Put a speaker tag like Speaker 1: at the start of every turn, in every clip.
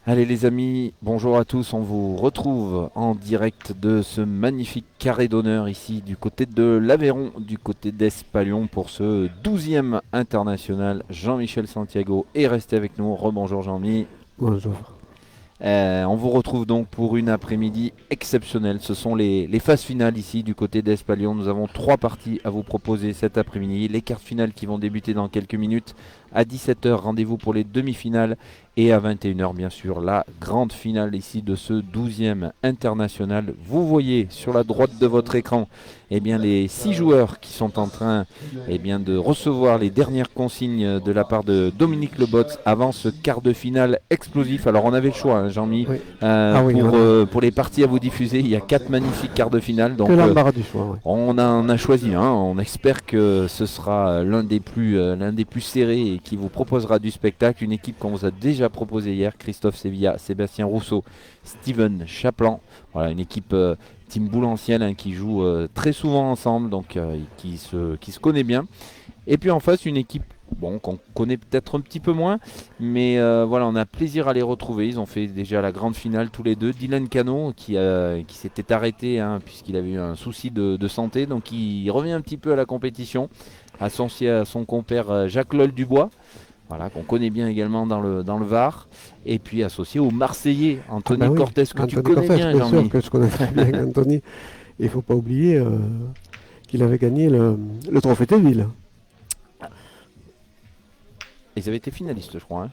Speaker 1: Allez les amis, bonjour à tous, on vous retrouve en direct de ce magnifique carré d'honneur ici du côté de l'Aveyron, du côté d'Espalion pour ce 12e international. Jean-Michel Santiago est resté avec nous, rebonjour Jean-Mi.
Speaker 2: Bonjour.
Speaker 1: On vous retrouve donc pour une après-midi exceptionnelle. Ce sont les phases finales ici du côté d'Espalion. Nous avons trois parties à vous proposer cet après-midi. Les quarts finales qui vont débuter dans quelques minutes. À 17h, rendez-vous pour les demi-finales. Et à 21h, bien sûr, la grande finale ici de ce 12e international. Vous voyez sur la droite de votre écran eh bien, les 6 joueurs qui sont en train de recevoir les dernières consignes de la part de Dominique Lebot avant ce quart de finale explosif. Alors on avait le choix, hein, Jean-Mi,
Speaker 2: Oui. Ah oui, on a
Speaker 1: pour les parties à vous diffuser. Il y a 4 magnifiques quarts de finale.
Speaker 2: que
Speaker 1: Donc
Speaker 2: l'embarras du choix. Ouais.
Speaker 1: on en a choisi un. On espère que ce sera l'un des plus serrés et qui vous proposera du spectacle. Une équipe qu'on vous a déjà proposée hier, Christophe Sevilla, Sébastien Rousseau, Steven Chaplan. Voilà, une équipe Team Boule ancienne hein, qui joue très souvent ensemble, donc qui se connaît bien. Et puis en face, une équipe bon, qu'on connaît peut-être un petit peu moins, mais voilà, on a plaisir à les retrouver. Ils ont fait déjà la grande finale tous les deux. Dylan Cano qui s'était arrêté hein, puisqu'il avait eu un souci de santé, donc il revient un petit peu à la compétition, associé à son compère Jacques Lol Dubois. Voilà, qu'on connaît bien également dans le Var, et puis associé au Marseillais
Speaker 2: Ah ben
Speaker 1: Anthony
Speaker 2: oui,
Speaker 1: Cortés, que tu
Speaker 2: Anthony
Speaker 1: connais
Speaker 2: Cortés,
Speaker 1: bien,
Speaker 2: bien sûr
Speaker 1: Jean-Mi.
Speaker 2: que je connais très bien Anthony. Il ne faut pas oublier qu'il avait gagné le trophée Téville.
Speaker 1: Ils avaient été finalistes, je crois. Hein.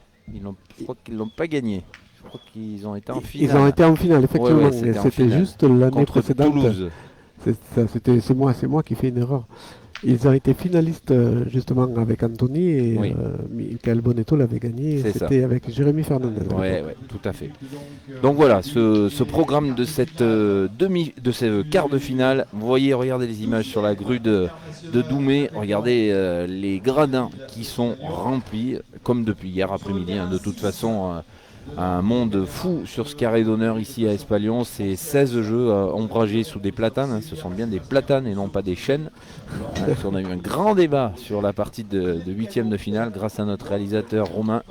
Speaker 1: Je crois qu'ils l'ont pas gagné. Je crois qu'ils ont été en
Speaker 2: Ils ont
Speaker 1: finale.
Speaker 2: été en finale,
Speaker 1: Ouais,
Speaker 2: effectivement.
Speaker 1: ouais,
Speaker 2: Mais
Speaker 1: c'était en
Speaker 2: c'était
Speaker 1: finale.
Speaker 2: juste l'année
Speaker 1: Contre
Speaker 2: précédente.
Speaker 1: Toulouse.
Speaker 2: C'est moi qui fais une erreur. Ils ont été finalistes justement avec Anthony et
Speaker 1: Oui,
Speaker 2: Michael Bonetto l'avait gagné.
Speaker 1: c'est ça.
Speaker 2: C'était avec Jérémy Fernandez à
Speaker 1: Ouais,
Speaker 2: l'époque.
Speaker 1: ouais, tout à fait. Donc voilà, ce programme de cette de ce quart de finale. Vous voyez, regardez les images sur la grue de Doumé. Regardez les gradins qui sont remplis, comme depuis hier après-midi. Hein. De toute façon, un monde fou sur ce carré d'honneur ici à Espalion. C'est 16 jeux ombragés sous des platanes. Hein. Ce sont bien des platanes et non pas des chênes. Hein, parce qu'on a eu un grand débat sur la partie de huitième de finale grâce à notre réalisateur Romain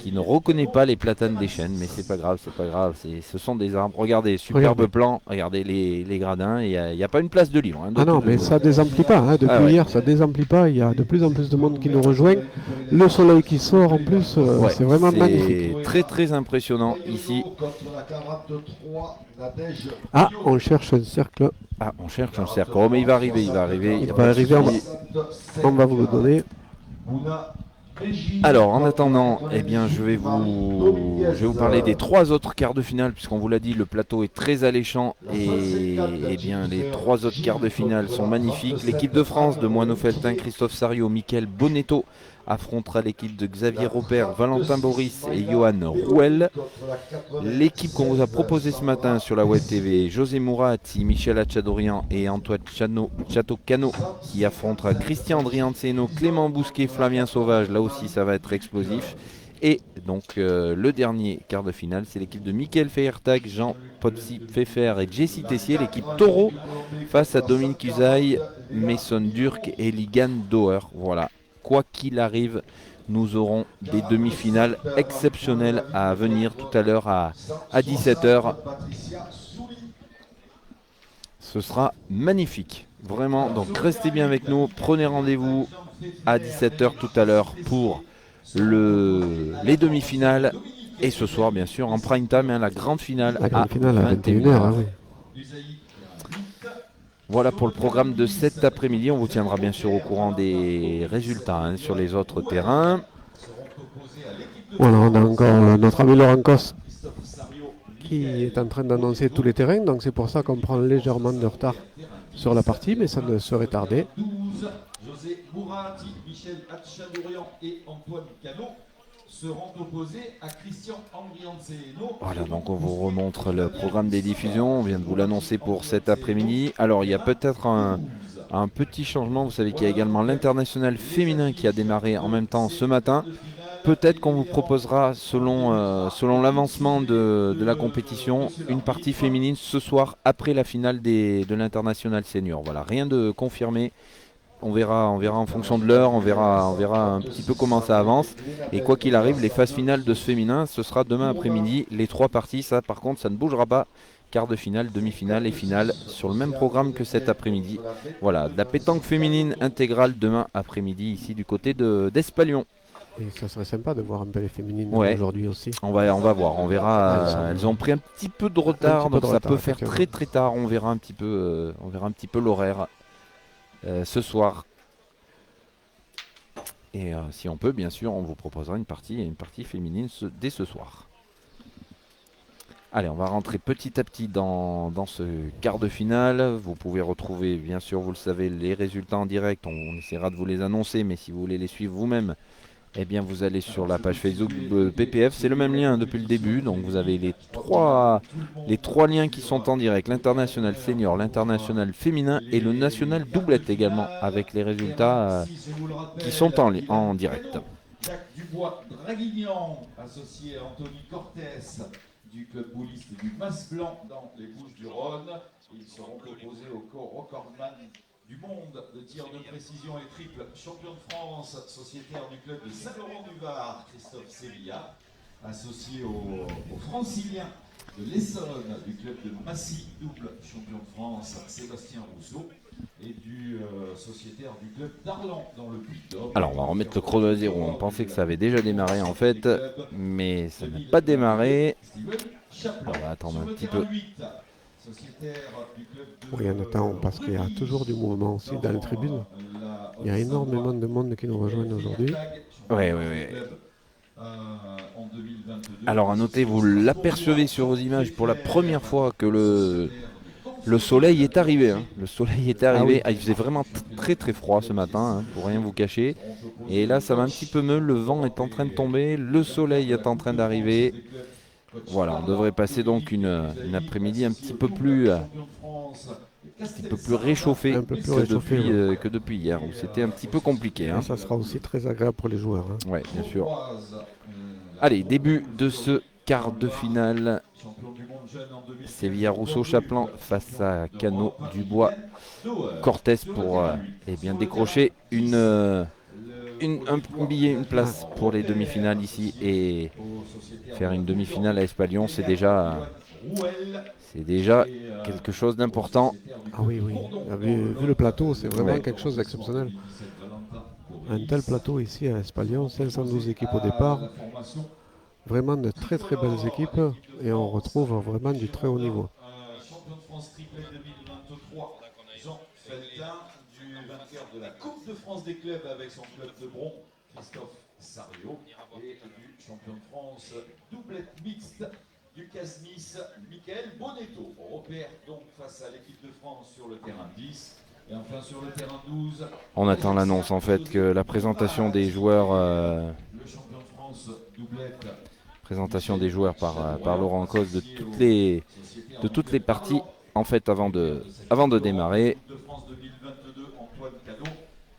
Speaker 1: qui ne reconnaît pas les platanes des chênes, mais c'est pas grave, c'est pas grave. Ce sont des arbres. Regardez, superbe
Speaker 2: Regardez.
Speaker 1: plan. Regardez les gradins. Il n'y a pas une place de libre hein, de
Speaker 2: Ah non,
Speaker 1: toute
Speaker 2: mais
Speaker 1: façon.
Speaker 2: ça désemplit pas. Hein.
Speaker 1: Ah
Speaker 2: Depuis
Speaker 1: ouais.
Speaker 2: hier, ça désemplit pas. Il y a de plus en plus de monde qui nous rejoint. Le soleil qui sort en plus,
Speaker 1: Ouais,
Speaker 2: c'est vraiment magnifique.
Speaker 1: c'est très très impressionnant ici.
Speaker 2: Ah, on cherche un cercle.
Speaker 1: Ah, on cherche un cercle. Oh, mais il va arriver, il va arriver. Il
Speaker 2: Il
Speaker 1: y a
Speaker 2: va
Speaker 1: pas de
Speaker 2: arriver,
Speaker 1: souci.
Speaker 2: on va vous le donner.
Speaker 1: Alors, en attendant, eh bien, je vais vous parler des trois autres quarts de finale, puisqu'on vous l'a dit, le plateau est très alléchant et eh bien, les trois autres quarts de finale sont magnifiques. L'équipe de France de Moineau-Feltin, Christophe Sario, Michael Bonetto affrontera l'équipe de Xavier Robert, Valentin Boris et Johan Rouel. L'équipe qu'on vous a proposée ce matin sur la Web TV, José Mourati, Michel Hachadorian et Antoine Chateau-Cano qui affrontera Christian Drianceno, Clément Bousquet, Flavien Sauvage. Là aussi, ça va être explosif. Et donc, le dernier quart de finale, c'est l'équipe de Michael Feiertag, Jean Potsi Pfeffer et Jesse Tessier, l'équipe Taureau, face à Dominique Usaï, Mason Durk et Ligan Doer. Voilà. Quoi qu'il arrive, nous aurons des demi-finales exceptionnelles à venir tout à l'heure à 17h. Ce sera magnifique, vraiment. Donc restez bien avec nous, prenez rendez-vous à 17h tout à l'heure pour les demi-finales. Et ce soir, bien sûr, en prime time, hein, la grande finale
Speaker 2: La
Speaker 1: à
Speaker 2: grande finale à 21h.
Speaker 1: 21h.
Speaker 2: Ah oui.
Speaker 1: Voilà pour le programme de cet après-midi. On vous tiendra bien sûr au courant des résultats hein, sur les autres terrains.
Speaker 2: Voilà, on a encore notre ami Laurent Cos qui est en train d'annoncer tous les terrains. Donc c'est pour ça qu'on prend légèrement de retard sur la partie, mais ça ne serait tardé.
Speaker 3: José Mourati, Michel Hachadorian et Antoine Cano seront opposés à Christian Andrianceno.
Speaker 1: Voilà, donc on vous remontre le programme des diffusions. On vient de vous l'annoncer pour cet après-midi. Alors, il y a peut-être un petit changement. Vous savez qu'il y a également l'international féminin qui a démarré en même temps ce matin. Peut-être qu'on vous proposera, selon l'avancement de la compétition, une partie féminine ce soir après la finale de l'international senior. Voilà, rien de confirmé. on verra en fonction de l'heure, on verra un petit peu comment ça avance. Et quoi qu'il arrive, les phases finales de ce féminin, ce sera demain après-midi. Les 3 parties, ça par contre, ça ne bougera pas. Quart de finale, demi-finale et finale sur le même programme que cet après-midi. Voilà, de la pétanque féminine intégrale demain après-midi ici du côté d'Espalion.
Speaker 2: Et ça serait sympa de voir un peu les féminines
Speaker 1: Ouais.
Speaker 2: aujourd'hui aussi.
Speaker 1: On va voir, on verra. Elles ont pris un petit peu de retard, donc ça peut faire très très tard. On verra un petit peu l'horaire ce soir. Et si on peut, bien sûr, on vous proposera une partie féminine dès ce soir. Allez, on va rentrer petit à petit dans ce quart de finale. Vous pouvez retrouver, bien sûr, vous le savez, les résultats en direct. On essaiera de vous les annoncer, mais si vous voulez les suivre vous-même, eh bien, vous allez sur la page Facebook PPF. C'est le même lien depuis le début. Donc, vous avez les trois liens qui sont en direct. L'international senior, l'international féminin et le national doublette également, avec les résultats qui sont en direct.
Speaker 3: Jacques Dubois Draguignan, associé à Anthony Cortés du club bouliste du Mas Blanc dans les Bouches-du-Rhône. Ils seront opposés au recordman du monde de tir de précision et triple, champion de France, sociétaire du club de Saint-Laurent-du-Var, Christophe Sevilla, associé au francilien de l'Essonne du club de Massy, double champion de France, Sébastien Rousseau, et du sociétaire du club d'Arlan dans le Puy-de-Dôme.
Speaker 1: Alors on va remettre le chrono à zéro. On pensait que ça avait déjà démarré en fait, mais ça n'a pas démarré. On va attendre un petit peu.
Speaker 2: Oui, on attend parce qu'il y a toujours du mouvement aussi dans les tribunes. Il y a énormément de monde qui nous rejoignent aujourd'hui.
Speaker 1: Oui. Alors à noter, vous l'apercevez sur vos images pour la première fois que le soleil est arrivé. Hein. Le soleil est arrivé. Il faisait vraiment très très froid ce matin, hein, pour rien vous cacher. Et là, ça va un petit peu mieux. Le vent est en train de tomber. Le soleil est en train d'arriver. Voilà, on devrait passer donc une après-midi un petit peu plus réchauffée que depuis hier, où c'était un petit peu compliqué. Hein.
Speaker 2: Et ça sera aussi très agréable pour les joueurs. Hein.
Speaker 1: Oui, bien sûr. Allez, début de ce quart de finale. Sevilla Rousseau-Chaplan face à Cano Dubois Cortés pour bien décrocher un billet, une place pour les demi-finales ici, et faire une demi-finale à Espalion, c'est déjà quelque chose d'important.
Speaker 2: Ah oui. Vu le plateau, c'est vraiment quelque chose d'exceptionnel. Un tel plateau ici à Espalion, 512 équipes au départ. Vraiment de très très belles équipes, et on retrouve vraiment du très haut niveau.
Speaker 3: Champion de France triplé 2023, Jean Feltin, du vainqueur de la Coupe de France des clubs avec son club de Bron, Christophe Sario, et du champion de France doublette mixte du Casnis, Michael Bonetto. On repère donc face à l'équipe de France sur le terrain 10. Et enfin sur le terrain 12,
Speaker 1: on attend l'annonce en fait que la présentation des joueurs,
Speaker 3: le champion de France doublette.
Speaker 1: Présentation des joueurs par Laurent Cos de toutes les parties en fait avant de démarrer.
Speaker 3: De France 2022, Antoine Cano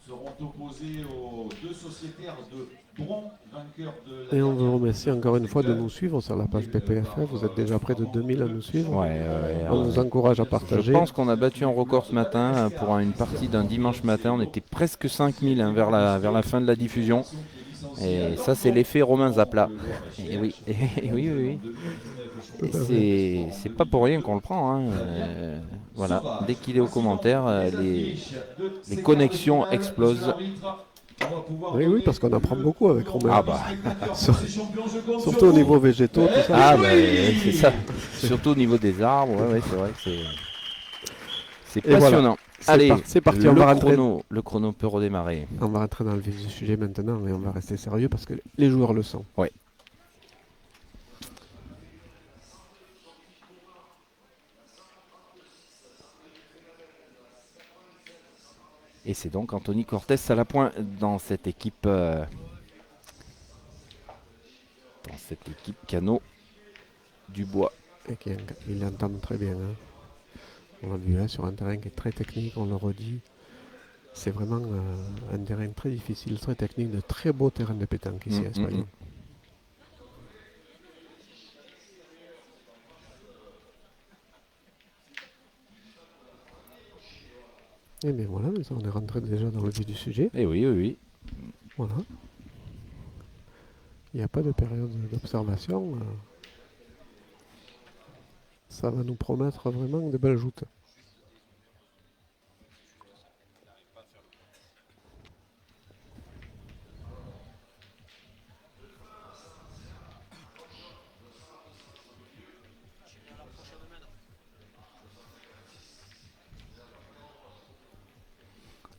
Speaker 3: seront opposés aux deux sociétaires de Bron, vainqueurs de la.
Speaker 2: Et on vous remercie encore une fois de nous suivre sur la page PPF. Vous êtes déjà près de 2000 à nous suivre. On vous encourage à partager.
Speaker 1: Je pense qu'on a battu un record ce matin pour une partie d'un dimanche matin. On était presque 5000 vers la fin de la diffusion. Et ça, c'est l'effet Romain Zapla. Et oui. Et c'est pas pour rien qu'on le prend. Hein. Voilà. Dès qu'il est aux commentaires, les connexions explosent.
Speaker 2: Oui, parce qu'on apprend beaucoup avec Romain.
Speaker 1: Ah bah.
Speaker 2: Surtout au niveau végétaux, tout ça.
Speaker 1: Ah bah, c'est ça. Surtout au niveau des arbres, ouais, c'est vrai que c'est passionnant.
Speaker 2: Allez, c'est parti,
Speaker 1: le chrono peut redémarrer.
Speaker 2: On va rentrer dans le vif du sujet maintenant, et on va rester sérieux parce que les joueurs le sont.
Speaker 1: Ouais. Et c'est donc Anthony Cortés à la pointe dans cette équipe Cano Dubois.
Speaker 2: Et il entame très bien. Hein. On l'a vu sur un terrain qui est très technique, on le redit. C'est vraiment un terrain très difficile, très technique, de très beaux terrains de pétanque ici à Espalion. Et bien voilà, mais ça, on est rentré déjà dans le vif du sujet.
Speaker 1: Et oui, oui, oui.
Speaker 2: Voilà. Il n'y a pas de période d'observation. Ça va nous promettre vraiment de belles joutes.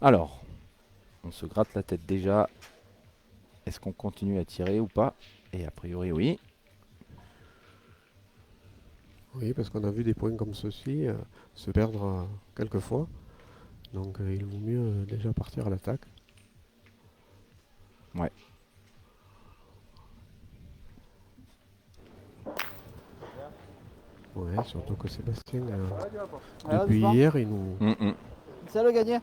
Speaker 1: Alors, on se gratte la tête déjà. Est-ce qu'on continue à tirer ou pas? Et a priori, oui.
Speaker 2: Oui, parce qu'on a vu des points comme ceci se perdre quelques fois. Donc il vaut mieux déjà partir à l'attaque.
Speaker 1: Ouais.
Speaker 2: Ouais, surtout que Sébastien,
Speaker 4: Alors,
Speaker 2: depuis
Speaker 4: doucement.
Speaker 2: hier, il nous,
Speaker 4: C'est le gagné.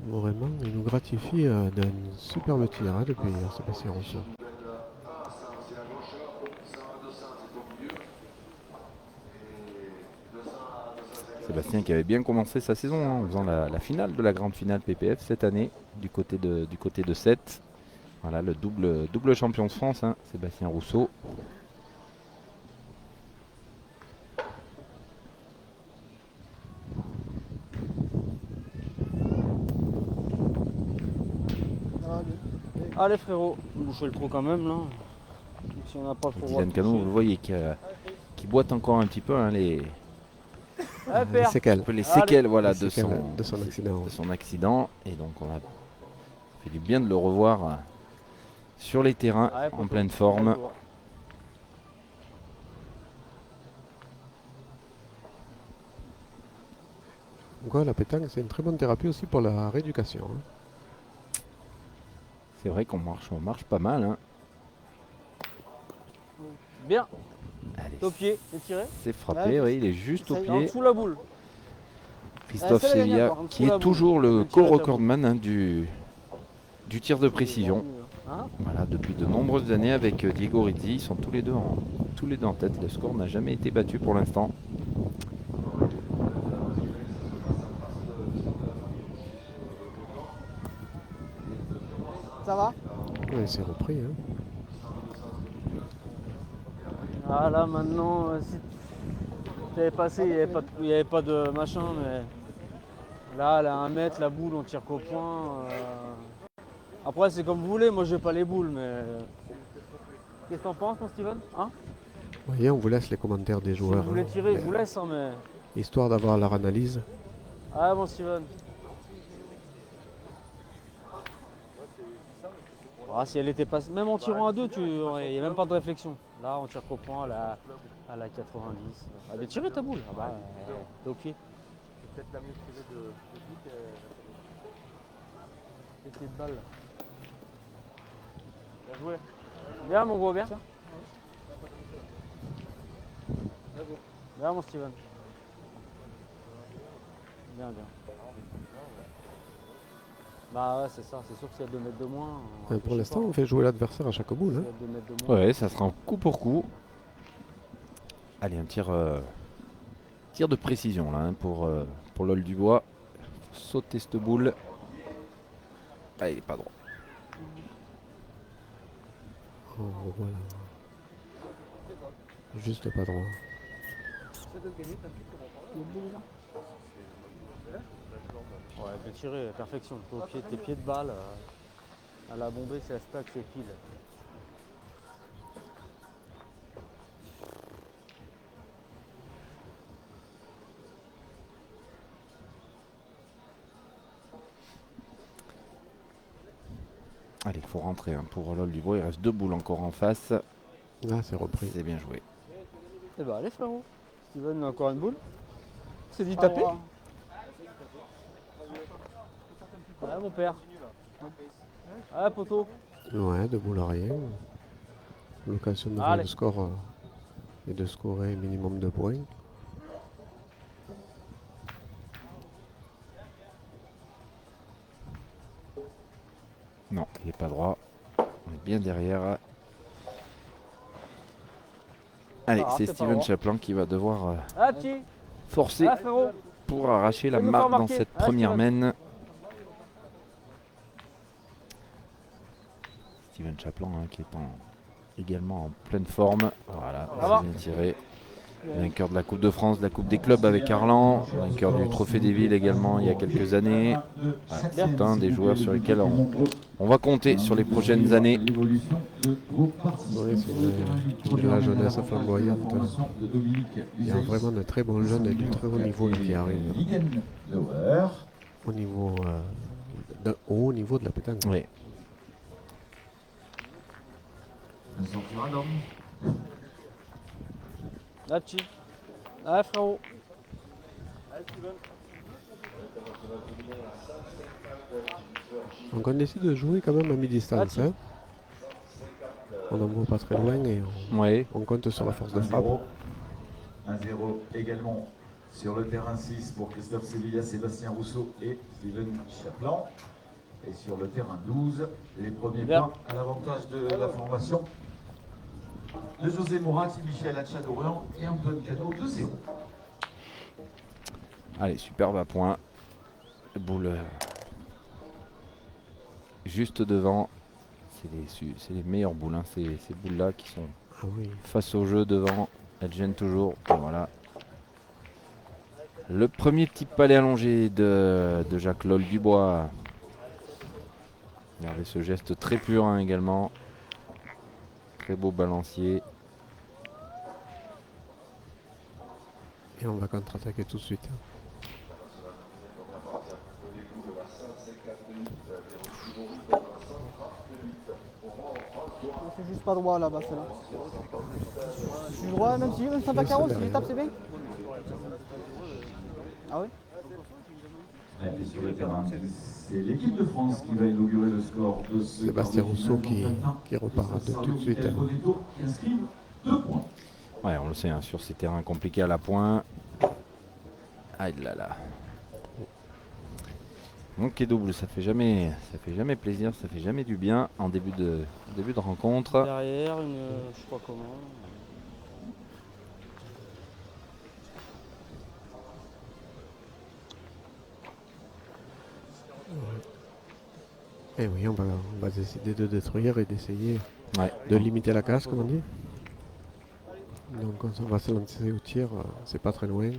Speaker 2: vraiment, il nous gratifie d'un superbe tir depuis hier, Sébastien Rousseau.
Speaker 1: Sébastien qui avait bien commencé sa saison hein, en faisant la finale de la grande finale PPF cette année du côté de Sète. Voilà le double champion de France, hein, Sébastien Rousseau.
Speaker 4: Allez frérot, bouchez le trou quand même là. Si on n'a pas le droit
Speaker 1: Dylan
Speaker 4: de
Speaker 1: Cano,
Speaker 4: toucher.
Speaker 1: vous le voyez qui boite encore un petit peu hein, les
Speaker 4: Ouais,
Speaker 2: Les
Speaker 4: père.
Speaker 2: séquelles.
Speaker 1: séquelles voilà,
Speaker 2: Les séquelles de son accident.
Speaker 1: de son accident. Et donc on a fait du bien de le revoir sur les terrains
Speaker 4: Ouais,
Speaker 1: en
Speaker 4: poteau.
Speaker 1: pleine forme.
Speaker 2: Donc ouais, la pétanque, c'est une très bonne thérapie aussi pour la rééducation.
Speaker 1: C'est vrai qu'on marche pas mal. Hein.
Speaker 4: Bien,
Speaker 1: Allez,
Speaker 4: au pied, c'est tiré.
Speaker 1: c'est frappé, oui, il est juste au
Speaker 4: En
Speaker 1: pied.
Speaker 4: dessous la boule.
Speaker 1: Christophe
Speaker 4: c'est la gagnante,
Speaker 1: Sevilla,
Speaker 4: par contre,
Speaker 1: qui
Speaker 4: sous la
Speaker 1: est
Speaker 4: boule.
Speaker 1: toujours le
Speaker 4: Le tir est à
Speaker 1: co-recordman hein, du tir de précision.
Speaker 4: Hein,
Speaker 1: Voilà, depuis de nombreuses années avec Diego Rizzi, ils sont tous les deux en tête. Le score n'a jamais été battu pour l'instant.
Speaker 4: ça va?
Speaker 2: Ouais, c'est repris. Hein.
Speaker 4: Ah là maintenant, si t'avais passé, il n'y avait pas de machin, mais là, elle a 1 mètre, la boule, on tire qu'au point. Après, c'est comme vous voulez, moi j'ai pas les boules, mais. Qu'est-ce que t'en penses, mon Steven? Hein?
Speaker 2: Vous voyez, on vous laisse les commentaires des
Speaker 4: Si
Speaker 2: joueurs.
Speaker 4: vous voulez
Speaker 2: hein,
Speaker 4: tirer, je
Speaker 2: mais
Speaker 4: vous laisse, hein, mais.
Speaker 2: histoire d'avoir leur analyse.
Speaker 4: Ah, mon Steven. Ah, si elle était pas. Même en tirant à 2, il n'y a même pas de réflexion. Là, on tire qu'au point à la 90. Ah, mais tirez ta boule. Ah bah, t'es au pied. C'est peut-être la mieux tirée de but. C'était de balle. Bien joué. Bien, mon gros, bien. Bien, mon Steven. Bien, bien. Bah ouais, c'est ça. C'est sûr que s'il y a 2 mètres de moins.
Speaker 2: Pour l'instant, on fait jouer l'adversaire à chaque boule.
Speaker 4: S'il
Speaker 2: Hein.
Speaker 4: y a 2 mètres de moins.
Speaker 1: Ouais, ça sera en coup pour coup. Allez, un tir de précision là hein, pour l'Ol du Bois. Sauter cette boule. Ah, il est pas droit.
Speaker 2: Oh, voilà. Juste pas droit.
Speaker 4: Ouais, bien tiré, perfection. T'es au pied, tes pieds de balle. À la bombée, c'est la stack, c'est pile.
Speaker 1: Allez, il faut rentrer hein, pour l'Ol du Bois. Il reste 2 boules encore en face.
Speaker 2: Ah, c'est repris.
Speaker 1: C'est bien joué.
Speaker 4: Eh bah allez frérot. Steven, encore une boule. C'est dit taper. Ouais, mon père. Ouais, poteau.
Speaker 2: Ouais, de boule à rien. L'occasion de voir
Speaker 4: Allez.
Speaker 2: le score et de scorer minimum de points.
Speaker 1: Non, il n'est pas droit. On est bien derrière. Allez,
Speaker 4: Ah,
Speaker 1: c'est
Speaker 4: c'est pas
Speaker 1: Steven
Speaker 4: droit.
Speaker 1: Chaplin qui va devoir
Speaker 4: Ah, petit.
Speaker 1: forcer
Speaker 4: Ah, frérot.
Speaker 1: pour arracher la
Speaker 4: Fais-nous
Speaker 1: marque
Speaker 4: faire
Speaker 1: dans
Speaker 4: marquer.
Speaker 1: cette
Speaker 4: Ah,
Speaker 1: première
Speaker 4: Steven.
Speaker 1: mène. Steven Chaplan qui est également en pleine forme. Voilà,
Speaker 4: Ça va.
Speaker 1: c'est bien tiré. Vainqueur de la Coupe de France, de la Coupe des clubs avec Arlan, vainqueur du Trophée des villes également il y a quelques années. Voilà, c'est un des joueurs sur lesquels on va compter sur les prochaines années.
Speaker 2: Oui, c'est de la jeunesse flamboyante. Il y a vraiment de très bons jeunes et du très haut niveau là, qui arrivent. Au niveau, haut niveau de la pétanque.
Speaker 1: Oui.
Speaker 4: Là, dessus. Allez, frérot.
Speaker 2: Donc on décide de jouer quand même à mi-distance. Hein. On n'en va pas très loin et on compte sur la force de frappe.
Speaker 3: 1-0 également sur le terrain 6 pour Christophe Sevilla, Sébastien Rousseau et Steven Chaplan. Et sur le terrain 12, les premiers points à l'avantage de la formation de José Mourax, Michel Hatcha-Dorian et Antoine Cadeau, 2-0.
Speaker 1: Allez, superbe à point. Boule juste devant. C'est les meilleures boules, hein. Ces boules-là qui sont face au jeu devant. Elles gênent toujours. Et voilà. Le premier petit palais allongé de Jacques Lol Dubois. Regardez ce geste très pur hein, également. Très beau balancier.
Speaker 2: Et on va contre-attaquer tout de suite.
Speaker 5: C'est juste pas droit là-bas, celle-là. Je suis droit, même si Santa Caro, si je tape, c'est bien. Ah oui?
Speaker 3: Et sur le terrain, c'est l'équipe de France qui va inaugurer le score de ce
Speaker 2: Sébastien Rousseau qui repart de tout de suite.
Speaker 3: Qui inscrivent 2 points.
Speaker 1: Ouais, on le sait, hein, sur ces terrains compliqués à la pointe. Aïe là là. Manquer double, ça fait jamais plaisir, ça fait jamais du bien en début de rencontre.
Speaker 4: Derrière, je sais pas comment.
Speaker 2: Et oui, on va décider de détruire et d'essayer de limiter la casse, comme on dit. Donc on va se lancer au tir, c'est pas très loin.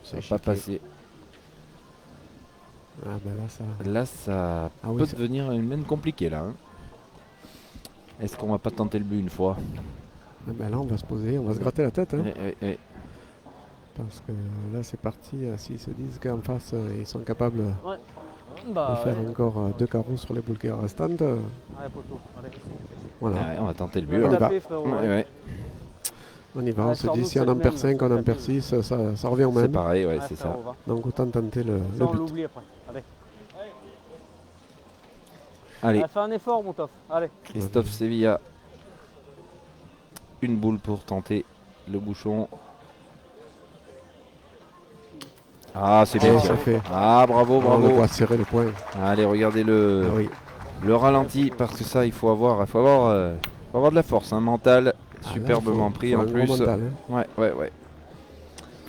Speaker 1: Ça va pas passer.
Speaker 2: Ah ben
Speaker 1: là ça peut devenir une main compliquée là. Hein. Est-ce qu'on va pas tenter le but une fois?
Speaker 2: Ah ben là on va se poser, on va se gratter la tête. Hein.
Speaker 1: Oui.
Speaker 2: Parce que là c'est parti, s'ils se disent qu'en face ils sont capables de faire encore 2 carreaux sur les boules restantes.
Speaker 4: Allez, poteau, allez.
Speaker 2: Voilà.
Speaker 1: On va tenter le but.
Speaker 2: On y va.
Speaker 1: On
Speaker 2: y va, on se dit si on en perd 5, on en perd 6, ça revient au même.
Speaker 1: C'est pareil, c'est ça.
Speaker 2: Donc autant tenter le
Speaker 4: on
Speaker 2: but.
Speaker 4: l'oublie après.
Speaker 1: Allez.
Speaker 4: Fais un effort, mon tof. Allez.
Speaker 1: Christophe Sevilla. Une boule pour tenter le bouchon. Ah, c'est bien.
Speaker 2: Ça fait.
Speaker 1: Ah, bravo.
Speaker 2: On va serrer le point.
Speaker 1: Allez, regardez le ralenti, parce que ça, il faut avoir de la force, mentale. Superbement pris en plus.
Speaker 2: Mental, hein.
Speaker 1: Ouais.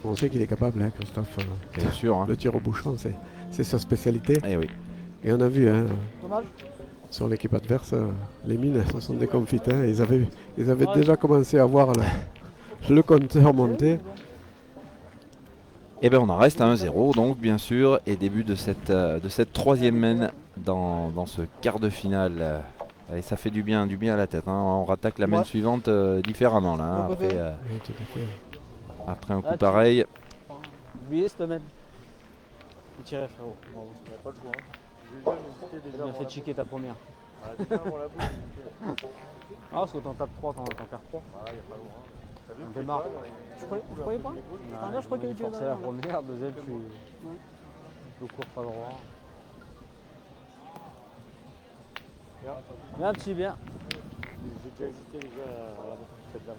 Speaker 2: On sait qu'il est capable, hein, Christophe.
Speaker 1: Bien sûr. Hein.
Speaker 2: Le tir au bouchon, c'est sa spécialité.
Speaker 1: Eh oui.
Speaker 2: Et on a vu, hein, sur l'équipe adverse, les mines se sont déconfites. Hein, ils avaient déjà commencé à voir le compteur monter.
Speaker 1: Et bien on en reste à 1-0 donc bien sûr, et début de cette troisième main dans ce quart de finale. Et ça fait du bien à la tête. Hein. On rattaque la main suivante différemment là. Hein, après un coup pareil.
Speaker 4: Oubliez cette main. Tirez frérot. Pas le choix. Tu as fait chiquer ta première. Parce que t'en tapes 3, t'en perds 3. On démarre.
Speaker 5: Tu croyais pas? Je crois qu'il était
Speaker 4: forcé la première, deuxième, je cours pas droit. Bien, petit, bien. J'ai déjà hésité à la cette dame.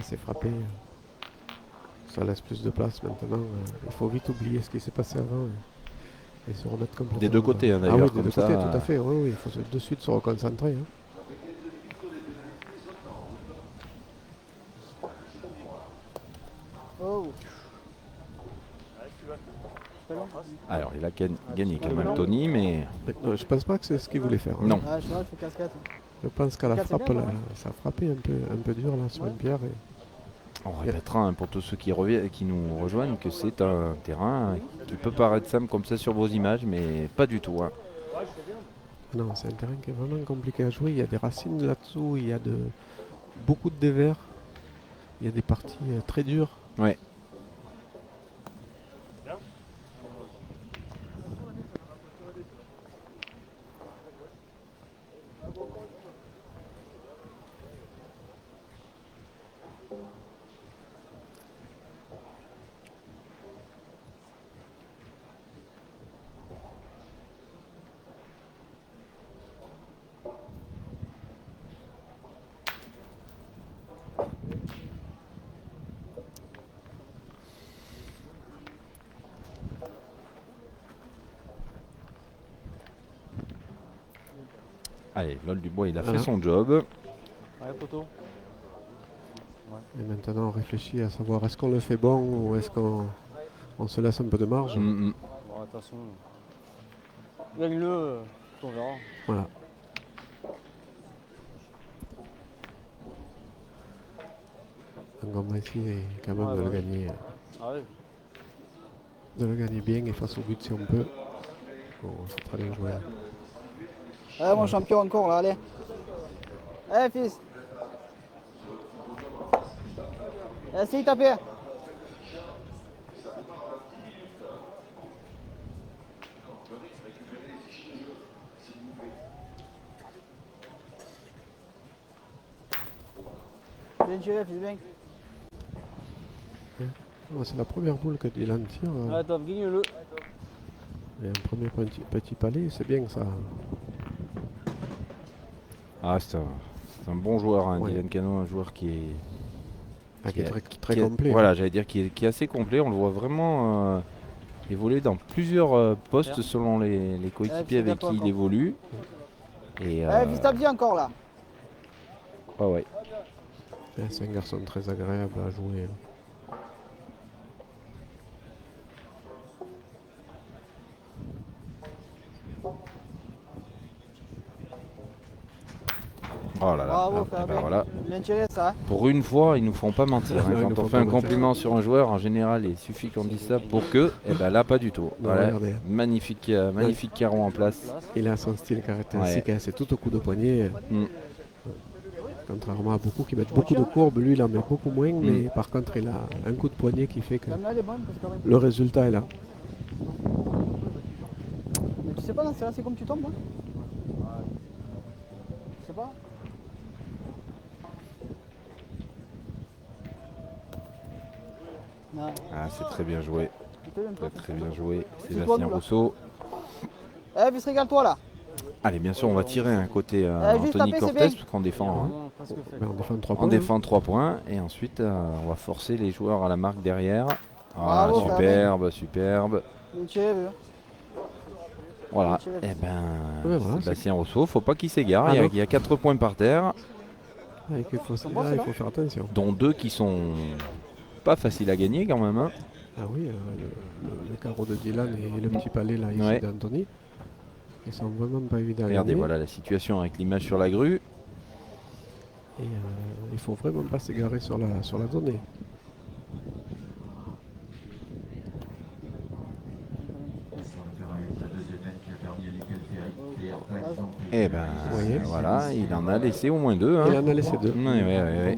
Speaker 2: s'est frappé. Ça laisse plus de place maintenant. Il faut vite oublier ce qui s'est passé avant et se remettre complètement.
Speaker 1: Des deux côtés, hein,
Speaker 2: Ah
Speaker 1: d'ailleurs,
Speaker 2: oui, des
Speaker 1: comme
Speaker 2: deux
Speaker 1: ça.
Speaker 2: côtés, tout à fait. Oui, oui, il faut de suite se reconcentrer. Hein.
Speaker 5: Oh.
Speaker 1: Alors, il a gagné quand même Tony, mais
Speaker 2: Je pense pas que c'est ce qu'il voulait faire. Hein.
Speaker 1: non.
Speaker 5: Ah, je sais pas, je fais casquette.
Speaker 2: Je pense qu'à la
Speaker 5: Quatre, c'est
Speaker 2: frappe,
Speaker 5: bien,
Speaker 2: là, ça a frappé un peu dur là, sur
Speaker 5: Ouais.
Speaker 2: une pierre.
Speaker 1: On répétera hein, pour tous ceux qui nous rejoignent que c'est un terrain qui peut paraître simple comme ça sur vos images, mais pas du tout. Hein.
Speaker 2: Non, c'est un terrain qui est vraiment compliqué à jouer. Il y a des racines là-dessous, il y a beaucoup de dévers. Il y a des parties très dures.
Speaker 1: Ouais. Allez, Lol Dubois, il a fait son job.
Speaker 4: Ouais, poteau.
Speaker 2: Et maintenant, on réfléchit à savoir est-ce qu'on le fait bon ou est-ce qu'on se laisse un peu de marge.
Speaker 1: Mm, mm.
Speaker 4: Bon, de toute façon, gagne-le, on verra.
Speaker 2: Voilà. Donc on va essayer quand même
Speaker 4: Ouais,
Speaker 2: de le
Speaker 4: ouais.
Speaker 2: gagner.
Speaker 4: Ah ouais.
Speaker 2: De le gagner bien et face au but si on peut. Bon, c'est très bien joué.
Speaker 5: Ah, mon champion encore là, allez. Allez, fils. Essaye de taper. Bien tiré, fils, bien.
Speaker 2: Oh, c'est la première boule que Dylan tire.
Speaker 4: Ouais, top, gagne-le.
Speaker 2: Et un premier petit palais, c'est bien ça.
Speaker 1: Ah, c'est un bon joueur, hein,
Speaker 2: Ouais.
Speaker 1: Dylan Cano, un joueur qui est
Speaker 2: Qui est très
Speaker 1: qui est-
Speaker 2: complet.
Speaker 1: Voilà, j'allais dire qui est assez complet. On le voit vraiment évoluer dans plusieurs postes
Speaker 4: Bien.
Speaker 1: selon les coéquipiers
Speaker 5: fais
Speaker 1: avec
Speaker 5: gaffe
Speaker 1: qui il
Speaker 5: encore.
Speaker 1: évolue. Et
Speaker 5: Allez, fils, tape bien encore là.
Speaker 1: ouais.
Speaker 2: C'est un garçon très agréable à jouer.
Speaker 1: Oh là là.
Speaker 5: Bravo,
Speaker 1: Ah,
Speaker 5: frère,
Speaker 1: ben
Speaker 5: bien.
Speaker 1: voilà.
Speaker 5: Bien tiré, ça. Hein.
Speaker 1: Pour une fois, ils nous font pas mentir. hein.
Speaker 2: Ouais, ils
Speaker 1: Quand
Speaker 2: nous
Speaker 1: on
Speaker 2: font
Speaker 1: fait
Speaker 2: pas
Speaker 1: un
Speaker 2: mentir.
Speaker 1: compliment sur un joueur, en général, il suffit qu'on dise ça pour que. Et ben là, pas du tout.
Speaker 2: Non,
Speaker 1: Voilà.
Speaker 2: regardez.
Speaker 1: Magnifique carreau en place.
Speaker 2: Il a son style caractéristique, hein, c'est tout au coup de poignet.
Speaker 1: Mm.
Speaker 2: Contrairement à beaucoup qui mettent beaucoup de courbes, lui il en met beaucoup moins, mais par contre il a un coup de poignet qui fait que
Speaker 5: Celle-là, elle est bonne parce que.
Speaker 2: le résultat est là.
Speaker 5: Mais tu sais pas, c'est là, c'est comme tu tombes, moi. Je sais pas. Non,
Speaker 1: Ah, c'est très bien joué.
Speaker 5: tu fais même pas.
Speaker 1: Très bien joué.
Speaker 5: toi,
Speaker 1: Sébastien
Speaker 5: nous, là.
Speaker 1: Rousseau.
Speaker 5: Eh, fils, régale-toi là.
Speaker 1: Allez, bien sûr, on va tirer un côté
Speaker 5: juste
Speaker 1: Anthony
Speaker 5: taper, c'est
Speaker 1: Cortés,
Speaker 5: bien.
Speaker 1: parce qu'on défend. hein.
Speaker 4: Vraiment presque fait.
Speaker 2: Ben, on défend 3
Speaker 1: On
Speaker 2: points.
Speaker 1: défend 3 points et ensuite on va forcer les joueurs à la marque derrière. Voilà,
Speaker 5: Bravo,
Speaker 1: superbe.
Speaker 5: Bien tiré, vieux.
Speaker 1: Voilà.
Speaker 5: Tiré.
Speaker 1: Et ben,
Speaker 2: Ouais, voilà,
Speaker 1: Sébastien Rousseau, faut pas qu'il s'égare.
Speaker 2: Ah,
Speaker 1: Il y a-
Speaker 2: non.
Speaker 1: il y a 4 points par terre,
Speaker 2: Ah, et qu'il faut,
Speaker 5: bon,
Speaker 2: là,
Speaker 5: c'est
Speaker 2: il
Speaker 5: là.
Speaker 2: faut faire attention.
Speaker 1: dont 2 qui sont pas faciles à gagner quand même. hein.
Speaker 2: Ah oui, le carreau de Dylan et le petit palais là ici
Speaker 1: Ouais.
Speaker 2: d'Anthony, ils sont vraiment pas évidents à
Speaker 1: Regardez,
Speaker 2: gagner.
Speaker 1: voilà la situation avec l'image sur la grue.
Speaker 2: Et il faut vraiment pas s'égarer sur la donnée.
Speaker 1: Et ben,
Speaker 2: Vous voyez.
Speaker 1: voilà, il en a laissé au moins 2.
Speaker 2: Il en a laissé 2.
Speaker 1: Ouais.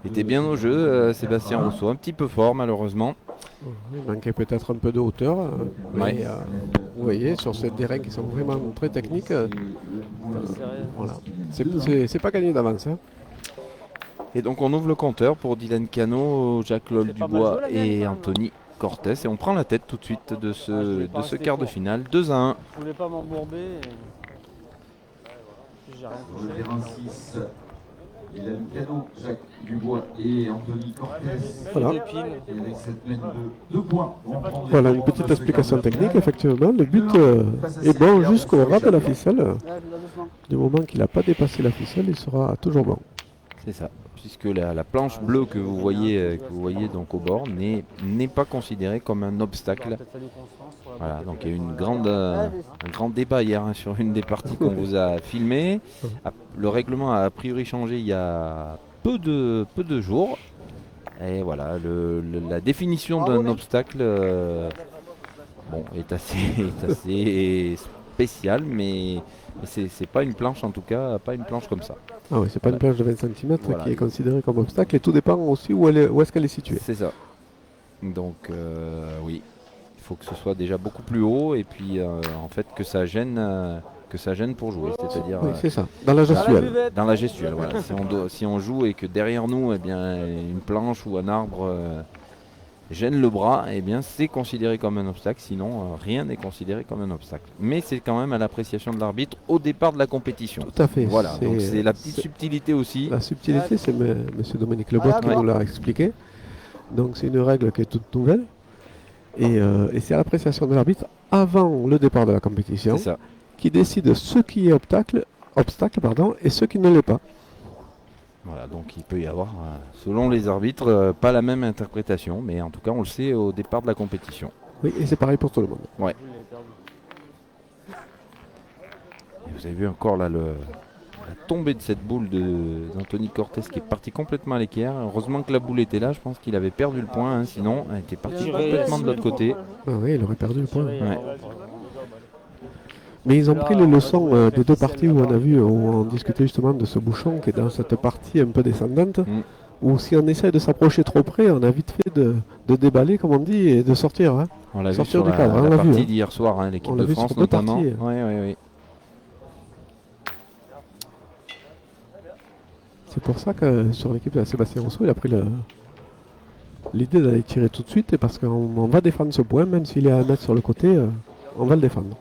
Speaker 1: Il était bien au jeu, Sébastien Rousseau. Un petit peu fort, malheureusement.
Speaker 2: Il manquait peut-être un peu de hauteur, mais
Speaker 1: Ouais.
Speaker 2: vous voyez, sur ces terrains qui sont vraiment très techniques,
Speaker 4: Serré.
Speaker 2: voilà. C'est pas gagné d'avance. Hein.
Speaker 1: Et donc, on ouvre le compteur pour Dylan Cano, Jacques Lol
Speaker 4: C'est pas mal
Speaker 1: Dubois
Speaker 4: joué, la gagne,
Speaker 1: et
Speaker 4: quand même.
Speaker 1: Anthony Cortés. Et on prend la tête tout de suite de
Speaker 4: je voulais pas
Speaker 1: de ce
Speaker 4: rester
Speaker 1: quart de
Speaker 4: court.
Speaker 1: finale. 2-1.
Speaker 4: Je voulais pas m'embourber. J'ai rien touché.
Speaker 3: Numéro 6, Il a Lucano, Jacques Dubois et Anthony Cortez.
Speaker 2: Voilà.
Speaker 3: Et avec cette mène de 2 points.
Speaker 2: Voilà une petite explication technique, effectivement. Le but est bon jusqu'au ras de la ficelle.
Speaker 5: Ouais, doucement.
Speaker 2: Du moment qu'il n'a pas dépassé la ficelle, il sera toujours bon.
Speaker 1: C'est ça. Puisque la planche bleue que vous voyez donc au bord n'est pas considérée comme un obstacle. Voilà, donc il y a eu un grand débat hier sur une des parties qu'on vous a filmé. Le règlement a priori changé il y a peu de jours. Et voilà, la définition d'un obstacle est assez spéciale, mais c'est pas une planche en tout cas, pas une planche comme ça.
Speaker 2: Ah oui, c'est pas une planche de 20 cm
Speaker 1: Voilà.
Speaker 2: qui est considérée comme obstacle et tout dépend aussi où est-ce qu'elle est située.
Speaker 1: C'est ça. Donc oui, il faut que ce soit déjà beaucoup plus haut et puis en fait que ça gêne pour jouer, c'est-à-dire
Speaker 2: Oui, c'est ça, dans la gestuelle.
Speaker 1: dans la gestuelle. Voilà. Si on joue et que derrière nous, eh bien, une planche ou un arbre gêne le bras, eh bien, c'est considéré comme un obstacle. Sinon, rien n'est considéré comme un obstacle. Mais c'est quand même à l'appréciation de l'arbitre au départ de la compétition.
Speaker 2: Tout à fait.
Speaker 1: Voilà, donc c'est la petite subtilité aussi.
Speaker 2: La subtilité, c'est M. Dominique Lebotte qui nous l'a expliqué. Donc c'est une règle qui est toute nouvelle. Et c'est à l'appréciation de l'arbitre avant le départ de la compétition
Speaker 1: C'est ça.
Speaker 2: qui décide ce qui est obstacle et ce qui ne l'est pas.
Speaker 1: Voilà, donc il peut y avoir, selon les arbitres, pas la même interprétation, mais en tout cas on le sait au départ de la compétition.
Speaker 2: Oui, et c'est pareil pour tout le monde.
Speaker 1: Ouais. Et vous avez vu encore là la tombée de cette boule d'Anthony Cortez qui est parti complètement à l'équerre. Heureusement que la boule était là, je pense qu'il avait perdu le point, sinon elle était partie complètement de l'autre côté.
Speaker 2: Ah oui, il aurait perdu le point.
Speaker 1: Ouais.
Speaker 2: Mais ils ont pris les leçons des deux parties où on a vu, où on discutait justement de ce bouchon qui est dans cette partie un peu descendante, où si on essaie de s'approcher trop près, on a vite fait de déballer, comme on dit, et de sortir. Hein.
Speaker 1: On l'a vu
Speaker 2: Sortir
Speaker 1: sur
Speaker 2: du cadre, on
Speaker 1: la
Speaker 2: l'a vu,
Speaker 1: partie
Speaker 2: hein.
Speaker 1: d'hier soir, hein, l'équipe
Speaker 2: On l'a
Speaker 1: de
Speaker 2: vu
Speaker 1: France
Speaker 2: sur deux
Speaker 1: notamment.
Speaker 2: parties.
Speaker 1: Oui.
Speaker 2: C'est pour ça que sur l'équipe de Sébastien Rousseau, il a pris l'idée d'aller tirer tout de suite, parce qu'on va défendre ce point, même s'il est à 1 mètre sur le côté, on va le défendre.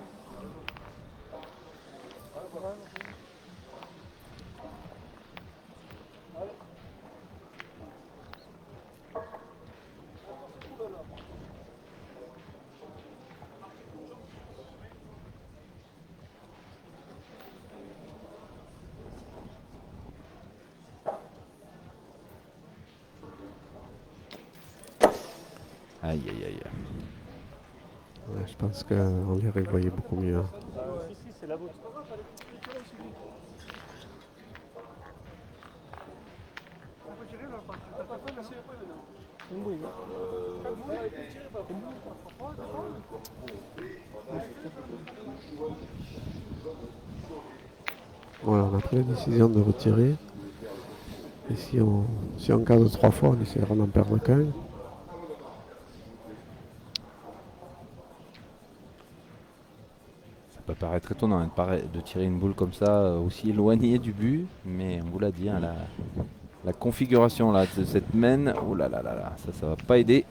Speaker 1: Aïe.
Speaker 2: Ouais, je pense qu'en l'air, il voyait beaucoup mieux. Hein. Voilà, on a pris la décision de retirer. Et si on cadre 3 fois, on essaiera d'en perdre qu'un.
Speaker 1: Ça peut paraître étonnant de tirer une boule comme ça, aussi éloignée du but, mais on vous l'a dit, hein, la configuration là, de cette main, oh là, ça va pas aider.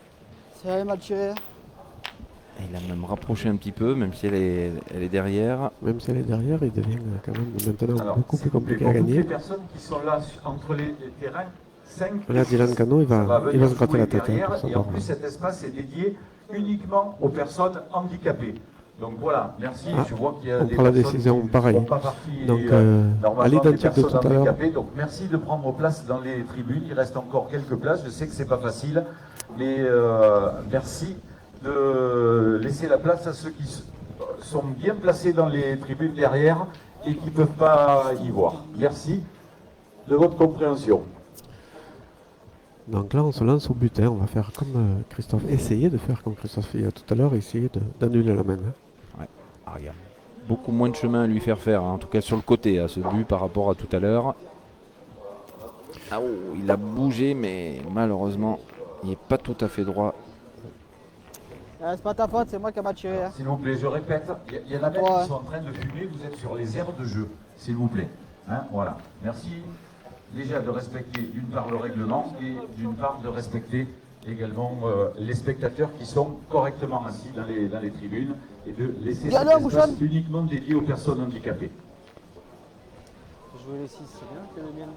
Speaker 5: C'est mal tiré.
Speaker 1: Et il a même rapproché un petit peu, même si elle est derrière.
Speaker 2: Même si elle est derrière, il devient quand même maintenant
Speaker 3: Alors,
Speaker 2: beaucoup plus compliqué
Speaker 3: pour
Speaker 2: à
Speaker 3: toutes
Speaker 2: gagner.
Speaker 3: les personnes qui sont là entre les terrains, 5
Speaker 2: Là, Dylan Cano, il va se gratter la tête. Hein,
Speaker 3: derrière,
Speaker 2: pour
Speaker 3: et en
Speaker 2: savoir.
Speaker 3: plus, cet espace est dédié uniquement aux personnes handicapées. Donc voilà, merci.
Speaker 2: Ah,
Speaker 3: je vois qu'il y a
Speaker 2: on
Speaker 3: des
Speaker 2: prend la
Speaker 3: personnes
Speaker 2: décision
Speaker 3: qui ne
Speaker 2: pareil.
Speaker 3: font pas partie
Speaker 2: Donc,
Speaker 3: normalement
Speaker 2: à l'identique
Speaker 3: des
Speaker 2: de tout
Speaker 3: personnes
Speaker 2: à l'heure.
Speaker 3: handicapées. Donc merci de prendre place dans les tribunes. Il reste encore quelques places. Je sais que c'est pas facile, mais merci de laisser la place à ceux qui sont bien placés dans les tribunes derrière et qui ne peuvent pas y voir. Merci de votre compréhension.
Speaker 2: Donc là, on se lance au but. Hein. On va faire comme Christophe. Essayer de faire comme Christophe il y a tout à l'heure, essayer d'annuler la main. Hein.
Speaker 1: Ah, regarde. Beaucoup moins de chemin à lui faire faire, hein, en tout cas sur le côté, à ce but par rapport à tout à l'heure. Ah, oh, il a bougé, mais malheureusement, il n'est pas tout à fait droit.
Speaker 5: C'est pas ta faute, c'est moi qui ai mal tiré. Hein.
Speaker 3: S'il vous plaît, je répète, il y en a même
Speaker 5: Ouais.
Speaker 3: qui sont en train de fumer, vous êtes sur les aires de jeu, s'il vous plaît. Hein, voilà. Merci déjà de respecter d'une part le règlement et d'une part de respecter également les spectateurs qui sont correctement assis dans les tribunes et de laisser cet
Speaker 5: Viens là,
Speaker 3: espace
Speaker 5: Bouchon.
Speaker 3: uniquement dédié aux personnes handicapées.
Speaker 4: J'ai joué les 6, c'est bien que les miennes.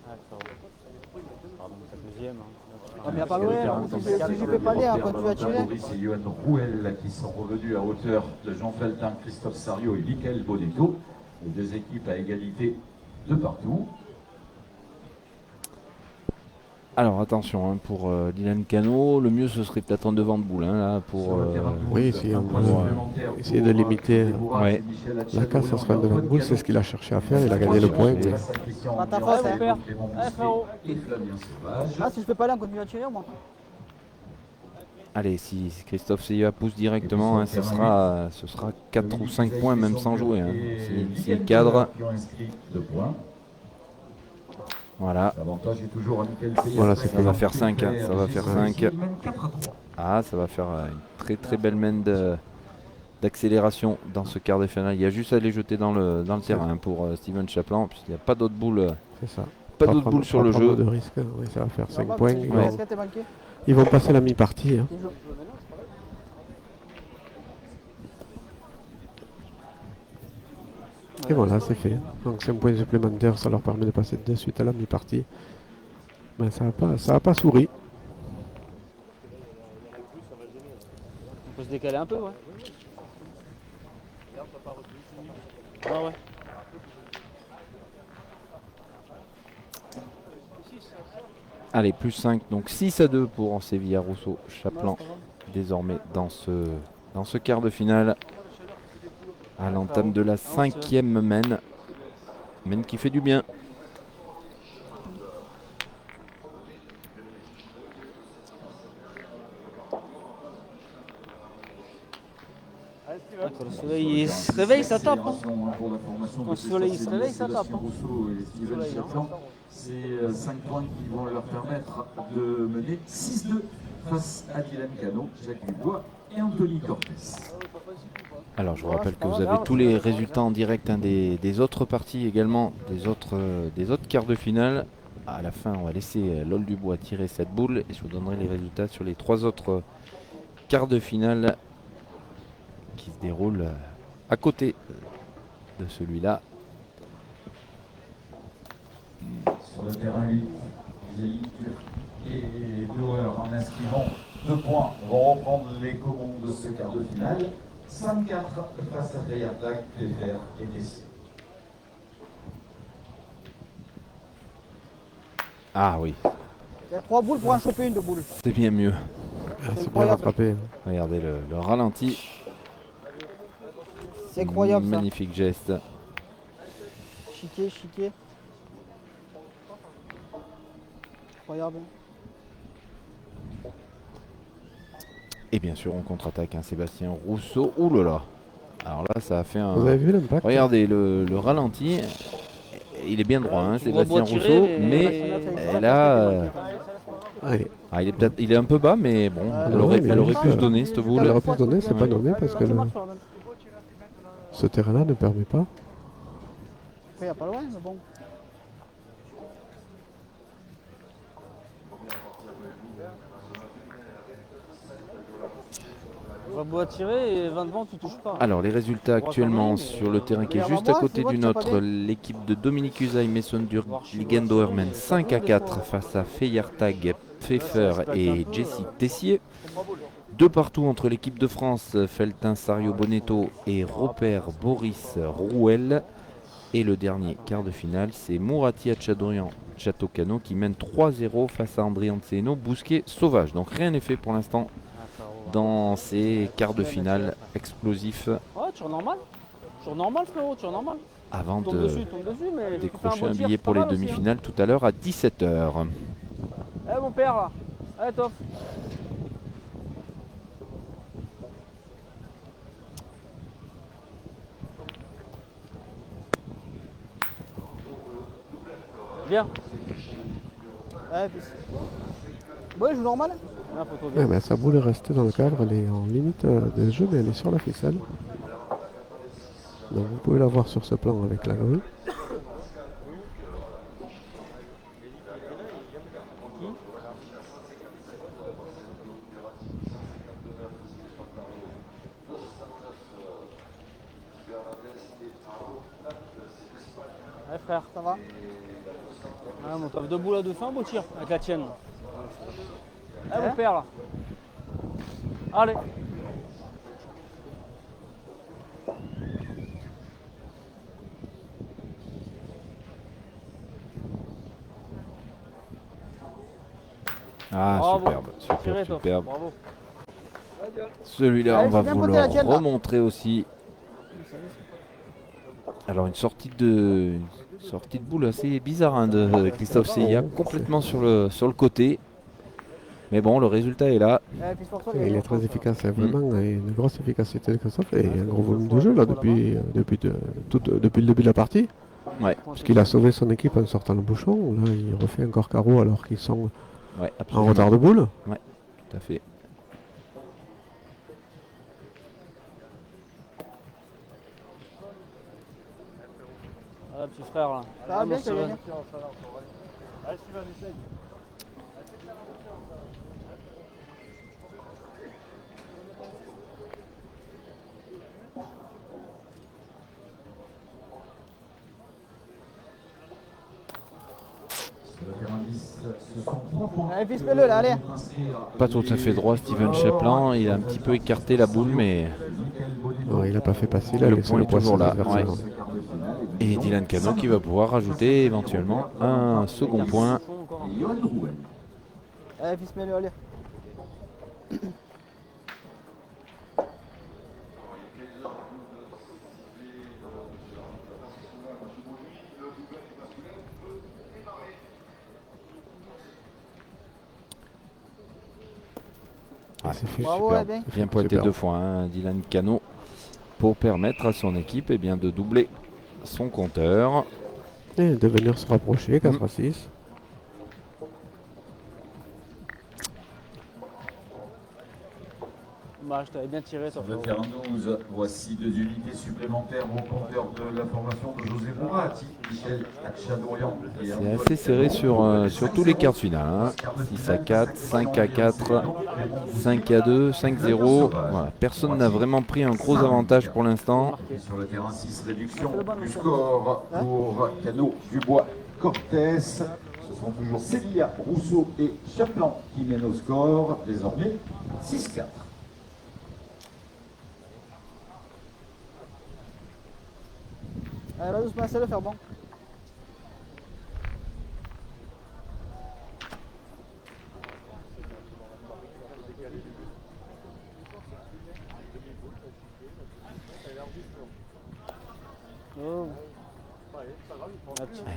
Speaker 4: Ah, ça va. Pardon, c'est le deuxième. Hein.
Speaker 5: Ah, mais à pas loin, si je peux pas lire, quand tu vas tirer.
Speaker 3: Boris et Johan Rouel qui sont revenus à hauteur de Jean Feltin, Christophe Sario et Michael Bonetto. Les deux équipes à égalité de partout.
Speaker 1: Alors attention hein, pour Dylan Cano, le mieux ce serait peut-être en devant de boule hein, là pour.
Speaker 2: Oui, si on va essayer de limiter
Speaker 1: Ouais.
Speaker 2: la casse, ça sera un devant de boule, c'est ce qu'il a cherché à faire, il a gagné le point. Mais...
Speaker 5: Pas ta faute, hein.
Speaker 4: père. Frérot.
Speaker 5: Ah, si je peux pas aller, on continue à tirer, moi.
Speaker 1: Allez, si Christophe Seyua pousse directement, hein, ce sera 4 ou 5 points même sans jouer. Hein. S'il cadre. Voilà.
Speaker 2: Voilà, c'est
Speaker 1: ça va faire 5. Hein. Ça va faire 5. Ah, ça va faire une très très belle main d'accélération dans ce quart de finale. Il y a juste à les jeter dans le terrain hein, pour Steven Chaplin, puisqu'il n'y a pas d'autres boules.
Speaker 2: C'est ça.
Speaker 1: Pas d'autres boules sur le jeu.
Speaker 2: De risque. Oui, ça va faire 5 points.
Speaker 5: Ouais.
Speaker 2: Ils vont passer la mi-partie. Hein. Et voilà, c'est fait. Donc 5 points supplémentaires, ça leur permet de passer de suite à la mi-partie. Ben, ça a pas souri.
Speaker 4: On peut se décaler un peu, ouais. Ah ouais.
Speaker 1: Allez, plus 5, donc 6-2 pour Sevilla Rousseau Chaplin. Désormais dans ce quart de finale. À l'entame de la 5e main. Main qui fait du bien.
Speaker 4: Quand le soleil il se réveille, ça tape. Hein. Quand le soleil il se réveille, ça tape. Hein.
Speaker 3: C'est 5 points qui vont leur permettre de mener 6-2 face à Dylan Cano, Jacques Dubois et Anthony Cortés.
Speaker 1: Alors je vous rappelle que vous avez tous les résultats en direct hein, des autres parties également, des autres quarts de finale. À la fin, on va laisser LOL Dubois tirer cette boule et je vous donnerai les résultats sur les 3 autres quarts de finale qui se déroulent à côté de celui-là.
Speaker 3: Sur le terrain, Zélie et Bauer en inscrivant 2 points vont reprendre les commandes de ce quart de finale. 5-4 face à Fayartag, Pfeffer et Tessier.
Speaker 1: Ah oui,
Speaker 5: Il y a 3 boules pour en choper une de boule.
Speaker 1: c'est bien mieux.
Speaker 2: Ah, c'est bien rattrapé. Hein.
Speaker 1: Regardez le ralenti.
Speaker 5: C'est incroyable ça.
Speaker 1: Magnifique geste.
Speaker 5: Chiqué. Incroyable.
Speaker 1: Et bien sûr, on contre-attaque hein, Sébastien Rousseau. Ouh là là. Alors là, ça a fait un...
Speaker 2: Vous avez vu l'impact?
Speaker 1: Regardez le ralenti. Il est bien droit, hein, Sébastien Rousseau. Mais là...
Speaker 2: Allez.
Speaker 1: Ah, il est un peu bas, mais bon, elle aurait pu se donner cette boule.
Speaker 2: Elle aurait pu se donner, c'est pas donné parce que ce terrain-là ne permet pas.
Speaker 5: Il n'y a pas loin, mais bon.
Speaker 4: On va beau tirer et 20 devant, tu touches pas.
Speaker 1: Alors les résultats actuellement sur le terrain qui est juste à côté du nôtre, l'équipe de Dominique Usaï Messon-Dur Ligando Hermen 5-4 face à Feyertag, Pfeffer et Jessie Tessier. 2 partout entre l'équipe de France, Feltin Sario Bonetto et Robert Boris Rouel. Et le dernier quart de finale, c'est Mourati Achadorian Chatocano qui mène 3-0 face à André Anceno, Bousquet Sauvage. Donc rien n'est fait pour l'instant dans ces quarts de finale explosifs.
Speaker 4: Ouais, toujours normal. Toujours normal, frérot, toujours normal.
Speaker 1: Avant
Speaker 4: Tombe
Speaker 1: de
Speaker 4: dessus, mais
Speaker 1: décrocher un billet pour les demi-finales tout à l'heure à 17h.
Speaker 4: Eh mon père là. Allez, top. Viens.
Speaker 5: Ouais, je joue normal.
Speaker 2: Ouais, mais sa boule est restée dans le cadre, elle est en limite de jeu, mais elle est sur la ficelle. Donc vous pouvez la voir sur ce plan avec la grue.
Speaker 4: frère.
Speaker 5: Ça va?
Speaker 4: Ah, mon top debout là de fin, beau tir avec la tienne. Eh mon père là. Allez.
Speaker 1: Ah,
Speaker 4: Bravo.
Speaker 1: superbe,
Speaker 4: Tiré,
Speaker 1: superbe,
Speaker 4: toi.
Speaker 1: superbe.
Speaker 4: Bravo.
Speaker 1: Celui-là,
Speaker 5: Allez,
Speaker 1: on va
Speaker 5: j'ai bien
Speaker 1: vous
Speaker 5: poté
Speaker 1: le
Speaker 5: la tienne, là.
Speaker 1: remontrer aussi. Alors, une sortie de boule assez bizarre hein, de Christophe Seillat, complètement sur le côté. Mais bon, le résultat est là.
Speaker 5: Puis pour toi,
Speaker 2: Il est très efficace, hein, vraiment, il y a une grosse efficacité de Christophe et un gros volume de jeu là depuis le début de la partie.
Speaker 1: Ouais,
Speaker 2: Parce qu'il a sauvé son équipe en sortant le bouchon. Là, il refait encore carreau alors qu'ils sont
Speaker 1: ouais,
Speaker 2: en
Speaker 1: absolument.
Speaker 2: retard de boule.
Speaker 1: Ouais, tout à fait.
Speaker 4: Ah, petit frère là.
Speaker 5: Ça va bien, tu as gagné? Allez, fils, fais-le là, allez.
Speaker 1: Pas tout à fait droit, Steven Chaplin. Il a un petit peu écarté la boule, mais
Speaker 2: Non, il n'a pas fait passer, il a
Speaker 1: le
Speaker 2: laissé
Speaker 1: point
Speaker 2: le
Speaker 1: est toujours
Speaker 2: poisson
Speaker 1: là. Ouais.
Speaker 2: adversaire.
Speaker 1: Et Dylan Cano qui va pouvoir rajouter éventuellement un second point.
Speaker 5: Allez, fils, mets-le, allez.
Speaker 1: Ouais,
Speaker 2: C'est fait.
Speaker 5: Bravo,
Speaker 1: superbe.
Speaker 5: ouais, bien.
Speaker 1: Bien pointé
Speaker 2: Super.
Speaker 1: 2 fois, hein, Dylan Cano, pour permettre à son équipe eh bien, de doubler son compteur.
Speaker 2: Et de venir se rapprocher, 4 à 6.
Speaker 4: Bah, je t'avais bien tiré, toi.
Speaker 3: Le terrain 12, voici 2 unités supplémentaires au compteur de la formation de José Mourati, Michel Achadourian.
Speaker 1: C'est assez serré sur tous les quarts de finale. Hein. 6 à 4, 5 à 4, 5 à 2, 5-0. Voilà. Personne n'a vraiment pris un gros avantage pour l'instant.
Speaker 3: Et sur le terrain 6, réduction du score pour Cano, Dubois, Cortés. Ce sont toujours Célia, Rousseau et Chaplin qui mènent au score, désormais 6-4.
Speaker 5: Allez, va doucement, essaie-le faire bon.
Speaker 4: Oh.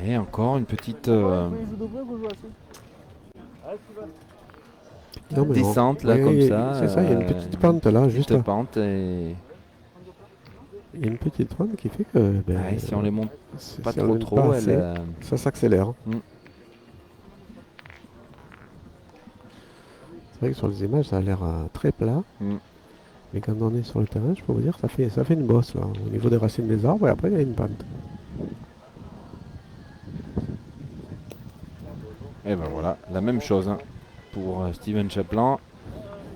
Speaker 1: Et encore une petite
Speaker 5: Il joue double ou vous jouez assis?
Speaker 2: Non, mais
Speaker 1: descente là
Speaker 2: oui,
Speaker 1: comme
Speaker 2: oui,
Speaker 1: ça.
Speaker 2: C'est ça, il y a une petite pente là,
Speaker 1: petite
Speaker 2: juste.
Speaker 1: pente et
Speaker 2: Il y a une petite pente qui fait que
Speaker 1: ouais, si on les monte pas
Speaker 2: si on
Speaker 1: trop
Speaker 2: l'aime
Speaker 1: trop,
Speaker 2: pas
Speaker 1: elle,
Speaker 2: assez, ça s'accélère.
Speaker 1: Mm.
Speaker 2: C'est vrai que sur les images, ça a l'air très plat.
Speaker 1: Mm.
Speaker 2: Mais quand on est sur le terrain, je peux vous dire, ça fait une bosse là, au niveau des racines des arbres, et après il y a une pente.
Speaker 1: Et ben voilà, la même chose hein, pour Steven Chaplin.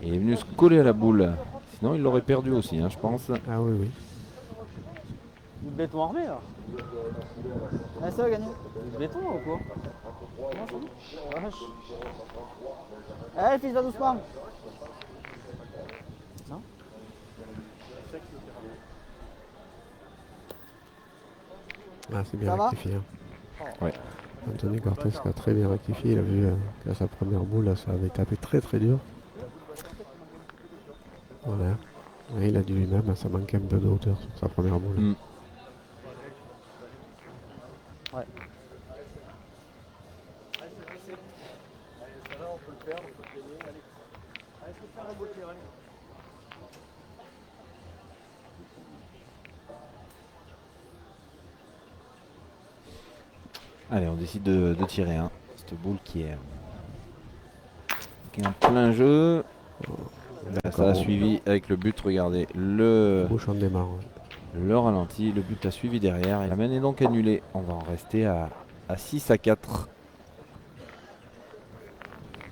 Speaker 1: Il est venu se coller à la boule. Sinon, il l'aurait perdu aussi, hein, je pense.
Speaker 2: Ah oui, oui.
Speaker 4: Du béton armé là.
Speaker 5: Allez, ça va gagner.
Speaker 4: Du béton ou quoi? Vache.
Speaker 5: Allez, fils, va doucement.
Speaker 2: Ah, c'est bien
Speaker 5: Ça va
Speaker 2: rectifié.
Speaker 1: Ouais.
Speaker 2: Anthony Cortés qui a très bien rectifié, il a vu qu'à sa première boule, là, ça avait tapé très très dur. Voilà. Et il a dit lui-même, ça manquait un peu de hauteur sur sa première boule.
Speaker 1: Mm.
Speaker 4: Ouais.
Speaker 1: Allez, on décide de tirer. Hein. Cette boule qui est en plein jeu. Là, ça a suivi avec le but. Regardez, le
Speaker 2: Bouchon démarre.
Speaker 1: ralenti. Le but a suivi derrière. Et la main est donc annulée. On va en rester à 6 à 4.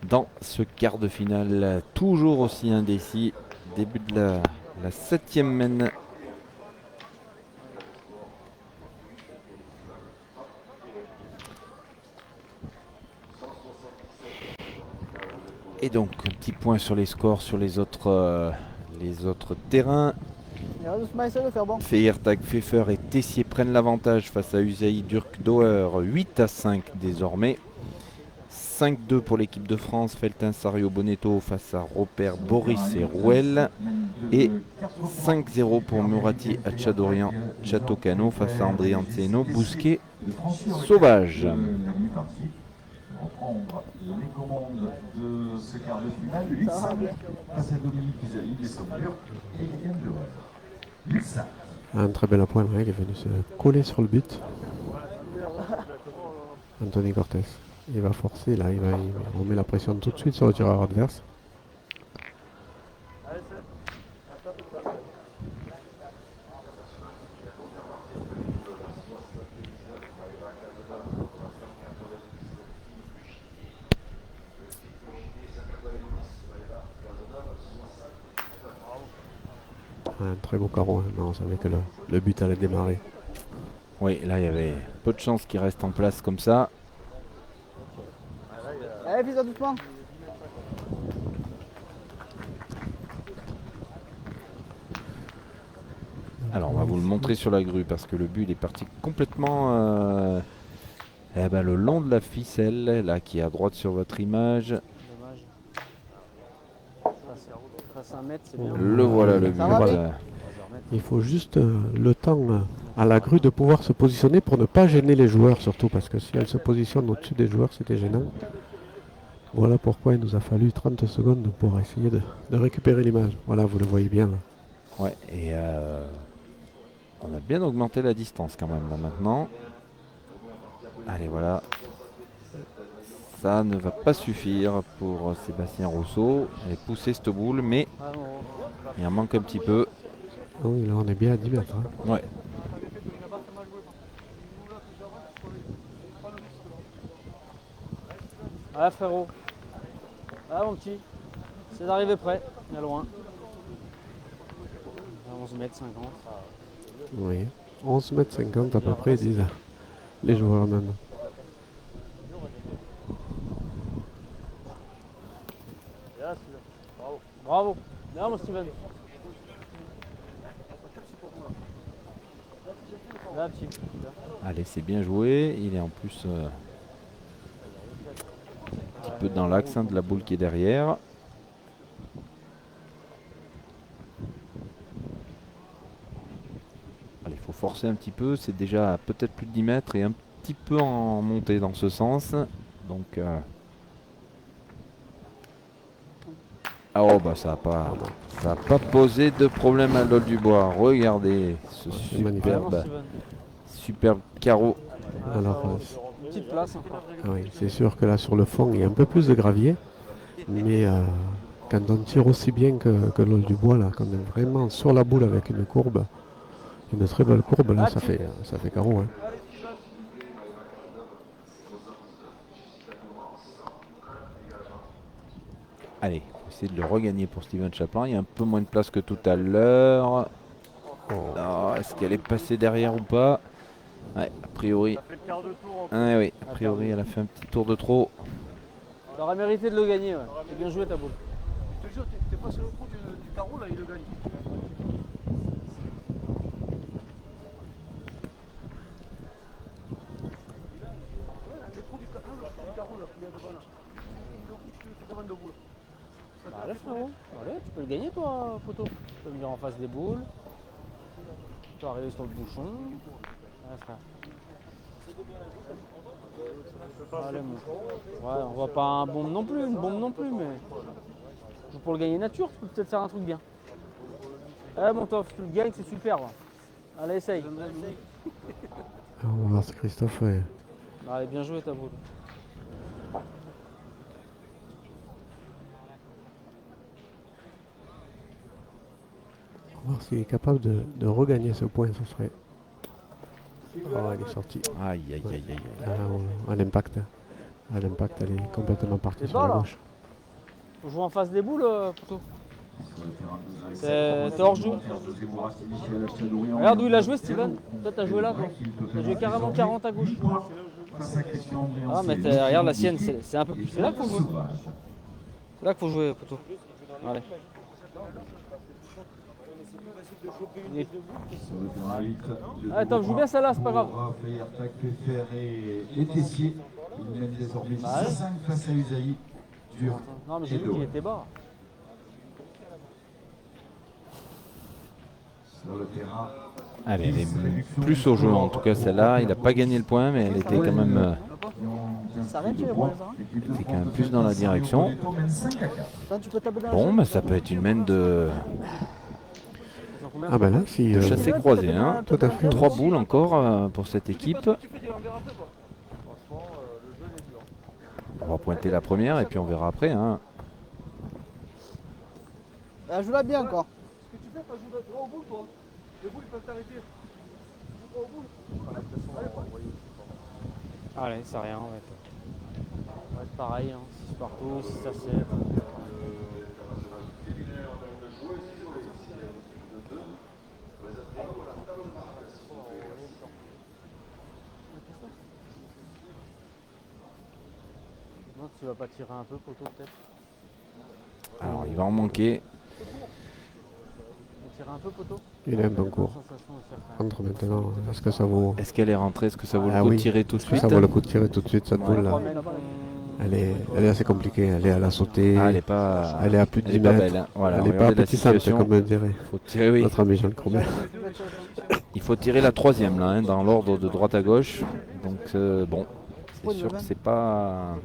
Speaker 1: Dans ce quart de finale, toujours aussi indécis. Début de la 7e mène. Et donc, un petit point sur les scores sur les autres terrains.
Speaker 5: Il reste doucement, essaye de faire bon.
Speaker 1: Feiertag, Pfeffer et Tessier prennent l'avantage face à Usaï Durk-Dauer, 8-5 désormais. 5-2 pour l'équipe de France, Feltin Sario Bonetto face à Robert Boris et Rouel. Et 5-0 pour Murati Achadorian Chatocano face à André Anceno, Bousquet Sauvage.
Speaker 3: Reprendre les commandes de ce quart de finale. 8-5 face à Dominique Usaï, les Saumures et Yann Lewin. 8-5.
Speaker 2: Un très bel appoint, il est venu se coller sur le but. Anthony Cortés. Il va forcer là, on met la pression tout de suite sur le tireur adverse. Un très beau carreau, hein. Non, on savait que le but allait démarrer.
Speaker 1: Oui, là il y avait peu de chances qu'il reste en place comme ça.
Speaker 5: Allez, fais ça doucement.
Speaker 1: Alors on va vous le montrer sur la grue parce que le but il est parti complètement le long de la ficelle, là qui est à droite sur votre image.
Speaker 4: Dommage. Face à 1 mètre, c'est bien.
Speaker 1: Le voilà le but.
Speaker 5: Ça va,
Speaker 1: Voilà.
Speaker 2: Il faut juste le temps à la grue de pouvoir se positionner pour ne pas gêner les joueurs surtout, parce que si elle se positionne au-dessus des joueurs, c'était gênant. Voilà pourquoi il nous a fallu 30 secondes pour essayer de récupérer l'image. Voilà, vous le voyez bien là.
Speaker 1: Ouais, et on a bien augmenté la distance quand même là maintenant. Allez voilà. Ça ne va pas suffire pour Sébastien Rousseau. Elle est poussée cette boule, mais
Speaker 4: Ah non,
Speaker 1: il en manque un petit peu.
Speaker 2: Ah oui, là on est bien à 10 mètres. Hein.
Speaker 1: Ouais.
Speaker 4: ah frérot. Ah mon petit. C'est d'arriver près, il y a loin. À 11 mètres 50.
Speaker 2: Oui. 11 mètres 50 à peu près, disent les joueurs même.
Speaker 4: Bravo. Bien mon Steven. Là, petit.
Speaker 1: Allez, c'est bien joué. Il est en plus un petit peu dans l'axe de la boule qui est derrière. Allez, il faut forcer un petit peu. C'est déjà peut-être plus de 10 mètres et un petit peu en montée dans ce sens. Donc, ah oh bah ça n'a pas posé de problème à l'Ol du Bois. Regardez ce
Speaker 2: magnifique.
Speaker 1: superbe carreau.
Speaker 2: Alors,
Speaker 4: Petite place encore.
Speaker 2: oui, c'est sûr que là sur le fond, il y a un peu plus de gravier. Mais quand on tire aussi bien que l'Ol du Bois, là, quand on est vraiment sur la boule avec une courbe, une très belle courbe, là, ça fait carreau. Hein.
Speaker 1: Allez, on va essayer de le regagner pour Steven Chaplin. Il y a un peu moins de place que tout à l'heure. Oh, est-ce qu'elle est passée derrière ou pas? Ouais, a priori. Ah, oui, a priori, elle a fait un petit tour de trop.
Speaker 4: T'aurais mérité de le gagner, ouais. C'est bien joué ta boule.
Speaker 6: Je te jure, t'es pas sur le coup du carreau, là, il le gagne. Le trou du carreau, là, il y a devant, là. Tu demandes debout, là.
Speaker 4: Bah, allez frérot, allez, tu peux le gagner toi, photo. Tu peux venir en face des boules. Tu peux arriver sur le bouchon. Ouais, frère. Allez, mon. Ouais, on voit pas un bombe non plus, une bombe non plus, mais. Pour le gagner nature, tu peux peut-être faire un truc bien. Eh mon Toff, tu le gagnes, c'est super. Ouais. Allez, essaye.
Speaker 2: Alors, on va voir si Christophe fait.
Speaker 4: Allez, bien joué ta boule.
Speaker 2: On va voir s'il est capable de regagner ce point, ce serait. Oh, elle est sortie.
Speaker 1: Aïe, aïe, aïe, aïe.
Speaker 2: À l'impact. À l'impact, elle est complètement partie
Speaker 4: C'est
Speaker 2: sur
Speaker 4: pas,
Speaker 2: la
Speaker 4: là.
Speaker 2: gauche.
Speaker 4: On joue en face des boules, photo. T'es hors jeu. Regarde où il a joué, Steven. Toi, t'as joué là, toi. T'as joué carrément 40 à gauche. Ah, mais regarde la sienne, c'est un peu plus. C'est là qu'il faut jouer. C'est là qu'il faut jouer, poteau. Allez. Attends, joue bien celle-là, c'est pas grave.
Speaker 3: Fayertac, Pfeffer et Tessier. Ils mènent désormais 6-5 face à Usaï. Dur.
Speaker 4: Non, mais j'ai vu qu'il était bas.
Speaker 3: Sur le terrain.
Speaker 1: Allez, elle est plus au jeu en tout cas celle-là. Il n'a pas gagné le point, mais elle était quand même,
Speaker 5: Ça arrête les points, ça.
Speaker 1: c'est quand même plus dans la direction.
Speaker 5: Ça, tu peux taper dans
Speaker 1: Bon, bah, ça peut être une main de
Speaker 2: Ah ben là, si...
Speaker 1: chassé croisé. Hein.
Speaker 2: tout à fait.
Speaker 1: 3 boules encore pour cette équipe. On va pointer la première et puis on verra après. Hein.
Speaker 5: Joue-la bien encore.
Speaker 6: Ce que tu fais, t'as joué droit au bout, toi. Les boules, ils peuvent t'arrêter. Joue droit au bout.
Speaker 4: Allez, ça rien, ouais. Ouais, c'est pareil, hein. 6 partout, 6 à 7. Non, tu vas pas tirer un peu, poteau, peut-être?
Speaker 1: Alors il va en manquer.
Speaker 4: Tirer un peu, poteau?
Speaker 2: Il est un bon cours. Entre maintenant, est-ce que ça vaut...
Speaker 1: Est-ce qu'elle est rentrée? Est-ce que ça vaut le
Speaker 2: Ah
Speaker 1: coup
Speaker 2: oui.
Speaker 1: de tirer tout de
Speaker 2: Est-ce que
Speaker 1: suite?
Speaker 2: ça vaut le coup de tirer tout de suite cette boule là? Elle est assez compliquée, elle est à la sautée,
Speaker 1: Ah, elle est pas,
Speaker 2: elle est à plus de
Speaker 1: elle est
Speaker 2: 10
Speaker 1: pas
Speaker 2: mètres,
Speaker 1: belle. Hein. Voilà,
Speaker 2: elle n'est pas
Speaker 1: regardez la
Speaker 2: appétissante
Speaker 1: situation.
Speaker 2: comme on dirait
Speaker 1: Faut tirer, oui.
Speaker 2: notre ami Jean Courbet.
Speaker 1: Il faut tirer la troisième là, hein, dans l'ordre de droite à gauche. Donc bon, c'est sûr que c'est pas.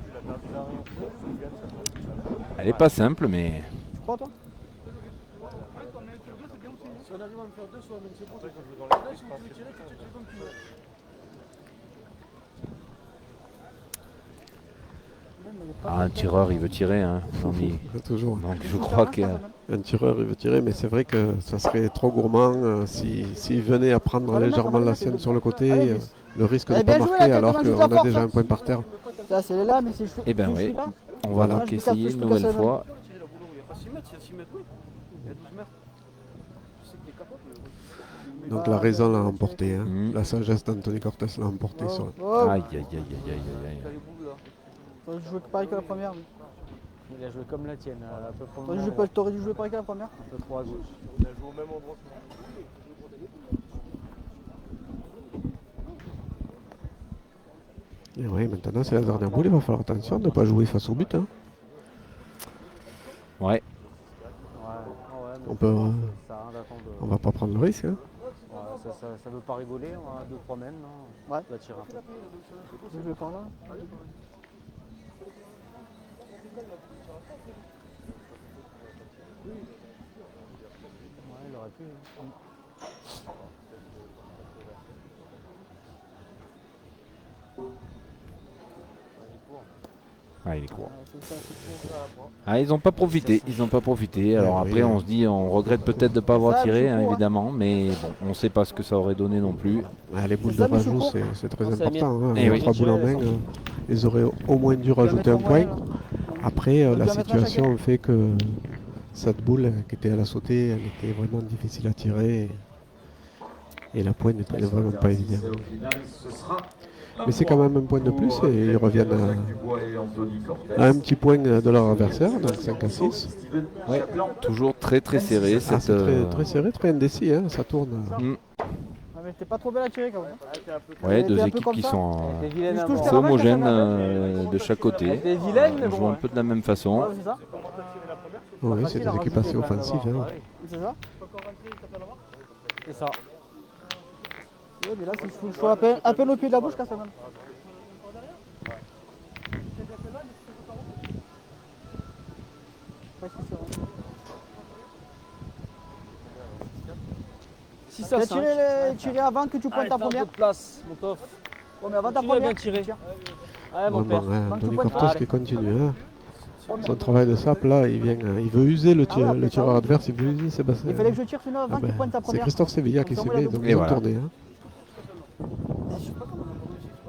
Speaker 1: Elle est pas simple, mais
Speaker 5: Tu crois, toi?
Speaker 6: Si on arrive à me faire 2 soit, même c'est bon. Là, si tu veux tirer, tu tires comme tu veux.
Speaker 1: un tireur il veut tirer. Hein, Jean-Mi.
Speaker 2: Toujours.
Speaker 1: Donc je crois que.
Speaker 2: Un tireur il veut tirer, mais c'est vrai que ça serait trop gourmand s'il venait à prendre légèrement la sienne sur le côté, le risque de ne pas marquer alors qu'on a déjà un point par terre.
Speaker 5: Là, c'est là, mais c'est
Speaker 1: Eh ben oui, on va
Speaker 2: Voilà.
Speaker 1: donc essayer une nouvelle fois.
Speaker 6: Tirer la boule, il n'y a pas 6 mètres, s'il y a 6 mètres, oui. Il y a 12 mètres. Je sais que t'es capable, mais
Speaker 2: Donc la raison l'a emporté, hein.
Speaker 1: Mhm.
Speaker 2: La sagesse d'Anthony Cortés l'a emporté sur
Speaker 5: Oh,
Speaker 1: Aïe aïe aïe aïe aïe aïe.
Speaker 6: t'as les boules là.
Speaker 5: t'aurais dû jouer pareil que la première. mais.
Speaker 4: Il a joué comme la tienne, à peu près.
Speaker 5: T'aurais dû jouer pareil que la première.
Speaker 4: Un peu trop à gauche.
Speaker 6: On a joué au même endroit.
Speaker 2: Et oui, maintenant c'est la dernière boule, il va falloir attention de ne pas jouer face au but. Hein.
Speaker 1: Ouais.
Speaker 4: Ouais,
Speaker 2: On peut,
Speaker 4: ça a rien d'attendre.
Speaker 2: on va pas prendre le risque. Hein.
Speaker 4: Ouais, ça veut pas rigoler, on a 2-3 mètres, non?
Speaker 5: Ouais.
Speaker 4: On va tirer un peu.
Speaker 5: Je jouer par là.
Speaker 4: Ouais, il aurait pu. Hein.
Speaker 1: Ah, il est court. Ah, ils n'ont pas profité, ils n'ont pas profité. Alors
Speaker 2: oui,
Speaker 1: après,
Speaker 2: oui.
Speaker 1: on se dit, on regrette peut-être de ne pas avoir
Speaker 5: Ça,
Speaker 1: tiré,
Speaker 5: c'est
Speaker 1: hein,
Speaker 5: court, hein.
Speaker 1: évidemment, mais bon, on ne sait pas ce que ça aurait donné non plus.
Speaker 2: Ah, les boules de
Speaker 5: ça, mais
Speaker 2: rajout,
Speaker 5: je
Speaker 2: c'est très
Speaker 4: Non, c'est
Speaker 2: important. Hein.
Speaker 1: Eh
Speaker 2: Les
Speaker 1: oui.
Speaker 2: 3 boules en main, ils auraient au moins dû rajouter un point. Après, la
Speaker 5: doit mettre un
Speaker 2: situation fait que cette boule qui était à la sautée, elle était vraiment difficile à tirer. Et la pointe n'était vraiment pas évidente.
Speaker 3: Au final, ce sera
Speaker 2: Mais c'est quand même un point de plus et ils reviennent à un petit point de leur adversaire, donc 5 à 6.
Speaker 1: Ouais, toujours très très serré.
Speaker 2: Ah,
Speaker 1: Cette,
Speaker 2: c'est très serré, très indécis, hein, ça tourne.
Speaker 5: Ah, mais t'es pas trop belle à tirer quand même.
Speaker 1: ouais,
Speaker 5: était
Speaker 1: deux
Speaker 5: un peu
Speaker 1: équipes
Speaker 5: comme
Speaker 1: qui
Speaker 5: ça.
Speaker 1: sont
Speaker 4: Elle était vilaine
Speaker 5: Je
Speaker 4: à
Speaker 5: touche
Speaker 4: mort.
Speaker 5: ta
Speaker 1: assez
Speaker 5: main,
Speaker 1: homogènes
Speaker 5: ça fait
Speaker 1: de chaque côté.
Speaker 4: Elle était vilaine, mais
Speaker 1: On joue
Speaker 4: bon.
Speaker 1: un peu de la même façon.
Speaker 5: Ouais, c'est ça.
Speaker 2: Oui, c'est des équipes assez offensives. Hein.
Speaker 5: C'est ça.
Speaker 4: C'est ça.
Speaker 5: Ouais, mais là, il faut à peine au pied de la bouche quand ça même. Ouais, c'est sûr.
Speaker 4: Si
Speaker 5: Tu
Speaker 4: ça
Speaker 5: as tiré avant que tu pointes ta première.
Speaker 4: de place, mon tof.
Speaker 5: Ouais, mais avant ta
Speaker 4: Tu l'as bien
Speaker 5: première.
Speaker 4: tiré.
Speaker 5: tiens.
Speaker 4: Ouais, mon
Speaker 2: Vraiment,
Speaker 4: père.
Speaker 2: hein,
Speaker 5: Quand tu
Speaker 2: Anthony
Speaker 5: pointes-
Speaker 2: Cortés
Speaker 4: Allez.
Speaker 2: qui continue. Hein. Son travail de sape, là, il veut user le tireur adverse, il veut user Sébastien.
Speaker 5: Il fallait que je tire sinon avant
Speaker 2: Ah
Speaker 5: que tu
Speaker 2: ben,
Speaker 5: pointes ta
Speaker 2: c'est
Speaker 5: première.
Speaker 2: Christophe Sevilla qui s'y met, donc
Speaker 1: Et
Speaker 2: ils ont
Speaker 1: voilà.
Speaker 2: tourné. Hein.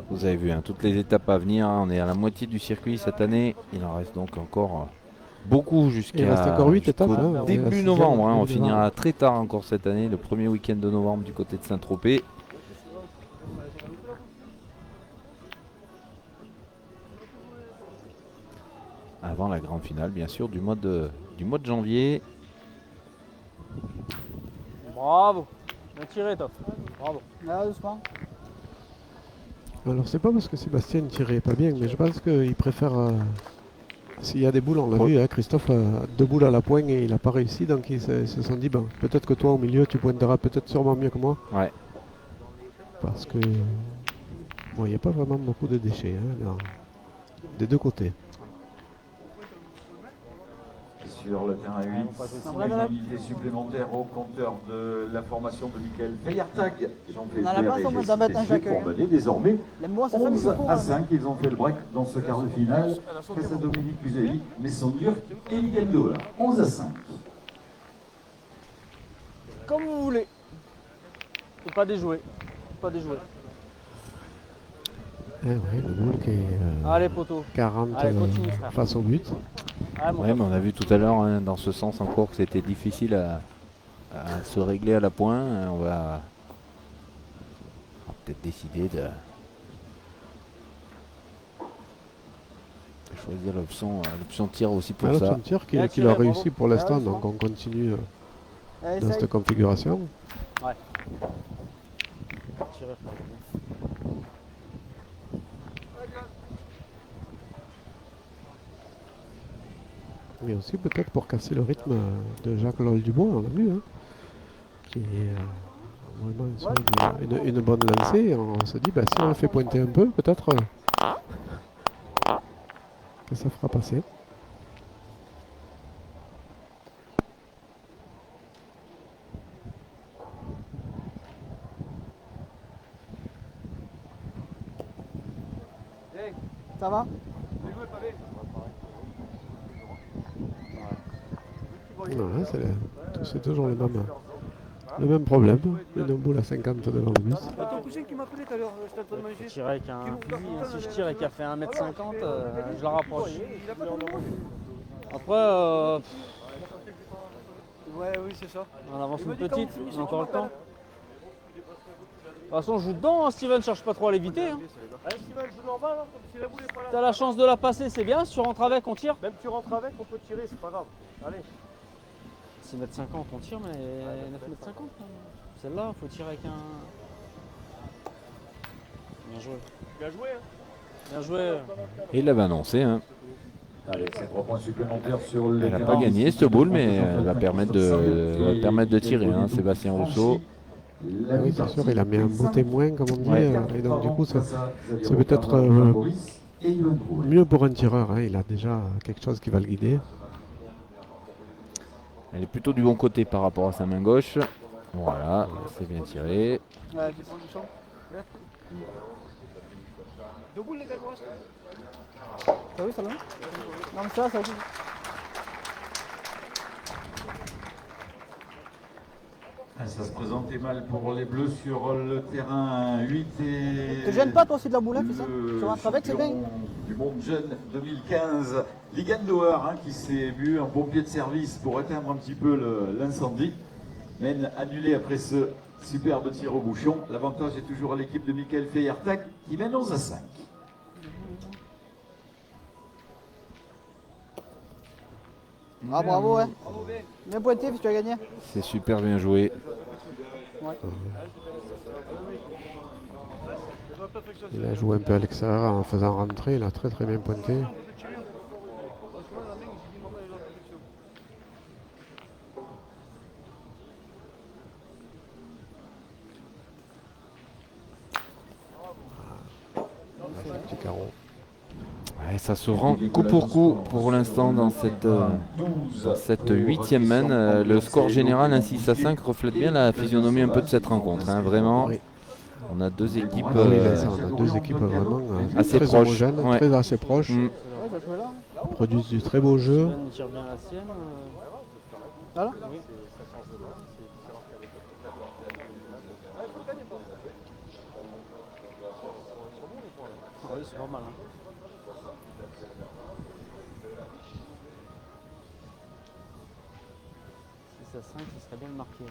Speaker 1: Vous avez vu, hein, toutes les étapes à venir. Hein, on est à la moitié du circuit cette année. Il en reste donc encore beaucoup
Speaker 2: Il
Speaker 1: jusqu'à
Speaker 2: reste encore 8 étapes.
Speaker 1: jusqu'au
Speaker 2: Hein. On est à la
Speaker 1: début
Speaker 2: sixième,
Speaker 1: novembre. Hein, on
Speaker 2: début
Speaker 1: finira très tard encore cette année, le premier week-end de novembre du côté de Saint-Tropez. avant la grande finale, bien sûr, du mois de janvier.
Speaker 4: Bravo. Bien tiré, Top. Bravo.
Speaker 5: Là, doucement.
Speaker 2: Alors c'est pas parce que Sébastien tirait pas bien, mais je pense qu'il préfère... s'il y a des boules, on l'a vu, hein, Christophe a 2 boules à la poigne et il n'a pas réussi, donc ils se sont dit, bon, peut-être que toi au milieu tu pointeras peut-être sûrement mieux que moi.
Speaker 1: Ouais.
Speaker 2: Parce que bon, il n'y a pas vraiment beaucoup de déchets des deux côtés.
Speaker 3: Sur le terrain 8, 6 unités supplémentaires au compteur de la formation de Michael Feyertag.
Speaker 5: On a la place au moins d'en mettre un chacun.
Speaker 3: Pour mener désormais
Speaker 5: Les mois, ça fait
Speaker 3: 11
Speaker 5: beaucoup.
Speaker 3: à 5. Ils ont fait le break dans ce quart de finale face à Dominique Puzelli, Messon-Dur et Miguel Dola. 11 à 5.
Speaker 4: Comme vous voulez. Faut pas déjouer. Faut pas déjouer.
Speaker 2: Eh ouais, le boule qui est
Speaker 4: Allez, poteau.
Speaker 2: 40
Speaker 4: Allez, continue, frère.
Speaker 2: face au but.
Speaker 4: Ah, mon
Speaker 1: Ouais,
Speaker 4: Top.
Speaker 1: mais on a vu tout à l'heure, hein, dans ce sens encore, que c'était difficile à se régler à la pointe. On va peut-être décider de choisir l'option tir aussi pour
Speaker 2: Alors,
Speaker 1: ça.
Speaker 2: c'est un tir
Speaker 4: Bien
Speaker 2: qu'il
Speaker 4: tiré,
Speaker 2: a réussi
Speaker 4: bravo.
Speaker 2: pour l'instant,
Speaker 5: Ah,
Speaker 2: donc on continue
Speaker 5: Allez,
Speaker 2: dans
Speaker 5: essaye.
Speaker 2: cette configuration.
Speaker 4: Tiré, frère.
Speaker 2: Mais aussi peut-être pour casser le rythme de Jacques Lol Dubois, on l'a vu, hein, qui est vraiment sur une bonne lancée. On se dit, bah, si on le fait pointer un peu, peut-être que ça fera passer.
Speaker 5: Ça va?
Speaker 2: Voilà, c'est toujours le même problème. Une boule à 50 devant le bus.
Speaker 6: Ton cousin qui m'a appelé tout à l'heure, j'étais en train de manger.
Speaker 4: Je tirais avec un fusil. Si je tire et qu'il a fait 1m50, je la rapproche.
Speaker 6: Il a pas ton numéro?
Speaker 4: Après,
Speaker 6: Ouais, oui, c'est ça.
Speaker 4: on avance
Speaker 6: Il m'a
Speaker 4: une
Speaker 6: dit,
Speaker 4: petite.
Speaker 6: quand vous finissez,
Speaker 4: On a encore le
Speaker 6: tu
Speaker 4: temps.
Speaker 6: m'appelles.
Speaker 4: De toute façon, je joue dedans, hein, Steven, cherche pas trop à l'éviter. Hein.
Speaker 6: Allez, Steven, joue normal, hein, comme si la boule est pas là.
Speaker 4: T'as la chance de la passer, c'est bien. Si tu rentres avec, on tire.
Speaker 6: Même tu rentres avec, on peut tirer, c'est pas grave. Allez.
Speaker 4: 6m50, on tire, mais 9m50. Celle-là, faut tirer avec un. Bien joué.
Speaker 6: Bien joué, hein.
Speaker 4: Bien joué.
Speaker 1: Et il l'avait annoncé, hein.
Speaker 3: Allez, c'est 3 points supplémentaires sur le
Speaker 1: Elle n'a
Speaker 3: terrain.
Speaker 1: pas gagné cette boule, mais elle va permettre de tirer, hein, Sébastien Rousseau.
Speaker 2: Oui, c'est sûr, il a mis un beau témoin, comme on dit, et donc du coup, c'est peut-être
Speaker 3: et Yvan Drouet.
Speaker 2: mieux pour un tireur. Hein, il a déjà quelque chose qui va le guider.
Speaker 1: Elle est plutôt du bon côté par rapport à sa main gauche. Voilà, c'est bien tiré.
Speaker 5: Ouais.
Speaker 6: Deux boules, les gars, il reste.
Speaker 5: T'as vu ça là? Non, mais ça aussi.
Speaker 3: Ça se présentait mal pour les Bleus sur le terrain 8 et...
Speaker 5: Te gêne pas toi aussi de la boulette, c'est ça?
Speaker 3: le
Speaker 5: Tu rentres avec, c'est bien.
Speaker 3: champion du monde jeune 2015, Ligan Doer, qui s'est bu un bon pied de service pour éteindre un petit peu l'incendie. Mène annulé après ce superbe tir au bouchon. L'avantage est toujours à l'équipe de Michael Feyertag qui mène 11 à 5.
Speaker 5: Ah bravo, ouais. Bien pointé, puis tu as gagné.
Speaker 1: C'est super bien joué.
Speaker 2: Il a joué un peu à l'extérieur en faisant rentrer. Il a très très bien pointé. Petit carreau.
Speaker 1: Ouais, ça se rend coup pour coup pour l'instant dans cette huitième main. Le score général, un 6 à 5, reflète bien la physionomie un peu de cette rencontre. Hein. Vraiment,
Speaker 2: Oui.
Speaker 1: on a deux équipes
Speaker 2: Ah oui, là, ça, on a deux équipes vraiment
Speaker 1: assez
Speaker 2: très
Speaker 1: proches.
Speaker 2: homogènes,
Speaker 1: Ouais.
Speaker 2: très assez proches.
Speaker 1: Mm.
Speaker 5: Ouais, ça jouait là.
Speaker 2: Produisent du très beau jeu.
Speaker 4: Steven tire bien la sienne.
Speaker 5: Voilà.
Speaker 4: Oui. Ah oui, c'est pas mal. Hein. 6 à 5, ce serait bien de marquer.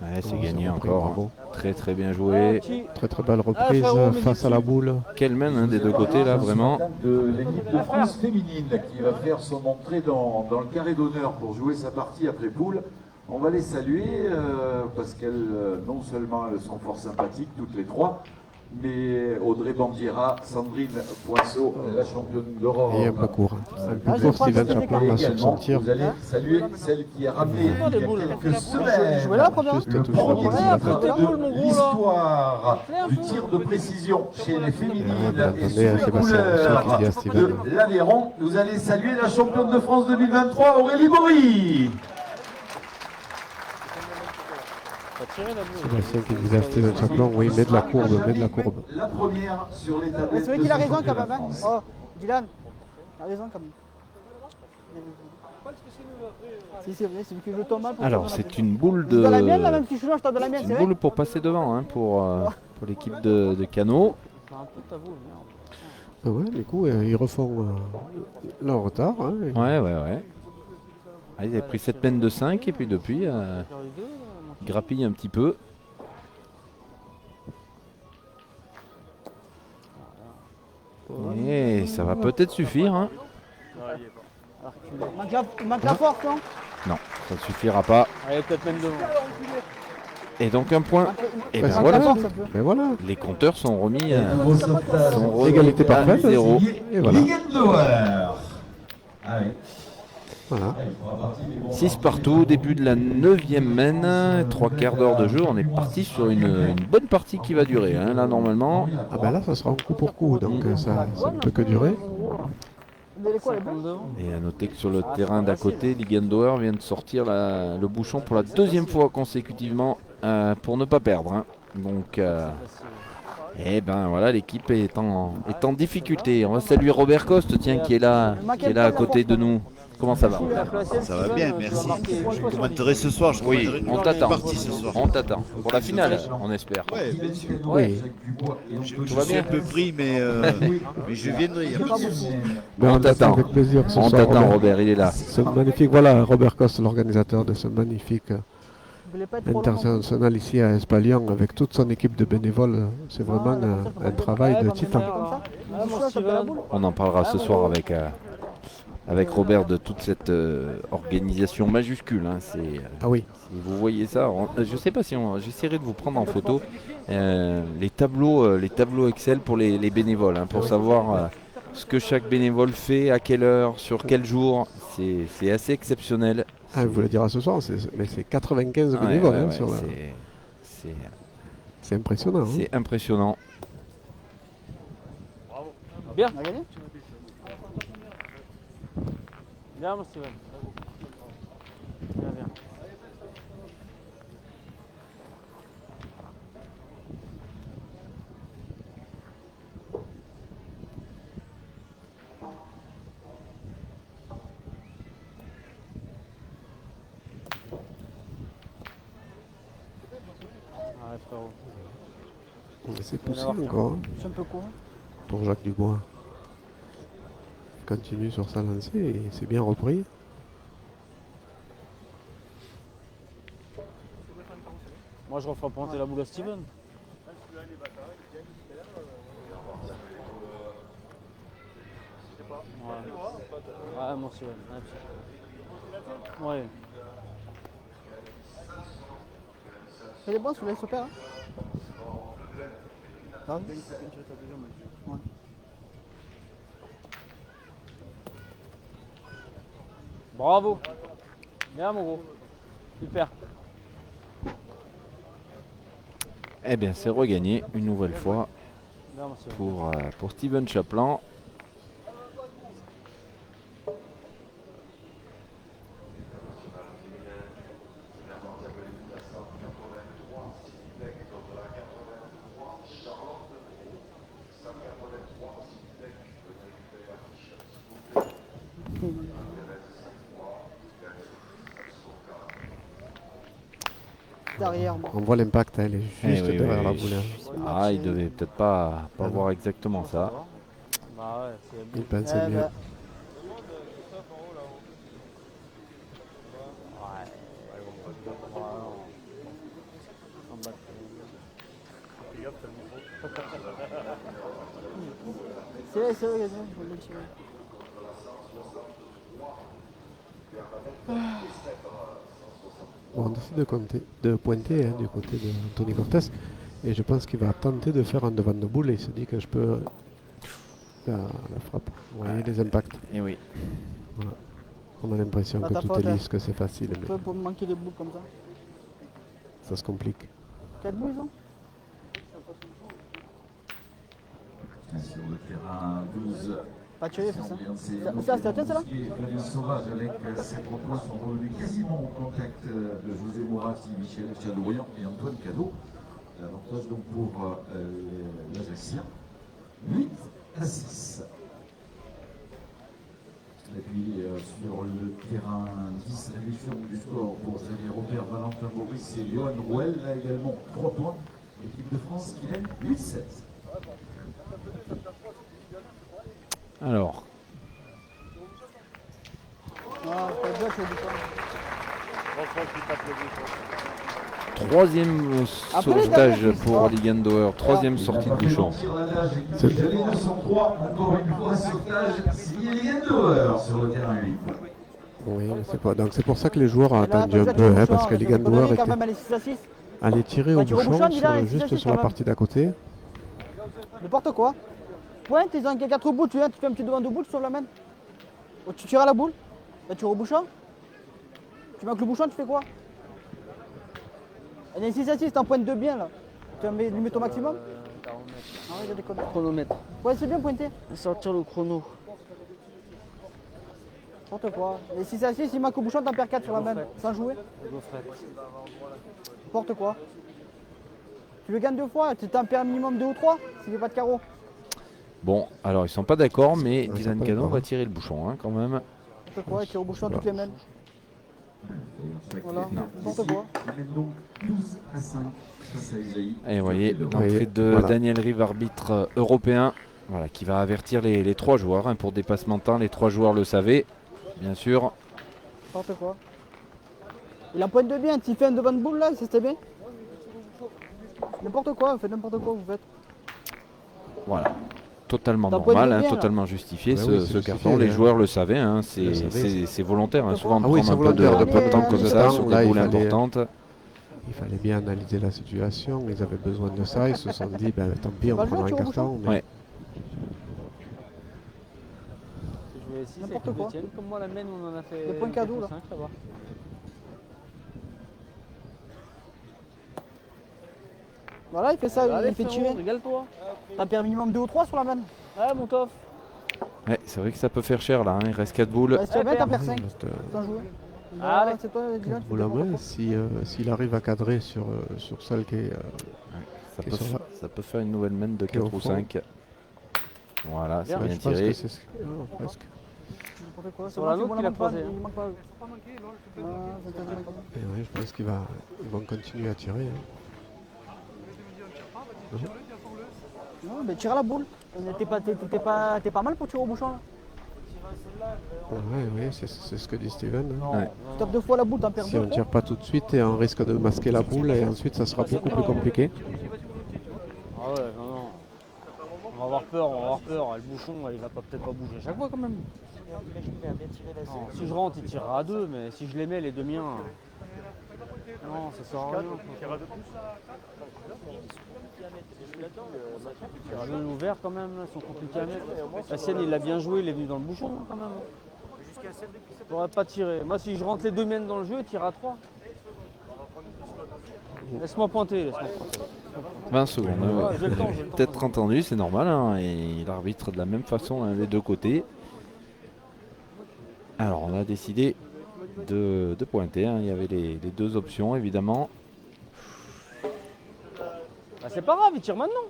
Speaker 1: Ouais, c'est
Speaker 2: Oh,
Speaker 1: gagné
Speaker 2: ça repris,
Speaker 1: encore.
Speaker 2: bravo.
Speaker 1: Très très bien joué.
Speaker 2: Très très belle reprise
Speaker 4: frérot, mais
Speaker 2: face à la boule.
Speaker 1: Quelle main hein, des deux côtés là, vraiment.
Speaker 3: De l'équipe de France féminine qui va faire son entrée dans le carré d'honneur pour jouer sa partie après poule. On va les saluer parce qu'elles, non seulement elles sont fort sympathiques toutes les trois, mais Audrey Bandiera, Sandrine Poinceau, la championne d'Europe.
Speaker 2: Et un peu court. Un peu
Speaker 5: je
Speaker 2: court,
Speaker 5: crois que
Speaker 2: Steven
Speaker 5: c'était
Speaker 2: Chaplin
Speaker 5: des
Speaker 2: va se
Speaker 3: Également,
Speaker 2: sentir.
Speaker 3: vous allez saluer celle qui a ramené il y a quelques
Speaker 5: Je
Speaker 3: semaines
Speaker 5: jouais là, première.
Speaker 2: Juste
Speaker 3: le
Speaker 2: touche
Speaker 3: premier
Speaker 2: sur
Speaker 3: titre
Speaker 2: la tête.
Speaker 3: de l'histoire du tir de précision chez les féminines
Speaker 2: vous
Speaker 3: et
Speaker 2: entendez,
Speaker 3: sous les
Speaker 2: Sébastien
Speaker 3: couleurs
Speaker 2: Rousseau qui dit à Steven.
Speaker 3: de l'Aveyron. Vous allez saluer la championne de France 2023, Aurélie Bory.
Speaker 4: T'as tiré la boule.
Speaker 2: Sébastien qui disait à Steven Chaplin, oui, mets de la courbe, mets de la courbe.
Speaker 3: La première sur les
Speaker 5: Mais
Speaker 3: tablettes.
Speaker 5: c'est vrai
Speaker 3: de
Speaker 5: qu'il a
Speaker 3: ce
Speaker 5: raison quand
Speaker 3: championnat
Speaker 5: même.
Speaker 3: de
Speaker 5: Hein.
Speaker 3: France.
Speaker 5: Oh, Dylan, il a raison quand même. Si, c'est vrai, c'est lui qui joue ton mal. pour
Speaker 1: Alors
Speaker 5: jouer dans la
Speaker 1: c'est
Speaker 5: tête.
Speaker 1: une boule
Speaker 5: C'est
Speaker 1: de.
Speaker 5: dans la mienne, là, même si je change, t'as de la mienne,
Speaker 1: C'est
Speaker 5: c'est
Speaker 1: une
Speaker 5: vrai.
Speaker 1: boule pour passer devant hein, pour l'équipe de Cano.
Speaker 4: C'est un peu ta boule, merde.
Speaker 2: Ah ouais, du coup, ils refont leur retard. Hein, et-
Speaker 1: Ouais. Ah, ils avaient pris cette peine de 5 et puis depuis,
Speaker 4: Faire les deux,
Speaker 1: ils grappillent un petit peu. Et ça va peut-être suffire. Hein.
Speaker 5: Il manque la force, non
Speaker 1: Non, ça ne suffira pas.
Speaker 4: Allez, peut-être même devant.
Speaker 1: Et donc un point. Et
Speaker 2: Bah,
Speaker 1: ben
Speaker 2: c'est
Speaker 1: voilà,
Speaker 5: la force, un peu.
Speaker 2: Mais voilà,
Speaker 1: les compteurs sont remis,
Speaker 3: Nouveau sauvetage.
Speaker 1: sont remis
Speaker 2: Égalité
Speaker 1: à
Speaker 2: parfaite.
Speaker 1: 0.
Speaker 2: Et voilà.
Speaker 3: Ligendauer. Ah oui.
Speaker 2: Voilà.
Speaker 1: 6 partout, début de la 9e main, 3 quarts d'heure de jeu. On est parti sur une bonne partie qui va durer. Hein, là normalement,
Speaker 2: Ah ben là, ça sera un coup pour coup, donc ça ne peut que durer.
Speaker 5: Vous avez quoi, les balles
Speaker 4: devant.
Speaker 1: et à noter que sur le terrain d'à côté, Ligendauer vient de sortir le bouchon pour la 2e fois consécutivement pour ne pas perdre. Hein. Donc, et ben voilà, l'équipe est en difficulté. On va saluer Robert Coste, tiens, qui est là à côté de nous. Comment ça va?
Speaker 7: Ça va bien, merci. Je commenterai ce soir. Je
Speaker 1: Oui,
Speaker 7: commenterai
Speaker 1: on
Speaker 7: une
Speaker 1: t'attend.
Speaker 7: partie ce soir.
Speaker 1: On t'attend. Pour la finale, on espère.
Speaker 7: Ouais, bien sûr.
Speaker 2: Oui,
Speaker 7: Je
Speaker 1: va
Speaker 7: suis
Speaker 1: bien
Speaker 7: un peu pris, mais je viendrai. y a pas de souci.
Speaker 2: mais
Speaker 1: On
Speaker 2: on t'attend
Speaker 1: t'attend.
Speaker 2: avec plaisir ce
Speaker 1: On
Speaker 2: soir.
Speaker 1: t'attend, Robert, il est là.
Speaker 2: Ce magnifique, voilà, Robert Coste, l'organisateur de ce magnifique
Speaker 5: Vous voulez pas être trop long.
Speaker 2: international ici à Espalion avec toute son équipe de bénévoles. C'est vraiment un travail de titan.
Speaker 5: Comme ça.
Speaker 4: Ah,
Speaker 5: Moi,
Speaker 4: moi,
Speaker 5: ça fait la
Speaker 4: Steven.
Speaker 5: boule.
Speaker 1: On en parlera ce soir avec Robert de toute cette organisation majuscule. Hein.
Speaker 2: Ah oui,
Speaker 1: Si vous voyez ça, je ne sais pas si j'essaierai de vous prendre en photo les tableaux Excel pour les bénévoles, hein, pour savoir ce que chaque bénévole fait, à quelle heure, sur quel jour. C'est assez exceptionnel.
Speaker 2: ah, vous le dira ce soir, mais c'est 95
Speaker 1: Ouais,
Speaker 2: bénévoles.
Speaker 1: ouais,
Speaker 2: hein,
Speaker 1: ouais,
Speaker 2: sur la-
Speaker 1: c'est
Speaker 2: C'est impressionnant. Hein.
Speaker 1: c'est impressionnant.
Speaker 4: Bien.
Speaker 5: On a gagné
Speaker 4: Bien, mon Steven. Bien. Ouais, frérot.
Speaker 2: C'est poussé encore hein,
Speaker 5: C'est un peu court.
Speaker 2: pour Jacques Dubois. Continue sur sa lancée et c'est bien repris.
Speaker 4: Moi, je referai pointer la boule à Steven. Ouais, mon Steven. Ouais.
Speaker 5: C'est les bons, vous laissez super. Hein ah, oui. Ouais.
Speaker 4: Bravo. Bien, mon gros. Super.
Speaker 1: Eh bien, c'est regagné une nouvelle fois
Speaker 4: Bien, mon Steven.
Speaker 1: pour Steven Chaplin.
Speaker 5: Derrière moi.
Speaker 2: On voit l'impact, hein, elle est
Speaker 1: Eh
Speaker 2: juste
Speaker 1: oui,
Speaker 2: derrière
Speaker 1: oui,
Speaker 2: la boule. Hein.
Speaker 1: Ah, il devait peut-être pas
Speaker 2: Ah non.
Speaker 1: voir exactement ça.
Speaker 4: Bah ouais, c'est
Speaker 2: Il pensait mieux.
Speaker 5: bah,
Speaker 4: En bas.
Speaker 5: C'est vrai, Gazien, je vais le tirer.
Speaker 2: Bon, on décide de pointer du côté d'Anthony Cortés. Et je pense qu'il va tenter de faire un devant de boule et il se dit que je peux la frappe. Vous voyez les impacts.
Speaker 1: Et oui.
Speaker 2: Voilà. On a l'impression
Speaker 5: Pas
Speaker 2: que
Speaker 5: ta
Speaker 2: tout
Speaker 5: faute,
Speaker 2: est
Speaker 5: hein.
Speaker 2: lisse, que c'est facile,
Speaker 5: Un
Speaker 2: mais
Speaker 5: peu pour me manquer les boules comme ça.
Speaker 2: ça se complique.
Speaker 5: 4 boules, ils ont
Speaker 3: Sur le terrain 12.
Speaker 5: Pas tiré, c'est ça.
Speaker 3: C'est
Speaker 5: Ça, c'était à toi, ça là
Speaker 3: Sauvage avec ses propos sont revenus quasiment au contact de José Moratti, Michel Chadourian et Antoine Cadeau. L'avantage donc pour l'Ajaxien. 8-6. Et puis sur le terrain 10, la mission du score pour Xavier Robert, Valentin Maurice et Johan Rouel. Là également 3 points. L'équipe de France qui mène 8-7.
Speaker 1: Alors,
Speaker 5: Ah, pas de boîte, je dis pas.
Speaker 1: troisième
Speaker 5: Après,
Speaker 1: sauvetage
Speaker 5: les
Speaker 1: pour Ligandauer, troisième sortie de bouchon.
Speaker 3: Les 203, encore une fois, sauvetage signé Ligandauer sur le terrain 8.
Speaker 2: Oui, mais c'est pas. Donc c'est pour ça que les joueurs ont
Speaker 5: Et là,
Speaker 2: attendu un
Speaker 5: pas de
Speaker 2: peu,
Speaker 5: bouchon,
Speaker 2: parce que
Speaker 5: parce
Speaker 2: les
Speaker 5: qu'on avait
Speaker 2: Ligandauer
Speaker 5: quand
Speaker 2: étaient
Speaker 5: même allé 6 à 6.
Speaker 2: allés tirer
Speaker 5: Bah,
Speaker 2: au
Speaker 5: tire au
Speaker 2: bouchon,
Speaker 5: bouchon, dis-là, et
Speaker 2: juste
Speaker 5: c'est
Speaker 2: sur la
Speaker 5: quand
Speaker 2: partie d'à côté.
Speaker 5: N'importe quoi. Pointe, ils ont 4 boules, tu viens, tu fais un petit devant de boule, tu sauves la main. Oh, tu tires à la boule, là tu tires au bouchon. Tu manques le bouchon, tu fais quoi? Il y a une 6 à 6, t'en pointes 2 bien là. Tu mets limite au maximum. Ah ouais, il y a des conneries.
Speaker 4: Chronomètre.
Speaker 5: Ouais, c'est bien pointé.
Speaker 4: Sortir le chrono.
Speaker 5: N'importe quoi. Les 6 à 6, il manque au bouchon, t'en perds 4 sur la main, sans jouer. N'importe quoi. Tu le gagnes 2 fois, tu t'en perds un minimum 2 ou 3 s'il n'y a pas de carreau.
Speaker 1: Bon, alors ils sont pas d'accord, mais
Speaker 2: sont
Speaker 1: Dylan
Speaker 2: pas
Speaker 1: Canon
Speaker 2: d'accord,
Speaker 1: va
Speaker 2: hein.
Speaker 1: tirer le bouchon quand même.
Speaker 5: N'importe quoi, il tire au bouchon toutes les mains. Voilà, n'importe quoi.
Speaker 3: Il mène donc 12-5 face à Isaïe.
Speaker 1: Et vous voyez, l'entrée de
Speaker 2: Voilà.
Speaker 1: Daniel Rive, arbitre européen, voilà, qui va avertir les 3 joueurs pour dépassement de temps. Les 3 joueurs le savaient, bien sûr.
Speaker 5: N'importe quoi. Il en pointe de bien, s'il fait un devant de boule là, c'était bien. N'importe quoi, vous faites n'importe quoi, vous faites.
Speaker 1: Voilà. Totalement
Speaker 5: T'as pas
Speaker 1: normal,
Speaker 5: dit bien, là.
Speaker 1: totalement justifié
Speaker 2: Ouais,
Speaker 1: ce,
Speaker 2: oui,
Speaker 1: ce
Speaker 2: c'est
Speaker 1: carton.
Speaker 2: justifié,
Speaker 1: Les
Speaker 2: hein.
Speaker 1: joueurs le savaient,
Speaker 2: Ils le savaient,
Speaker 1: c'est volontaire. Souvent
Speaker 2: Ah oui,
Speaker 1: prendre
Speaker 2: c'est
Speaker 1: un peu
Speaker 2: volontaire,
Speaker 1: de temps comme ça
Speaker 2: temps,
Speaker 1: sur
Speaker 2: là,
Speaker 1: des
Speaker 2: il
Speaker 1: boules
Speaker 2: fallait-
Speaker 1: importantes.
Speaker 2: Il fallait bien analyser la situation, ils avaient besoin de ça, ils se sont dit, ben, tant pis, on
Speaker 5: Bah, le
Speaker 2: prendra un
Speaker 5: joueur tire au
Speaker 2: carton.
Speaker 5: bouchon.
Speaker 2: mais-
Speaker 1: Ouais.
Speaker 4: Je vais essayer avec
Speaker 5: N'importe quoi.
Speaker 4: Etienne. Comme moi, la mienne, on en a fait.
Speaker 5: Le point cadeau, là.
Speaker 4: 5 là-bas.
Speaker 5: Voilà, il fait ça,
Speaker 4: Allez,
Speaker 5: il fait
Speaker 4: frérot,
Speaker 5: tirer.
Speaker 4: régale-toi.
Speaker 5: T'en perds minimum 2 ou 3 sur la main.
Speaker 4: Ouais, mon tof.
Speaker 1: Ouais, c'est vrai que ça peut faire cher là, il reste 4 boules.
Speaker 5: Bah, si tu as bien, t'en perds
Speaker 2: Ouais,
Speaker 5: 5
Speaker 2: il reste,
Speaker 5: sans jouer.
Speaker 4: Allez.
Speaker 5: Bah, c'est toi, Dylan, tu
Speaker 2: Vous
Speaker 5: fais
Speaker 2: la
Speaker 5: n'importe
Speaker 2: main,
Speaker 5: quoi.
Speaker 2: s'il arrive à cadrer sur celle qui est.
Speaker 1: Ça
Speaker 2: Et
Speaker 1: peut,
Speaker 2: sur la-
Speaker 1: ça peut faire une nouvelle main de
Speaker 2: Qui est au
Speaker 1: 4 ou
Speaker 2: fond.
Speaker 1: 5. Voilà, c'est
Speaker 2: Ouais,
Speaker 1: bien
Speaker 2: je pense
Speaker 1: tiré.
Speaker 2: que c'est ce non, presque.
Speaker 5: N'importe quoi.
Speaker 4: Sur la nôtre, il a
Speaker 5: manque pas.
Speaker 4: croisé, hein.
Speaker 5: Il manque pas. Ah, c'est pas manqué.
Speaker 2: Et ouais, je pense qu'ils vont continuer à tirer. hein.
Speaker 5: Non, mais tire à la boule. T'es pas mal pour tirer au bouchon là.
Speaker 2: Ouais, c'est ce que dit Steven. hein.
Speaker 1: Ouais.
Speaker 5: Tu tapes 2 fois la boule, t'en perds
Speaker 2: Si
Speaker 5: 2.
Speaker 2: on ne tire pas tout de suite, et on risque de masquer la boule et ensuite ça sera beaucoup plus compliqué.
Speaker 4: Ah ouais, non. On va avoir peur. Le bouchon, il va peut-être pas bouger à chaque fois quand même. Non, si je rentre, il tirera à 2, mais si je les mets, les deux miens. Non, ça sert à rien. Les jeux ouverts quand même, là, sont compliqués à mettre. La sienne, il l'a bien joué, il est venu dans le bouchon quand même. Il n'aurait pas tiré. Moi, si je rentre les deux miennes dans le jeu, il tire à 3. Laisse-moi pointer.
Speaker 1: 20 secondes.
Speaker 4: Ouais, j'ai le temps, j'ai le temps.
Speaker 1: Peut-être entendu, c'est normal. Et il arbitre de la même façon les deux côtés. Alors on a décidé de pointer. Il y avait les 2 options évidemment.
Speaker 4: Bah, c'est pas grave, il tire maintenant.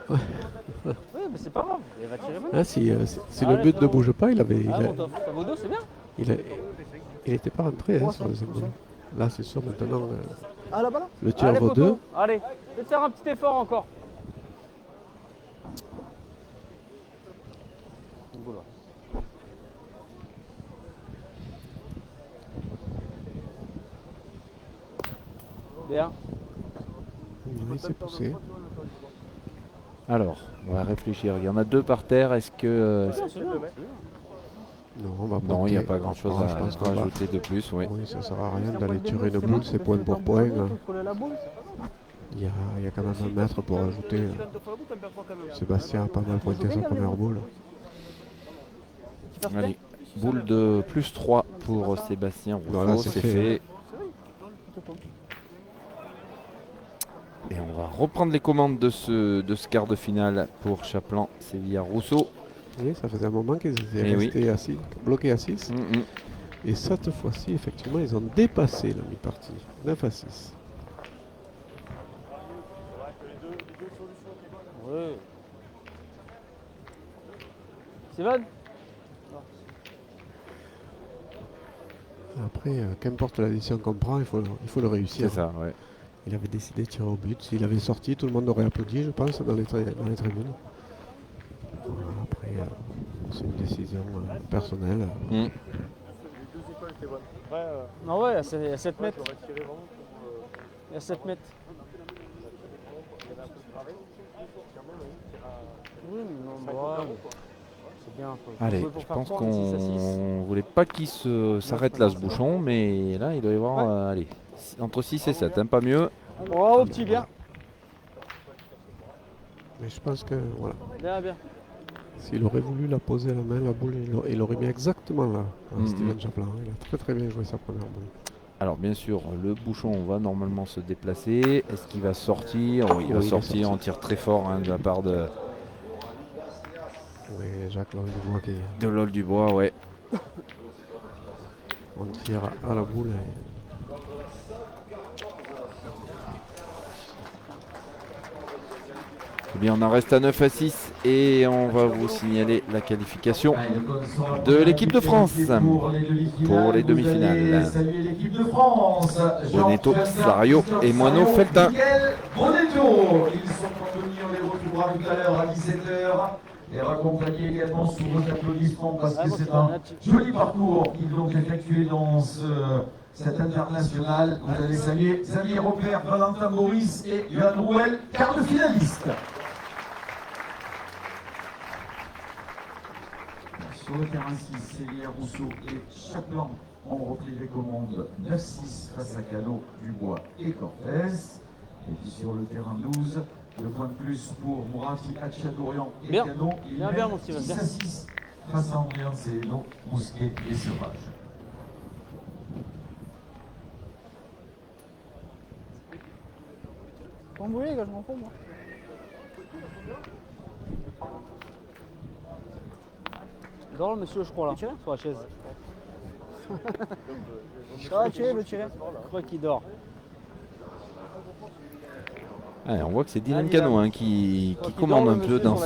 Speaker 4: Oui, mais c'est pas grave, il va tirer maintenant.
Speaker 2: Hein, si le
Speaker 4: Allez,
Speaker 2: but ne
Speaker 4: frérot.
Speaker 2: bouge pas, il
Speaker 4: Mon dos, c'est bien.
Speaker 2: n'était pas rentré hein,
Speaker 5: Ouais,
Speaker 2: sur le
Speaker 5: ça,
Speaker 2: symbole. Là, c'est sûr, maintenant,
Speaker 5: Ah là-bas là.
Speaker 2: le tir
Speaker 4: Allez,
Speaker 2: vaut 2.
Speaker 4: poteau. Allez, je vais te faire un petit effort encore. Bien.
Speaker 2: Oui, c'est poussé.
Speaker 1: Alors, on va réfléchir. Il y en a 2 par terre. Est-ce que.
Speaker 2: Non, on va
Speaker 1: Non, il n'y a
Speaker 2: porter.
Speaker 1: pas grand chose
Speaker 2: Je pense qu'on va-
Speaker 1: rajouter de plus. Oui.
Speaker 2: Oui, ça sert à rien d'aller tirer une boule, c'est point pour point. Hein.
Speaker 5: La boule.
Speaker 2: Il y a quand même un mètre pour ajouter. Sébastien a pas mal pointé sa première boule.
Speaker 1: Allez, boule de plus 3 pour Sébastien Rousseau.
Speaker 2: Voilà, c'est
Speaker 1: c'est
Speaker 2: fait.
Speaker 1: fait. Et on va reprendre les commandes de ce quart de finale pour Chaplan, Sévilla, Rousseau.
Speaker 2: Oui, ça faisait un moment qu'ils étaient
Speaker 1: Eh oui.
Speaker 2: restés assis, bloqués à 6. Et cette fois-ci, effectivement, ils ont dépassé la mi-partie. 9-6.
Speaker 4: Ouais. C'est bon.
Speaker 2: Après, qu'importe la décision qu'on prend, il faut le réussir.
Speaker 1: C'est ça, ouais.
Speaker 2: Il avait décidé de tirer au but. S'il avait sorti, tout le monde aurait applaudi, je pense, dans les tribunes. Voilà, après, c'est une décision personnelle.
Speaker 4: Non, ouais, il y a 7 mètres. Il y a 7 mètres. Oui, mais non, ouais, c'est bien.
Speaker 1: Allez,
Speaker 4: Faut
Speaker 1: je
Speaker 4: faire
Speaker 1: pense
Speaker 4: 3, 6 à 6.
Speaker 1: qu'on voulait pas qu'il s'arrête là ce bouchon, mais là il doit y avoir allez, entre 6 et 7, hein, pas mieux.
Speaker 4: Bravo, petit, bien.
Speaker 2: Mais je pense que, voilà,
Speaker 4: Bien, bien.
Speaker 2: s'il aurait voulu la poser à la main, la boule, il l'aurait mis exactement là.
Speaker 1: Mhm.
Speaker 2: Steven Chaplin, il a très très bien joué sa première boule.
Speaker 1: Alors bien sûr, le bouchon va normalement se déplacer. Est-ce qu'il va sortir? Oui, il va
Speaker 2: Oui, il est
Speaker 1: sortir,
Speaker 2: sorti.
Speaker 1: on tire très fort de la part de
Speaker 2: Oui, Jacques Lloyd Dubois qui
Speaker 1: LOL Dubois, ouais.
Speaker 2: on tire à la boule.
Speaker 1: Eh bien, on en reste à 9-6 et on va vous signaler la qualification de l'équipe de France pour les demi-finales.
Speaker 3: Saluer l'équipe de France.
Speaker 1: Bonetto, Sario et Moineau Feltin.
Speaker 3: Bonetto, ils sont contenus, on les retrouvera tout à l'heure à 17h. Et raccompagner également sous vos applaudissements parce que c'est un joli parcours qu'ils ont effectué dans cet international. Vous allez saluer Xavier Robert, Valentin Maurice et Johan Rouel, quart de finaliste. Sur le terrain 6, Célia Rousseau et Chaplan ont repris les commandes 9-6 face à Cano, Dubois et Cortés. Et puis sur le terrain 12, le point de plus pour Mourati, Hatchadourian et
Speaker 4: Bien.
Speaker 3: Cano. Ils
Speaker 4: Bien,
Speaker 3: mènent
Speaker 4: mon Steven,
Speaker 3: 6-6 face à André Anselmo, Mousquet et Sauvage.
Speaker 5: Quand vous voulez, les gars, je m'en fous, moi.
Speaker 4: Dans le monsieur, je crois, là, sur la chaise.
Speaker 5: Ça va, tirer, le tirer.
Speaker 4: Je crois qu'il dort.
Speaker 1: Ouais, on voit que c'est Dylan Cano hein, qui commande un peu dans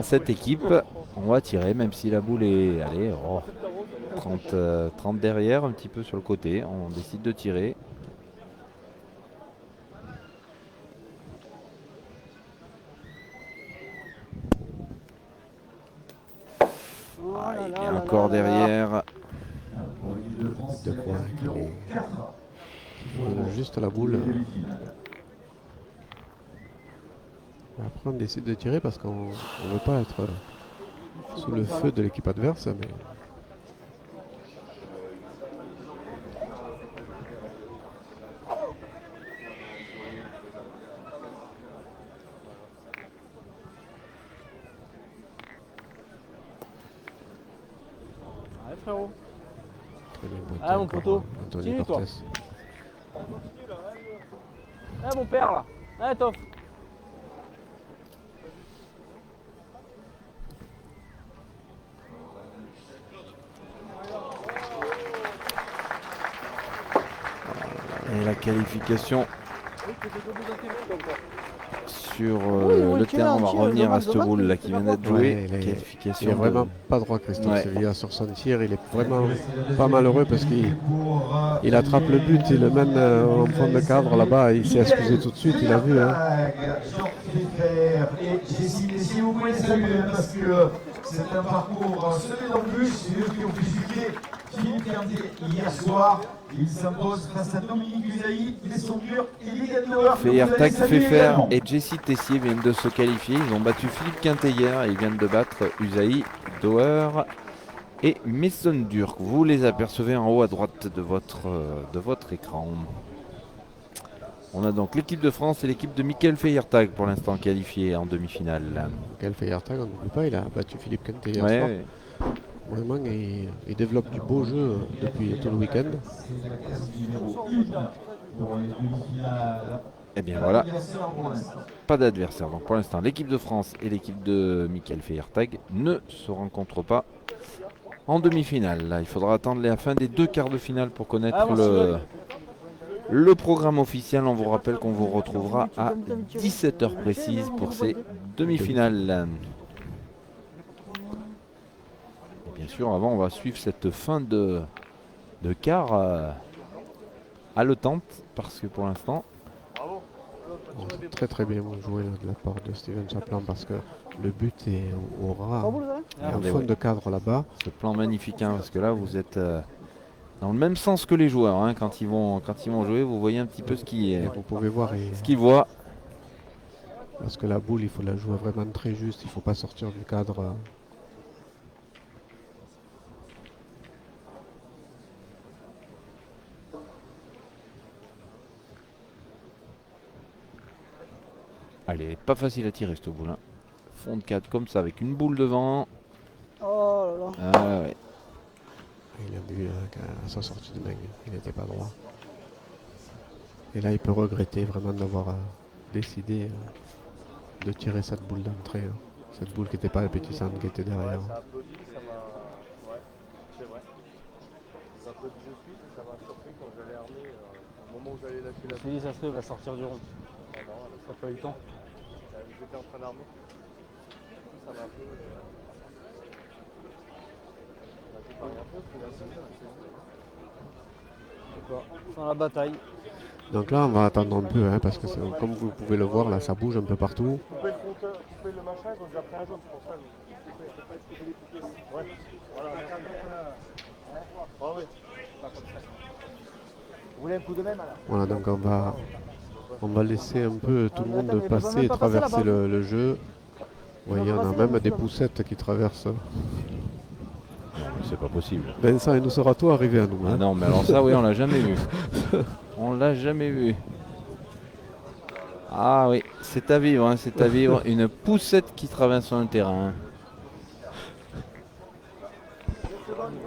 Speaker 1: cette équipe. On va tirer, même si la boule est allez, 30 derrière, un petit peu sur le côté. On décide de tirer. Et encore derrière.
Speaker 2: De quoi juste la boule. Après, on décide de tirer parce qu'on ne veut pas être sous le feu de l'équipe adverse. Mais...
Speaker 4: Allez, frérot.
Speaker 2: Très bien pointé
Speaker 4: Ah, mon
Speaker 2: encore,
Speaker 4: poteau.
Speaker 2: Anthony
Speaker 4: Continue, toi.
Speaker 2: Cortés.
Speaker 4: Eh, mon père, là. Allez, Toff.
Speaker 1: Et la qualification sur
Speaker 5: oui,
Speaker 1: le
Speaker 5: tirer,
Speaker 1: terrain. On va
Speaker 5: tirer,
Speaker 1: revenir à
Speaker 5: dommage,
Speaker 1: cette
Speaker 5: dommage,
Speaker 1: boule là
Speaker 5: mais
Speaker 1: qui
Speaker 5: c'est
Speaker 1: vient
Speaker 5: pas
Speaker 1: d'être
Speaker 5: grave.
Speaker 1: jouée.
Speaker 2: Ouais, il
Speaker 1: Qualification
Speaker 2: est
Speaker 1: de-
Speaker 2: vraiment pas droit, Christophe
Speaker 1: Ouais.
Speaker 2: Sevilla, sur son tir. Il est vraiment pas malheureux parce qu'il attrape le but, il le mène en fond de cadre là-bas. Il s'est excusé tout de suite, il a vu. Hein.
Speaker 3: Jean-Philippe et Jessie, si vous pouvez les saluer parce que c'est un parcours semé d'embûches, c'est eux qui ont pu Philippe Quintet hier soir. Il s'impose face à Dominique Usaï, mais son dur, il est gagneur.
Speaker 1: Feyertag, Pfeffer et Jessie Tessier viennent de se qualifier. Ils ont battu Philippe Quintet hier et ils viennent de battre Usaï, Dauer et Messon-Durk. Vous les apercevez en haut à droite de votre écran. On a donc l'équipe de France et l'équipe de Michael Feyertag pour l'instant qualifiés en demi-finale.
Speaker 2: Michael Feyertag, on n'oublie pas, il a battu Philippe Quintet hier
Speaker 1: Ouais,
Speaker 2: soir.
Speaker 1: ouais.
Speaker 2: Vraiment, il développe du beau jeu depuis tout le week-end.
Speaker 1: Et bien voilà, pas d'adversaire. Donc pour l'instant, l'équipe de France et l'équipe de Michael Feyertag ne se rencontrent pas en demi-finale. Là, il faudra attendre la fin des 2 quarts de finale pour connaître le programme officiel. On vous rappelle qu'on vous retrouvera à 17h précise pour ces demi-finales. Bien sûr, avant, on va suivre cette fin de quart haletante parce que pour l'instant,
Speaker 2: Très très bien joué là, de la part de Steven Chaplan parce que le but est au ras, en
Speaker 1: regardez,
Speaker 2: fond
Speaker 1: ouais,
Speaker 2: de cadre là-bas.
Speaker 1: ce plan magnifique, hein, parce que là, vous êtes dans le même sens que les joueurs. Hein, quand ils vont jouer, vous voyez un petit peu ce qu'ils
Speaker 2: Vous pouvez voir,
Speaker 1: voient.
Speaker 2: parce que la boule, il faut la jouer vraiment très juste, il ne faut pas sortir du cadre.
Speaker 1: Elle est pas facile à tirer cette boule. Hein. Fond de cadre comme ça avec une boule devant.
Speaker 5: Oh là là.
Speaker 1: Ah, ouais.
Speaker 2: Il a vu qu'à sa sortie de main, il n'était pas droit. Et là, il peut regretter vraiment d'avoir décidé de tirer cette boule d'entrée. Hein. Cette boule qui n'était pas appétissante, qui était derrière.
Speaker 6: Ça applaudit, ça m'a. Ouais, c'est vrai. Ça applaudit de suite, ça m'a surpris quand j'allais armer. Au moment où j'allais lâcher la
Speaker 4: Je me dis, ça se fait, il va sortir du rond.
Speaker 6: Ah non,
Speaker 4: Ça n'a pas eu le temps.
Speaker 6: j'étais en train d'armer. Ça m'a un peu. J'ai pas rien fait, puis là, c'est
Speaker 4: Dans la bataille.
Speaker 2: Donc là, on va attendre un peu, hein, parce que comme vous pouvez le voir, là, ça bouge un peu partout.
Speaker 6: couper le compteur, couper le machin, donc j'ai pris un jaune, c'est pour ça. Ouais, voilà. Ah oui. Vous voulez un coup de même alors?
Speaker 2: Voilà, donc on va laisser un peu tout le monde passer et traverser le jeu. Vous voyez, on a même des poussettes qui traversent.
Speaker 1: C'est pas possible.
Speaker 2: Vincent, il nous sera tout arrivé à nous.
Speaker 1: Ah
Speaker 2: Hein.
Speaker 1: non, mais alors ça, oui, on l'a jamais vu. On l'a jamais vu. Ah oui, c'est à vivre, hein, c'est à vivre. Une poussette qui traverse un terrain.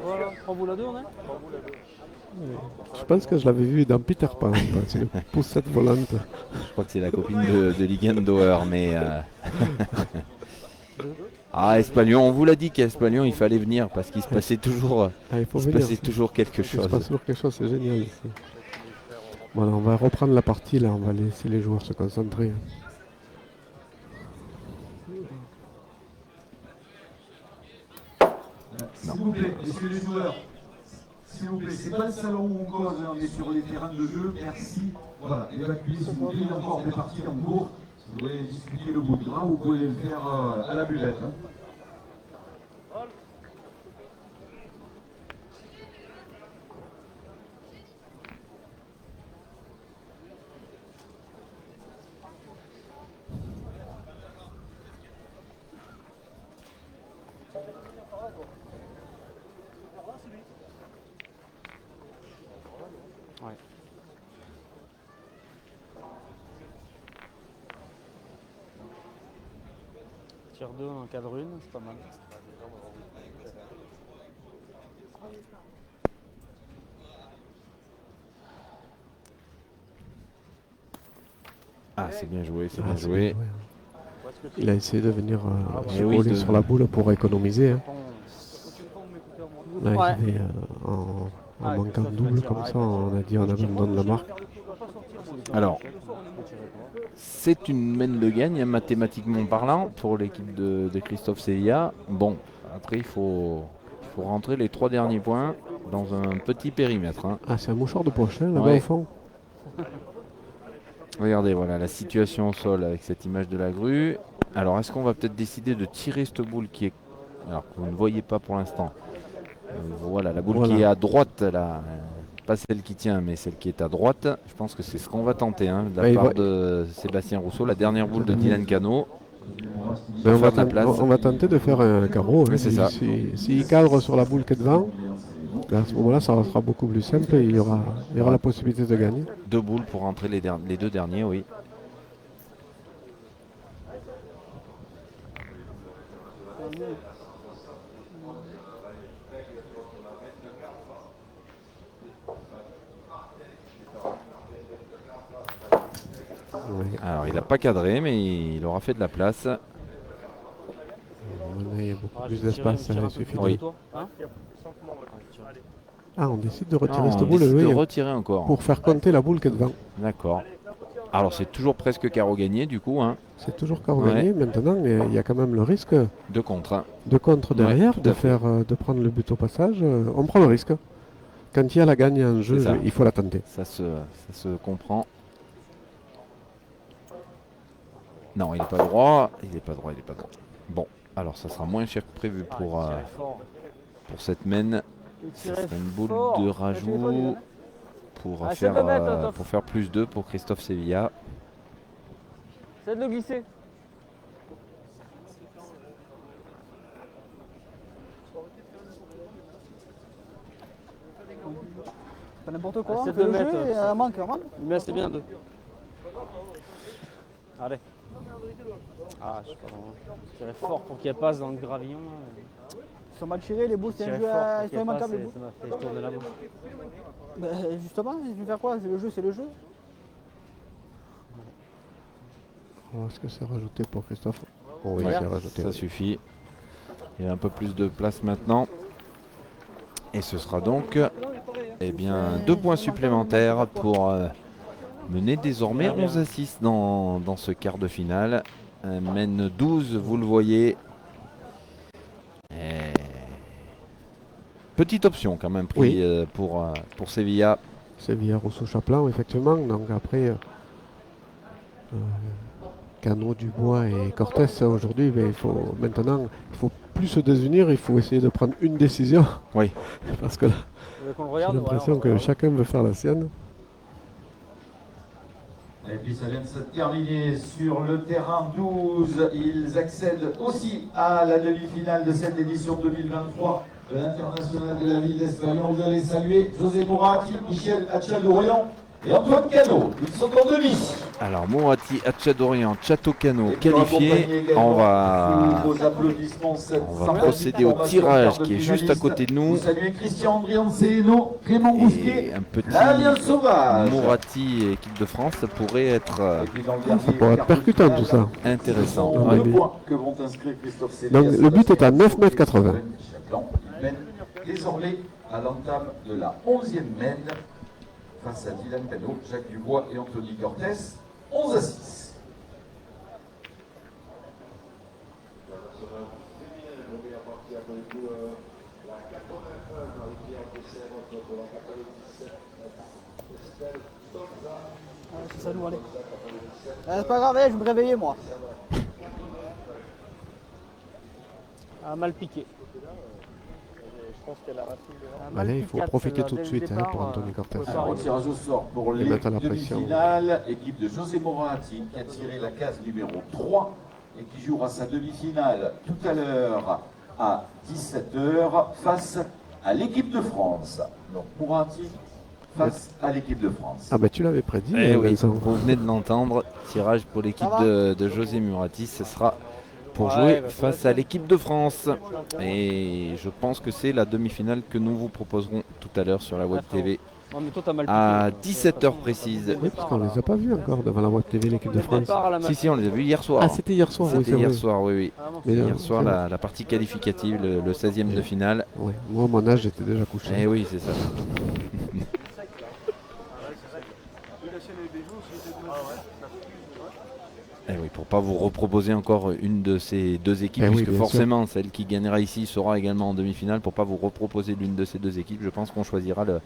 Speaker 4: Voilà, 3 boules à 2 on est.
Speaker 2: Je pense que je l'avais vu dans Peter Pan. C'est une poussette volante.
Speaker 1: Je crois que c'est la copine de Ligan Dauer, mais... Ah, Espalion, on vous l'a dit qu'à Espalion, il fallait venir parce qu'il se passait toujours,
Speaker 2: Il faut venir.
Speaker 1: toujours quelque
Speaker 2: Il se
Speaker 1: chose.
Speaker 2: passe toujours quelque chose, c'est génial ici. Voilà, on va reprendre la partie là, on va laisser les joueurs se concentrer.
Speaker 3: S'il vous plaît, messieurs les joueurs, s'il vous plaît, c'est pas le salon où on cause, hein, on est sur les terrains de jeu, merci. Voilà, évacuez s'il vous plaît, il y a encore des parties en cours. Si vous voulez discuter le bout de gras, vous pouvez le faire à la buvette. Hein.
Speaker 4: Ouais. Tire 2, un cadre 1, c'est pas mal.
Speaker 1: Ah, c'est bien joué, c'est
Speaker 2: Ah,
Speaker 1: bien
Speaker 2: c'est
Speaker 1: joué.
Speaker 2: bien joué. Il a essayé de venir
Speaker 1: Eh oui,
Speaker 2: voler sur la boule pour économiser. Hein. Là,
Speaker 5: Ouais.
Speaker 2: il est en manquant de double, comme ça, on a dit on abandonne la marque.
Speaker 1: Alors, c'est une mène de gagne, hein, mathématiquement parlant, pour l'équipe de Christophe Célia. Bon, après, il faut rentrer les 3 derniers points dans un petit périmètre. Hein.
Speaker 2: Ah, c'est un mouchoir de poche, hein, là-bas
Speaker 1: Ouais.
Speaker 2: au fond.
Speaker 1: Regardez, voilà la situation au sol avec cette image de la grue. Alors, est-ce qu'on va peut-être décider de tirer cette boule qui est, alors que vous ne voyez pas pour l'instant, Voilà, la boule
Speaker 2: Voilà.
Speaker 1: qui est à droite, là, pas celle qui tient, mais celle qui est à droite. Je pense que c'est ce qu'on va tenter hein, de la
Speaker 2: Ouais,
Speaker 1: part
Speaker 2: il va-
Speaker 1: de Sébastien Rousseau, la dernière boule de Dylan Cano.
Speaker 2: Ben,
Speaker 1: Faire de la place.
Speaker 2: on va tenter de faire un carreau. Hein.
Speaker 1: Oui, c'est ça.
Speaker 2: S'il cadre sur la boule qui est devant, ben, à ce moment-là, ça sera beaucoup plus simple et il y aura la possibilité de gagner.
Speaker 1: 2 boules pour entrer les 2 derniers, oui.
Speaker 2: Oui.
Speaker 1: Alors, il n'a pas cadré, mais il aura fait de la place.
Speaker 2: Maintenant, il y a beaucoup
Speaker 4: Ah,
Speaker 2: plus
Speaker 4: je vais tirer,
Speaker 2: d'espace.
Speaker 4: me tirer
Speaker 2: Il
Speaker 4: un peu
Speaker 2: suffit
Speaker 4: plus
Speaker 2: de-
Speaker 1: Oui.
Speaker 4: de toi, hein.
Speaker 2: Ah, on décide de retirer
Speaker 1: Ah,
Speaker 2: cette
Speaker 1: on
Speaker 2: boule
Speaker 1: décide de
Speaker 2: oui,
Speaker 1: retirer encore.
Speaker 2: pour faire compter la boule qui est devant.
Speaker 1: D'accord. Alors, c'est toujours presque carreau gagné, du coup. Hein.
Speaker 2: C'est toujours carreau
Speaker 1: Ouais.
Speaker 2: gagné. Maintenant, il y a quand même le risque
Speaker 1: 2 contre. Hein.
Speaker 2: de contre
Speaker 1: Ouais,
Speaker 2: derrière,
Speaker 1: tout à fait.
Speaker 2: de prendre le but au passage. On prend le risque. Quand il y a la gagne en jeu,
Speaker 1: C'est ça.
Speaker 2: il faut la tenter.
Speaker 1: Ça se comprend. Non, il n'est pas droit. Il n'est pas droit, il n'est pas droit. Bon, alors ça sera moins cher que prévu pour cette mène.
Speaker 4: Il
Speaker 1: Ça
Speaker 4: tirait
Speaker 1: sera une boule
Speaker 4: fort.
Speaker 1: de
Speaker 4: Le téléphone, il est
Speaker 1: rajout
Speaker 4: là.
Speaker 1: pour,
Speaker 4: Ah,
Speaker 1: faire,
Speaker 4: essaie de le mettre, Toff.
Speaker 1: pour faire plus 2 pour Christophe Sevilla.
Speaker 4: Essaie de le glisser.
Speaker 5: Pas n'importe quoi,
Speaker 4: Essaie
Speaker 5: on
Speaker 4: de
Speaker 5: fait
Speaker 4: le
Speaker 5: le
Speaker 4: mettre.
Speaker 5: jeu et un manque.
Speaker 4: Mais c'est bien 2. Allez. Ah, je sais pas vraiment. Tirer fort pour qu'elle passe dans le gravillon. Là.
Speaker 5: Ils sont mal tirés, les boules, c'est un
Speaker 4: Tirer
Speaker 5: jeu
Speaker 4: fort pour qu'elle passe,
Speaker 5: expérimental. Les
Speaker 4: et
Speaker 5: boules.
Speaker 4: ça m'a fait tourner la boule.
Speaker 5: Ben, justement, je vais faire quoi? C'est le jeu, c'est le jeu.
Speaker 2: Alors, est-ce que c'est rajouté pour Christophe? Oh, oui,
Speaker 1: Ouais,
Speaker 2: c'est rajouté.
Speaker 1: ça
Speaker 2: oui.
Speaker 1: suffit. Il y a un peu plus de place maintenant. Et ce sera donc eh bien, 2 points supplémentaires pour mener désormais 11 à 6 dans ce quart de finale. Mène 12, vous le voyez. Et petite option quand même pris
Speaker 2: Oui.
Speaker 1: pour Sevilla.
Speaker 2: Sevilla, Rousseau, Chaplin, effectivement. Donc après, Cano, Dubois et Cortés, aujourd'hui, il faut plus se désunir, il faut essayer de prendre une décision.
Speaker 1: Oui.
Speaker 2: Parce que là,
Speaker 4: Vous voulez qu'on le
Speaker 2: j'ai
Speaker 4: regarde?
Speaker 2: l'impression
Speaker 4: Ouais, on
Speaker 2: que
Speaker 4: regarde.
Speaker 2: chacun veut faire la sienne.
Speaker 3: Et puis ça vient de se terminer sur le terrain 12. Ils accèdent aussi à la demi-finale de cette édition 2023 de l'International de la ville d'Espagne. Vous allez saluer José Mourati, Michel Hachadorian et Antoine Cano. Ils sont en demi.
Speaker 1: Alors Mourati, Hachadorian, Cano
Speaker 3: Et pour accompagner
Speaker 1: qualifiés.
Speaker 3: également
Speaker 1: On va
Speaker 3: sous vos applaudissements cette
Speaker 1: on va
Speaker 3: sympathique
Speaker 1: procéder au
Speaker 3: formation
Speaker 1: tirage
Speaker 3: quart de
Speaker 1: qui est juste à
Speaker 3: finaliste.
Speaker 1: côté de nous.
Speaker 3: Vous saluez Christian Andrianceno, Clément Bousquet,
Speaker 1: Et un petit
Speaker 3: l'Alliance Sauvage.
Speaker 1: Mourati et équipe de France, ça pourrait être
Speaker 3: Et puis dans le dernier
Speaker 2: pourrait être
Speaker 3: quart de
Speaker 2: percutant
Speaker 3: finale,
Speaker 2: tout ça.
Speaker 1: intéressant.
Speaker 3: Ce sont
Speaker 2: Ouais.
Speaker 3: deux points que vont inscrire Christophe Sevilla.
Speaker 2: Donc, le but est à 9,80 m.
Speaker 3: Il mène désormais à l'entame de la 11e mène face à Dylan Cano, Jacques Dubois et Anthony Cortés. 11 à 6.
Speaker 5: C'est ça, nous, allez. C'est pas grave, allez, je vais me réveiller, moi.
Speaker 4: Ah, mal piqué.
Speaker 6: Je pense qu'elle a raté.
Speaker 2: Allez, il faut profiter tout de suite pour Anthony Cortés.
Speaker 3: Alors, au tirage au sort pour
Speaker 2: Les
Speaker 3: les
Speaker 2: mettre à la pression.
Speaker 3: demi-finales, équipe de José Moratti qui a tiré la case numéro 3 et qui jouera sa demi-finale tout à l'heure à 17h face à l'équipe de France. Donc Moratti face à l'équipe de France.
Speaker 2: Ah ben tu l'avais prédit,
Speaker 1: Eh oui,
Speaker 2: Vincent.
Speaker 1: vous venez de l'entendre. Tirage pour l'équipe
Speaker 5: Ça va
Speaker 1: de José Mourati. Ce sera pour
Speaker 4: Ouais,
Speaker 1: jouer
Speaker 4: bah,
Speaker 1: face à l'équipe de France. Et je pense que c'est la demi-finale que nous vous proposerons tout à l'heure sur la Web TV
Speaker 4: Non, mais toi, t'as mal piqué.
Speaker 1: à
Speaker 4: De toute
Speaker 1: 17h
Speaker 4: façon,
Speaker 1: précise.
Speaker 2: Oui, parce qu'on les a pas vus encore devant la Web TV, l'équipe de
Speaker 4: le
Speaker 2: France.
Speaker 4: départ à la
Speaker 1: Si, on les a vus hier soir.
Speaker 2: Ah, c'était hier soir, oui,
Speaker 1: C'était
Speaker 2: c'est
Speaker 1: hier
Speaker 2: vrai.
Speaker 1: soir, oui, oui.
Speaker 4: Ah, bon,
Speaker 2: Mais,
Speaker 1: Hier soir,
Speaker 2: c'est
Speaker 1: la partie qualificative, le 16e de finale.
Speaker 2: Ouais. Moi, à mon âge, j'étais déjà couché.
Speaker 1: Eh oui, c'est ça. Eh oui, pour pas vous reproposer encore une de ces deux équipes,
Speaker 2: Eh oui,
Speaker 1: puisque
Speaker 2: bien
Speaker 1: forcément celle qui gagnera ici sera également en demi-finale. Pour pas vous reproposer l'une de ces deux équipes, je pense qu'on choisira la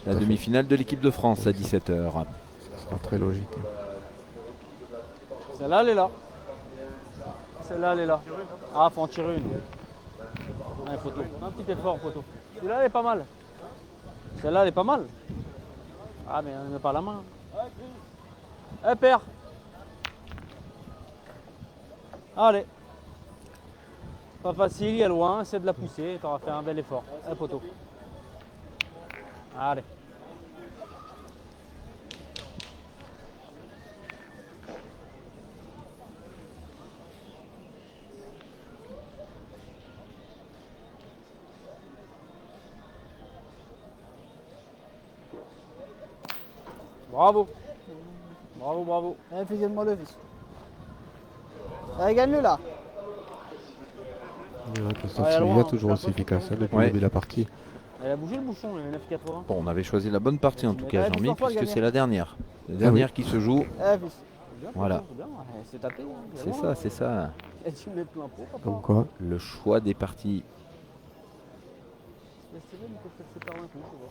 Speaker 2: fait.
Speaker 1: demi-finale de l'équipe de France à 17h.
Speaker 2: Ce sera très logique.
Speaker 4: Celle-là, elle est là. Celle-là, elle est là. Ah, faut en tirer une. Ouais, photo. Un petit effort, photo. Celui-là, elle est pas mal. Celle-là, elle est pas mal. Ah, mais on ne met pas la main. Eh, père. Allez. Pas facile, il est loin, c'est de la pousser, tu auras fait un bel effort. Eh, poteau. Allez. Bravo. Bravo, bravo.
Speaker 5: Allez, fais moi le fils. Allez, gagne-le là.
Speaker 2: Christophe
Speaker 4: Ouais,
Speaker 2: Sylvia,
Speaker 4: loin,
Speaker 2: toujours aussi efficace depuis
Speaker 1: Ouais.
Speaker 2: le début de la partie.
Speaker 4: Elle a bougé le bouchon, il est 9,80.
Speaker 1: Bon, on avait choisi la bonne partie en tout cas,
Speaker 5: Ouais,
Speaker 1: Jean-Mi,
Speaker 5: bouge-toi,
Speaker 1: puisque
Speaker 5: gagner.
Speaker 1: c'est la dernière. La dernière qui se joue.
Speaker 5: Eh, fils.
Speaker 4: Bien,
Speaker 1: Voilà.
Speaker 4: c'est bien, ouais, c'est tapé. Hein, il est
Speaker 1: C'est
Speaker 4: loin.
Speaker 1: ça, c'est ça.
Speaker 4: Et tu mets plein pot, papa.
Speaker 2: Comme quoi,
Speaker 1: Le choix des parties.
Speaker 4: C'est vrai, il peut peut-être se perdre un coup, je vois.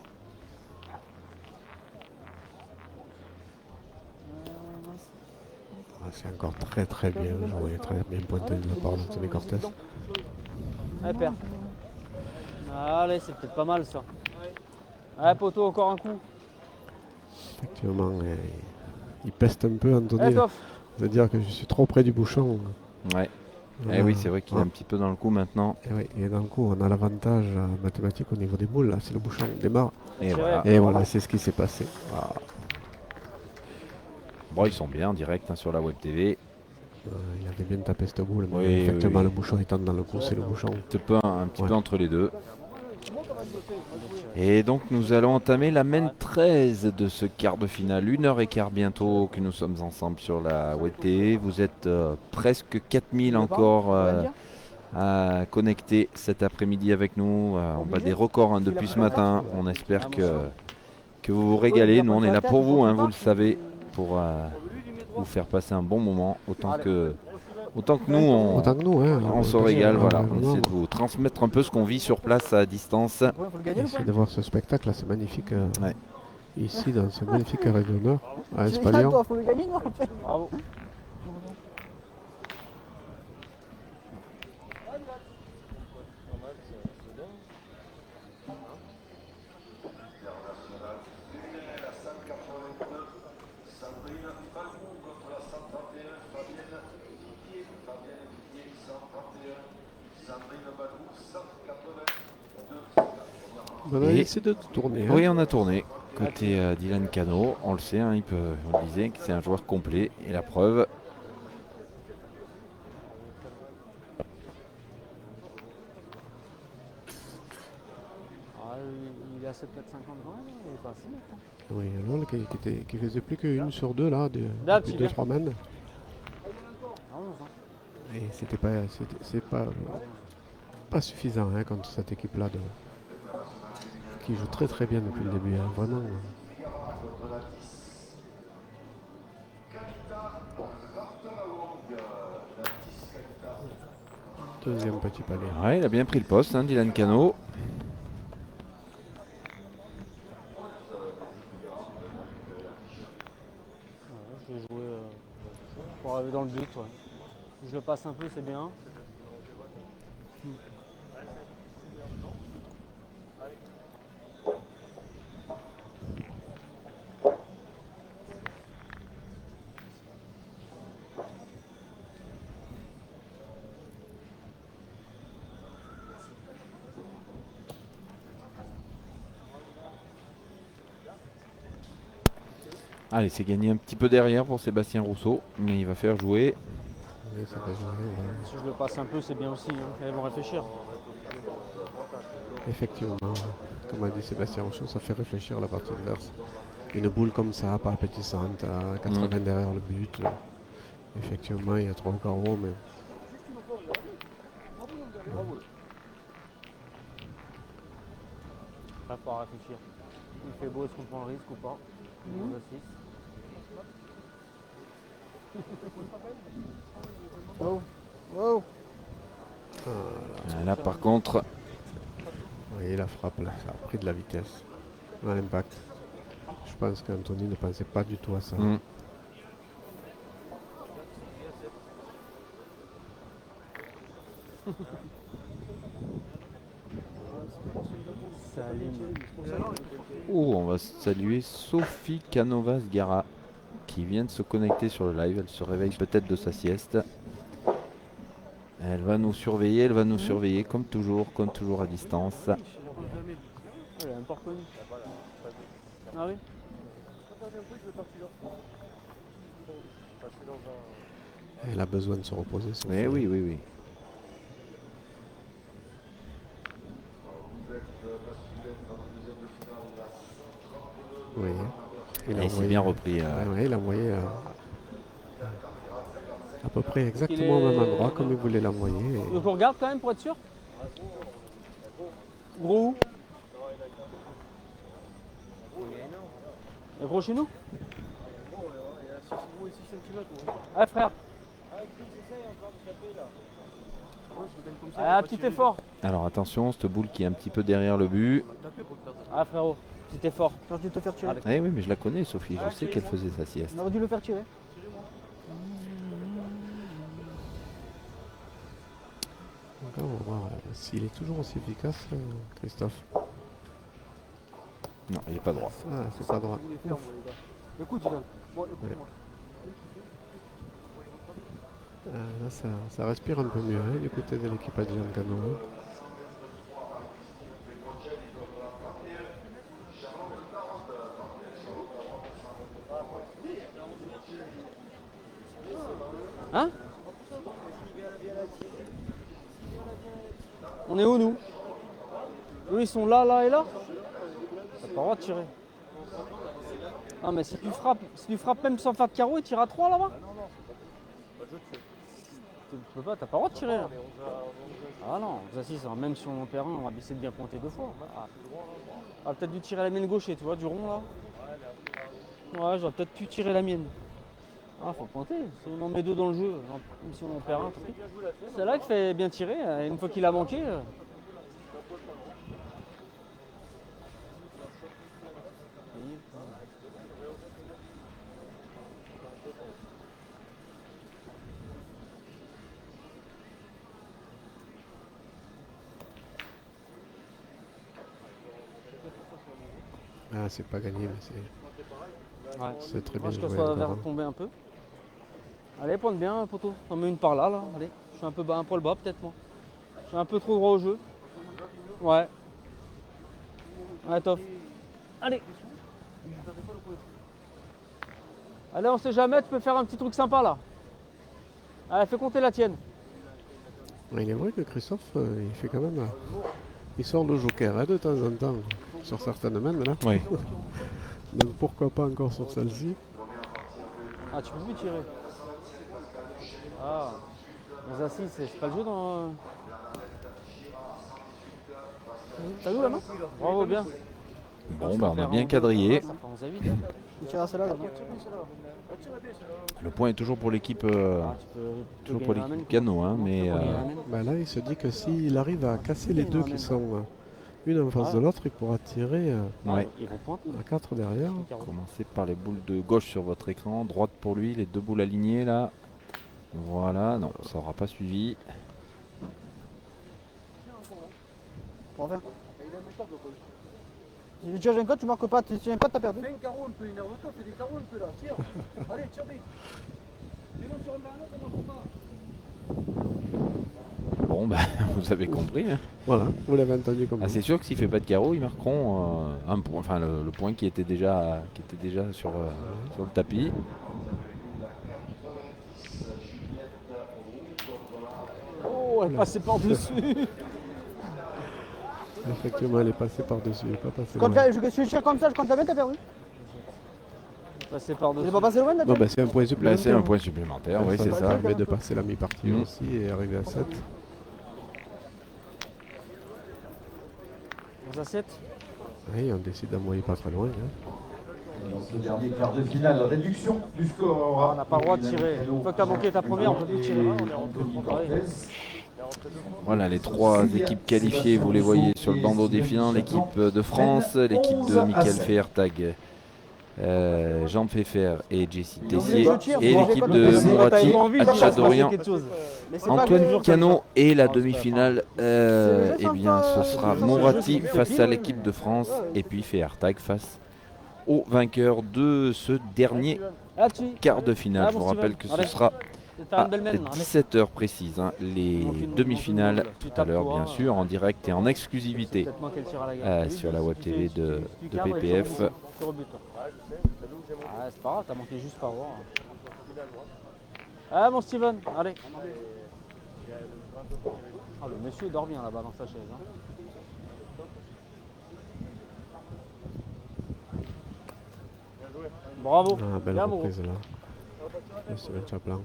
Speaker 2: c'est encore très très bien joué, très bien pointé de la part d'Anthony Cortés.
Speaker 4: Allez, père. Allez, c'est peut-être pas mal ça. Allez, poteau, encore un coup.
Speaker 2: Effectivement, il peste un peu Anthony.
Speaker 4: Allez, tof.
Speaker 2: C'est-à-dire que je suis trop près du bouchon.
Speaker 1: Ouais.
Speaker 2: Voilà.
Speaker 1: Eh oui, c'est vrai qu'il est un petit peu dans le coup maintenant.
Speaker 2: Et, oui, et d'un coup, on a l'avantage mathématique au niveau des boules. Là, c'est le bouchon qui démarre.
Speaker 1: Et
Speaker 4: C'est
Speaker 1: voilà.
Speaker 2: Et voilà, c'est ce qui s'est passé. Voilà.
Speaker 1: Bon, ils sont bien en direct hein, sur la Web TV.
Speaker 2: Il avait bien tapé cette boule, mais
Speaker 1: Oui,
Speaker 2: effectivement,
Speaker 1: oui.
Speaker 2: le bouchon étant dans le coup, c'est le bouchon.
Speaker 1: Un petit peu entre les deux. Et donc nous allons entamer la main 13 de ce quart de finale. 1h15 bientôt que nous sommes ensemble sur la Web TV. Vous êtes presque 4000 encore à connecter cet après-midi avec nous. On bat des records hein, depuis ce matin. On espère que vous vous régalez. Nous on est là pour vous, hein, vous le savez, pour vous faire passer un bon moment autant que nous
Speaker 2: Autant que nous, hein,
Speaker 1: on se régale. Voilà, on
Speaker 2: vraiment.
Speaker 1: essaie de vous transmettre un peu ce qu'on vit sur place à distance.
Speaker 2: Essayer de voir ce spectacle, là, c'est magnifique.
Speaker 1: Ouais.
Speaker 2: Ici, dans ce magnifique arrêt d'honneur à
Speaker 5: C'est
Speaker 2: Espalion.
Speaker 5: toi, faut le gagner, non?
Speaker 4: Bravo.
Speaker 2: On a essayé de tourner.
Speaker 1: Oui, on a tourné. Côté Dylan Cano, on le sait, hein, on le disait que c'est un joueur complet. Et la preuve,
Speaker 4: Ah, il est à 7,50 m quand même, il est pas assez net. Hein.
Speaker 2: Oui, Lol qui faisait plus qu'une sur deux là,
Speaker 4: Là,
Speaker 2: depuis
Speaker 4: tu
Speaker 2: 2-3 mènes.
Speaker 4: Ah, 11, hein.
Speaker 2: Et c'est pas suffisant hein, contre cette équipe-là qui joue très très bien depuis le début. Hein, vraiment. Deuxième petit palais.
Speaker 1: ouais, il a bien pris le poste, hein, Dylan Cano.
Speaker 4: Je vais jouer pour arriver dans le but. Ouais. Si je le passe un peu, c'est bien.
Speaker 1: Allez, c'est gagné un petit peu derrière pour Sébastien Rousseau, mais il va faire jouer.
Speaker 2: Oui, ça fait jouer, voilà.
Speaker 4: Si je le passe un peu, c'est bien aussi. Hein. Ils vont réfléchir.
Speaker 2: Effectivement, comme a dit Sébastien Rousseau, ça fait réfléchir la partie adverse. Une boule comme ça, pas appétissante, à 80 derrière le but. Effectivement, il y a 3 carreaux, mais.
Speaker 4: Là, faut réfléchir. Il fait beau, est-ce qu'on prend le risque ou pas? On va 6.
Speaker 5: Oh, oh.
Speaker 1: Là, par contre,
Speaker 2: Vous voyez la frappe là, ça a pris de la vitesse. On a l'impact. Je pense qu'Anthony ne pensait pas du tout à ça.
Speaker 1: Oh, on va saluer Sophie Canovas-Gara qui vient de se connecter sur le live. Elle se réveille peut-être de sa sieste. Elle va nous surveiller comme toujours à distance.
Speaker 4: Elle est même pas reconnue. Ah oui.
Speaker 2: Elle a besoin de se reposer.
Speaker 1: Mais oui, oui, oui.
Speaker 2: Oui.
Speaker 1: Il s'est bien repris.
Speaker 2: Ouais, il a envoyé à peu près exactement au même endroit comme il voulait l'envoyer.
Speaker 4: Donc on regarde quand même pour être sûr. Gros où? Le gros chez nous? Ouais frère. Ah, un petit effort.
Speaker 1: Alors attention, cette boule qui est un petit peu derrière le but.
Speaker 4: Ah frérot, petit effort.
Speaker 5: J'aurais dû te faire tirer.
Speaker 1: Eh oui, mais je la connais, Sophie. Je sais qu'elle faisait sa sieste.
Speaker 5: On aurait dû le faire tirer.
Speaker 2: Donc là, on va voir s'il est toujours aussi efficace, Christophe.
Speaker 1: Non, il n'est pas droit.
Speaker 2: Ah, c'est pas droit.
Speaker 5: Écoute, Dylan.
Speaker 2: Là, ça respire un peu mieux hein, du côté de l'équipe Adrien Cano.
Speaker 4: Hein? On est où nous? Eux ils sont là, là et là? T'as pas le droit de tirer. Ah mais si tu frappes même sans faire de carreau, il tire à 3 là-bas? Tu peux pas, t'as pas le droit de tirer là. Ah non, vous assistez, même sur mon terrain, on va essayer de bien pointer 2 fois. Ah, peut-être dû tirer la mienne gaucher, tu vois, du rond là. Ouais, j'aurais peut-être pu tirer la mienne. Ah, faut pointer. Si on en met 2 dans le jeu, même si on en perd un, c'est là qu'il fait bien tirer. Une fois qu'il a manqué.
Speaker 2: Ah, c'est pas gagné, mais c'est très bien.
Speaker 4: Moi, je
Speaker 2: joué,
Speaker 4: te sois vers
Speaker 2: encore.
Speaker 4: tomber un peu. Allez, pointe bien, poteau. T'en mets une par là, là. Allez, je suis un peu bas, un poil bas, peut-être, moi. Je suis un peu trop droit au jeu. Ouais. Ouais, top. Allez. Allez, on sait jamais, tu peux faire un petit truc sympa, là. Allez, fais compter la tienne.
Speaker 2: Il est vrai que Christophe, il fait quand même. Il sort le joker hein, de temps en temps sur certaines mains là.
Speaker 1: Oui.
Speaker 2: Donc pourquoi pas encore sur celle-ci.
Speaker 4: Ah, tu peux plus tirer. Ah. Les assises, c'est pas le jeu dans. T'as où la main? Bravo, bien.
Speaker 1: Bon, bah, on a bien quadrillé.
Speaker 4: Ça fait 11 à 8. Hein.
Speaker 5: Il tire à celle-là. Là.
Speaker 1: Le point est toujours pour l'équipe
Speaker 4: Tu peux gagner la
Speaker 1: Cano, hein, mais
Speaker 2: Bah là, il se dit que s'il arrive à casser les deux qui sont une en face de l'autre, il pourra tirer
Speaker 1: ouais.
Speaker 4: Ils vont pointer.
Speaker 2: à 4 derrière.
Speaker 1: Commencez par les boules de gauche sur votre écran, droite pour lui, les 2 boules alignées là. Voilà, non, ça n'aura pas suivi.
Speaker 5: Pour faire. Si tu tires un code, tu marques pas. Si tu viens pas, t'as perdu.
Speaker 8: Fais un carreau un peu, énerve-toi, fais des carreaux un peu là, tire. Allez, tire vite. Sinon sur un banane, ça marche pas.
Speaker 1: Bon, bah, vous avez compris. Hein.
Speaker 2: Voilà, vous l'avez entendu comme
Speaker 1: Ah,
Speaker 2: ça.
Speaker 1: c'est sûr que s'il ne fait pas de carreau, ils marqueront un point, enfin le point qui était déjà sur le tapis.
Speaker 4: Oh, elle est passée par-dessus.
Speaker 2: Effectivement, elle est passée par-dessus, elle est pas passée
Speaker 5: Quand
Speaker 2: loin.
Speaker 5: je tire comme ça, je compte la main, t'as perdu.
Speaker 4: Passée
Speaker 5: Il
Speaker 4: par-dessus.
Speaker 5: est pas passé loin,
Speaker 2: Non,
Speaker 5: d'accord.
Speaker 2: bah, c'est un point
Speaker 1: Là,
Speaker 2: supplémentaire.
Speaker 1: c'est un point supplémentaire, oui, c'est ça.
Speaker 2: permet de passer la mi-partie
Speaker 1: Mhm.
Speaker 2: aussi et arriver à 7.
Speaker 4: 11 à 7.
Speaker 2: Oui, on décide d'envoyer pas très loin. Hein.
Speaker 3: Le dernier quart de finale, réduction du score.
Speaker 4: On n'a pas le droit de tirer. Une fois que tu as manqué ta première, on peut plus tirer.
Speaker 1: Voilà les 3 équipes qualifiées, vous les voyez sur le bandeau défilant, l'équipe de France, l'équipe de Michael Feertag Jean Pfeffer et Jessie
Speaker 5: Il a oublié
Speaker 1: Tessier
Speaker 5: de le tir,
Speaker 1: et
Speaker 5: vous
Speaker 1: l'équipe
Speaker 5: avez pas
Speaker 1: de
Speaker 5: compris.
Speaker 1: Mourati,
Speaker 4: T'avais envie de dire,
Speaker 1: Chadorian,
Speaker 4: quelque chose.
Speaker 5: Mais c'est pas
Speaker 1: Antoine
Speaker 5: que-
Speaker 1: Cano et la
Speaker 4: Ah, c'est
Speaker 1: demi-finale.
Speaker 5: C'est le jeu
Speaker 1: Eh bien, ce
Speaker 5: sympa.
Speaker 1: sera
Speaker 5: C'est le
Speaker 1: Mourati
Speaker 4: jeu,
Speaker 1: face
Speaker 4: c'est
Speaker 1: à
Speaker 4: pile,
Speaker 1: l'équipe de France
Speaker 5: Ouais.
Speaker 1: et puis Feertag face au vainqueur de ce dernier
Speaker 4: Ah, tu.
Speaker 1: quart de finale.
Speaker 4: Ah,
Speaker 1: Je vous
Speaker 4: bon,
Speaker 1: rappelle
Speaker 4: Steven,
Speaker 1: que ce
Speaker 4: allez.
Speaker 1: sera
Speaker 4: T'as
Speaker 1: à
Speaker 4: une belle mène, allez.
Speaker 1: 17h précise, hein, les
Speaker 4: Manque une-
Speaker 1: demi-finales
Speaker 4: manque une
Speaker 1: tout à
Speaker 4: tape,
Speaker 1: l'heure,
Speaker 4: toi,
Speaker 1: bien sûr, en direct et en
Speaker 4: C'est
Speaker 1: exclusivité
Speaker 4: peut-être moi qui ai le tir à la gueule.
Speaker 1: sur la web TV de
Speaker 4: cadres et
Speaker 1: PPF.
Speaker 4: tu rebutes. Ah, c'est pas grave, t'as manqué juste par voir. Ah, mon Steven, allez. Ah, le monsieur dort bien là-bas dans sa chaise. Hein. Bravo.
Speaker 2: Ah, belle
Speaker 4: Bien, Moreau.
Speaker 2: reprise là. Et c'est le Chaplin.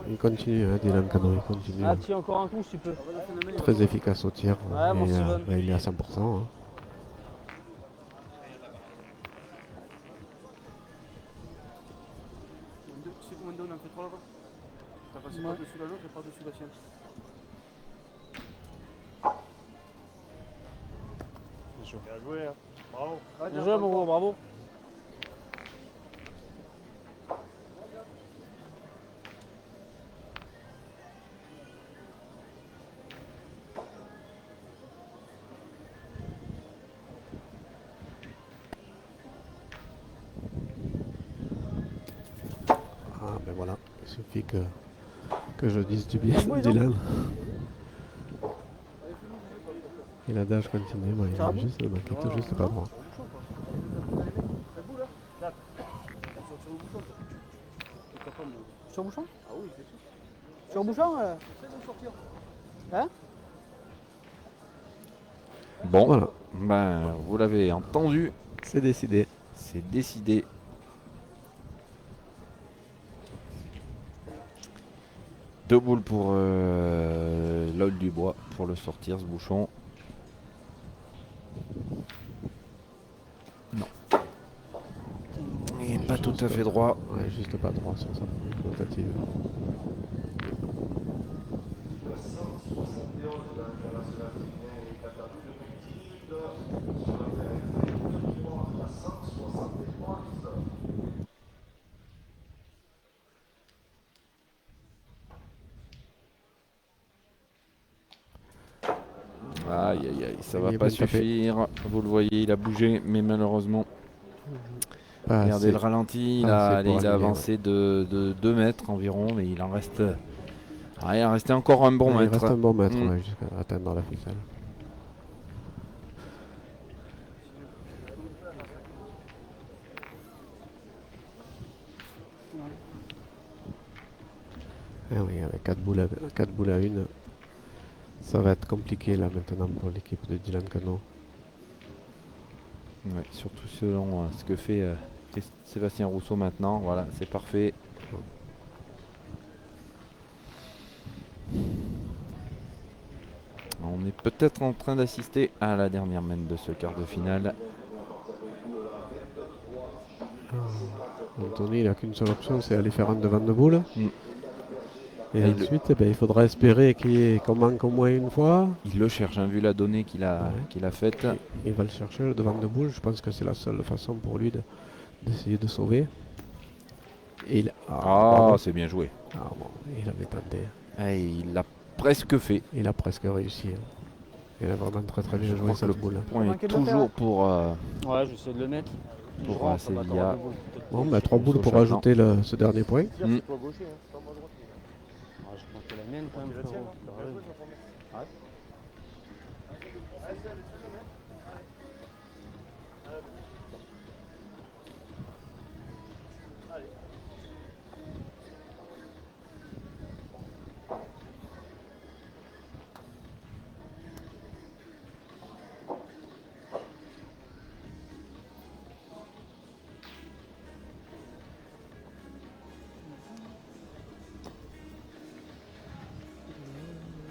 Speaker 2: Il continue, hein, Dylan Cano, il continue.
Speaker 4: Ah, tiens, encore un coup si tu peux.
Speaker 2: Très efficace au tir.
Speaker 4: Ouais, mon
Speaker 2: Et,
Speaker 4: Steven.
Speaker 2: bah, il est à 100%. Hein.
Speaker 8: Tu sais combien de down on fait 3 là-bas? T'as passé par-dessus la l'autre et par-dessus la tienne.
Speaker 6: Bien joué, hein. Bravo.
Speaker 4: Bien joué, Moreau, bravo.
Speaker 2: Ah ben voilà, il suffit que je dise du bien de Dylan. Et la dash continue, moi, il a juste, il quitte juste pas droit.
Speaker 5: Sur bouchon? Ah oui, c'est sûr. Sur bouchon Hein?
Speaker 1: Bon,
Speaker 2: Voilà.
Speaker 1: ben, vous l'avez entendu,
Speaker 2: C'est décidé.
Speaker 1: c'est décidé. Deux boules pour l'ol du bois pour le sortir ce bouchon. Non. Il n'est pas tout à fait droit.
Speaker 2: Ouais, juste pas droit sur sa première tentative.
Speaker 1: Aïe aïe aïe, ça
Speaker 2: Il
Speaker 1: va
Speaker 2: est
Speaker 1: pas
Speaker 2: bien tapé.
Speaker 1: suffire. Vous le voyez, il a bougé, mais malheureusement,
Speaker 2: Pas
Speaker 1: regardez
Speaker 2: assez.
Speaker 1: le ralenti, il
Speaker 2: Pas
Speaker 1: a,
Speaker 2: assez pour
Speaker 1: il a
Speaker 2: aligner,
Speaker 1: avancé de 2 mètres environ, mais il en reste. Ah, il en restait encore un bon
Speaker 2: Ouais, il
Speaker 1: mètre.
Speaker 2: reste un bon mètre
Speaker 1: Mm.
Speaker 2: ouais, jusqu'à atteindre la ficelle. Eh oui, avec 4 boules à 1, ça va être compliqué là maintenant pour l'équipe de Dylan Cano.
Speaker 1: Ouais, surtout selon ce que fait Sébastien Rousseau maintenant. Voilà, c'est parfait. On est peut-être en train d'assister à la dernière mène de ce quart de finale.
Speaker 2: Anthony, il n'a qu'une seule option, c'est aller faire un devant de boule.
Speaker 1: Mm.
Speaker 2: Et
Speaker 1: Et
Speaker 2: ensuite, eh ben, il faudra espérer qu'on manque au moins une fois.
Speaker 1: Il le cherche, hein, vu la donnée qu'il a,
Speaker 2: Ouais.
Speaker 1: qu'il a faite.
Speaker 2: Il va le chercher, le devant de boule. Je pense que c'est la seule façon pour lui d'essayer de sauver. Et il,
Speaker 1: Ah, c'est bien joué.
Speaker 2: bon, il avait tenté.
Speaker 1: Et il l'a presque fait.
Speaker 2: Il a presque réussi. Hein. Il a vraiment très très bien
Speaker 1: Je
Speaker 2: joué
Speaker 1: crois que
Speaker 2: cette
Speaker 1: le
Speaker 2: boule.
Speaker 1: point est
Speaker 5: manquait de le
Speaker 1: toujours
Speaker 5: faire.
Speaker 1: pour.
Speaker 4: Ouais, j'essaie de le mettre.
Speaker 1: Pour
Speaker 4: Je rentre,
Speaker 1: Sevilla.
Speaker 4: bah, t'auras deux boules, peut-être.
Speaker 2: Bon, bah, 3 boules pour
Speaker 1: Sochaux,
Speaker 2: ajouter ce dernier point.
Speaker 6: Tire,
Speaker 1: Mm.
Speaker 6: c'est toi gaucher, hein. C'est pas moi droitier.
Speaker 4: Ah, je pense que la mienne quand même.
Speaker 6: C'est la tienne,
Speaker 4: frérot.
Speaker 6: hein.
Speaker 4: T'as
Speaker 6: Bien joué,
Speaker 4: raison.
Speaker 6: Jean-François.
Speaker 4: Ouais.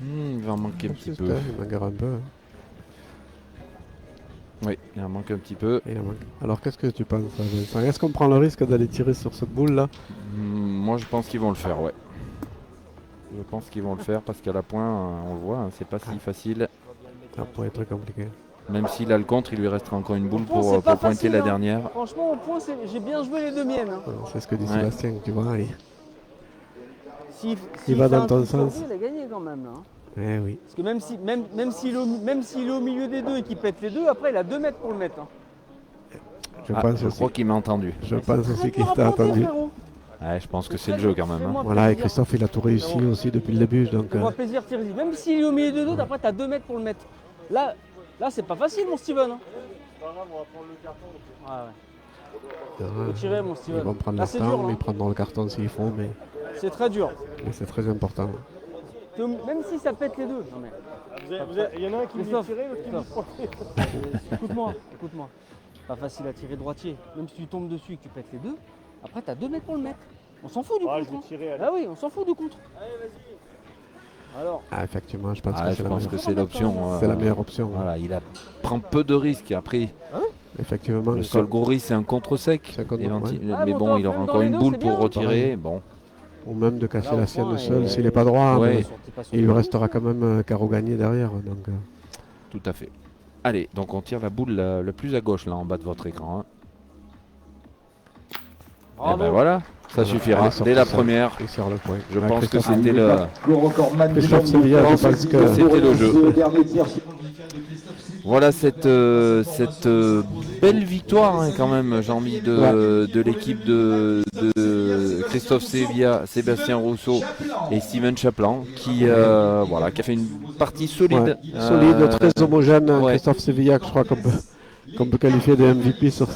Speaker 1: Il va en manquer un petit
Speaker 2: C'est
Speaker 1: peu.
Speaker 2: ça, il m'agarre un peu. Hein.
Speaker 1: Oui, il en manque un petit peu.
Speaker 2: Et il en manque. Alors qu'est-ce que tu penses, Vincent? Est-ce qu'on prend le risque d'aller tirer sur cette boule là?
Speaker 1: Moi, je pense qu'ils vont le faire, ouais. Je pense qu'ils vont le faire parce qu'à la pointe, on le voit, hein, c'est pas si facile.
Speaker 2: Ça pourrait être très compliqué.
Speaker 1: Même s'il a le contre, il lui restera encore une boule
Speaker 4: Au point,
Speaker 1: pour,
Speaker 4: c'est pas
Speaker 1: pointer
Speaker 4: facile,
Speaker 1: la
Speaker 4: hein.
Speaker 1: dernière.
Speaker 4: Franchement, au point, j'ai bien joué les deux miennes. Hein.
Speaker 2: Alors, c'est ce que dit
Speaker 1: Ouais.
Speaker 2: Sébastien, tu vois.
Speaker 4: S'il
Speaker 2: va
Speaker 4: fait
Speaker 2: dans
Speaker 4: un
Speaker 2: ton
Speaker 4: truc sur
Speaker 2: sens.
Speaker 4: lui, il a gagné quand même. Là, hein.
Speaker 2: Eh oui.
Speaker 4: Parce que même s'il est au milieu des deux et qu'il pète les deux, après il a 2 mètres pour le mettre. Hein.
Speaker 2: Je
Speaker 1: Ah,
Speaker 2: pense
Speaker 1: je
Speaker 2: aussi.
Speaker 1: crois qu'il m'a entendu.
Speaker 2: Je
Speaker 4: Mais
Speaker 2: pense
Speaker 4: c'est
Speaker 2: aussi
Speaker 4: très
Speaker 2: qu'il
Speaker 4: dur à
Speaker 2: t'a
Speaker 4: planter,
Speaker 2: attendu.
Speaker 4: frérot.
Speaker 1: Ouais, je pense que c'est le jeu quand même. Hein.
Speaker 4: Fais-moi
Speaker 2: Voilà, et
Speaker 4: plaisir.
Speaker 2: Christophe, il a tout réussi aussi depuis le début. Donc,
Speaker 4: Fais-moi plaisir, Thierry. Même s'il est au milieu des deux, après t'as 2 mètres pour le mettre. Là c'est pas facile, mon Steven. Hein.
Speaker 6: C'est pas grave, on va prendre le carton.
Speaker 4: Faut tirer, mon
Speaker 2: ils
Speaker 4: Steven.
Speaker 2: vont prendre
Speaker 4: Là,
Speaker 2: leur
Speaker 4: c'est
Speaker 2: temps,
Speaker 4: dur.
Speaker 2: ils
Speaker 4: Hein.
Speaker 2: prendront le carton s'il faut, mais
Speaker 4: C'est très dur.
Speaker 2: c'est très important.
Speaker 4: Même si ça pète les deux. Non, mais...
Speaker 6: Il y en a un qui me dit
Speaker 4: Christophe,
Speaker 6: tirer, l'autre qui me dit
Speaker 4: Christophe. Écoute-moi. Pas facile à tirer droitier. Même si tu tombes dessus et que tu pètes les deux, après t'as 2 mètres pour le mettre. On s'en fout du
Speaker 6: Ah,
Speaker 4: contre.
Speaker 6: je vais
Speaker 4: Hein.
Speaker 6: tirer, allez.
Speaker 4: Ah oui, on s'en fout du contre. Alors,
Speaker 2: Ah, effectivement, je pense
Speaker 1: Ah,
Speaker 2: que
Speaker 1: je
Speaker 2: c'est la
Speaker 1: pense
Speaker 2: meilleure.
Speaker 1: que c'est l'option.
Speaker 2: C'est la meilleure option.
Speaker 1: Voilà, il prend peu de risques. Après,
Speaker 2: Effectivement,
Speaker 1: le seul gros risque, c'est un contre sec.
Speaker 2: C'est un contre-
Speaker 4: Ah,
Speaker 1: Mais
Speaker 4: bon,
Speaker 1: bon,
Speaker 4: toi,
Speaker 1: il aura
Speaker 4: même
Speaker 1: encore
Speaker 4: dans les
Speaker 1: une
Speaker 4: deux,
Speaker 1: boule
Speaker 4: c'est
Speaker 1: pour
Speaker 4: bien.
Speaker 1: retirer. Bon,
Speaker 2: ou même de casser
Speaker 4: Là,
Speaker 2: la
Speaker 4: au
Speaker 2: sienne
Speaker 4: point,
Speaker 2: seul
Speaker 4: et-
Speaker 2: s'il n'est pas droit.
Speaker 1: Ouais.
Speaker 2: Mais
Speaker 4: sortez pas sur
Speaker 2: il
Speaker 4: le
Speaker 2: lui
Speaker 4: coup.
Speaker 2: restera quand même carreau gagné derrière. Donc,
Speaker 1: tout à fait. Allez, donc on tire la boule le plus à gauche là en bas de votre écran. Hein. Et
Speaker 4: Bravo.
Speaker 1: ben voilà, ça suffira.
Speaker 2: allez, sortez
Speaker 1: Dès la
Speaker 2: ça.
Speaker 1: première,
Speaker 2: il sort le point.
Speaker 1: je
Speaker 2: Ah,
Speaker 1: pense que
Speaker 2: Christophe,
Speaker 1: c'était le.
Speaker 2: Christophe Sevilla, je pense que
Speaker 1: C'était le jeu. Voilà cette belle victoire hein, quand même, Jean-Mi, de l'équipe de Christophe Sevilla, Sébastien Rousseau et Steven Chaplan qui a fait une partie solide.
Speaker 2: ouais, solide, très homogène.
Speaker 1: ouais.
Speaker 2: Christophe Sevilla, que je crois qu'on peut qualifier de MVP sur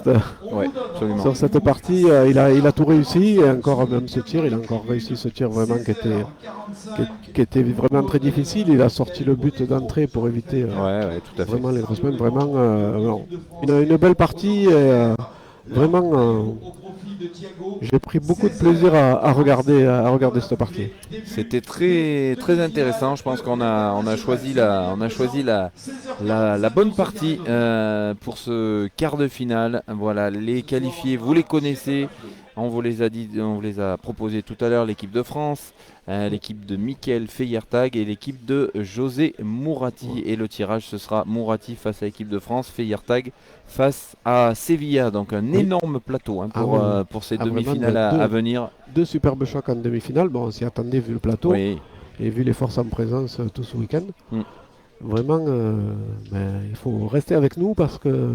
Speaker 1: Ouais, absolument.
Speaker 2: sur cette partie. Il a tout réussi. Et encore même ce tir, il a encore réussi ce tir vraiment qui était vraiment très difficile. Il a sorti le but d'entrée pour éviter
Speaker 1: Ouais, tout à fait.
Speaker 2: vraiment les grosses mains. Vraiment, une belle partie. Et, vraiment, j'ai pris beaucoup de plaisir à regarder cette partie.
Speaker 1: C'était très très intéressant. Je pense qu'on a choisi la bonne partie pour ce quart de finale. Voilà, les qualifiés, vous les connaissez. On vous les a proposés tout à l'heure, l'équipe de France, l'équipe de Mickaël Feyertag et l'équipe de José Mourati. Et le tirage, ce sera Mourati face à l'équipe de France, Feyertag face à Sevilla. Donc un énorme plateau hein, pour ces demi-finales
Speaker 2: vraiment,
Speaker 1: à venir.
Speaker 2: Deux superbes chocs en demi-finale. Bon, on s'y attendait vu le plateau
Speaker 1: Oui.
Speaker 2: et vu les forces en présence tout ce week-end. Vraiment, il faut rester avec nous parce que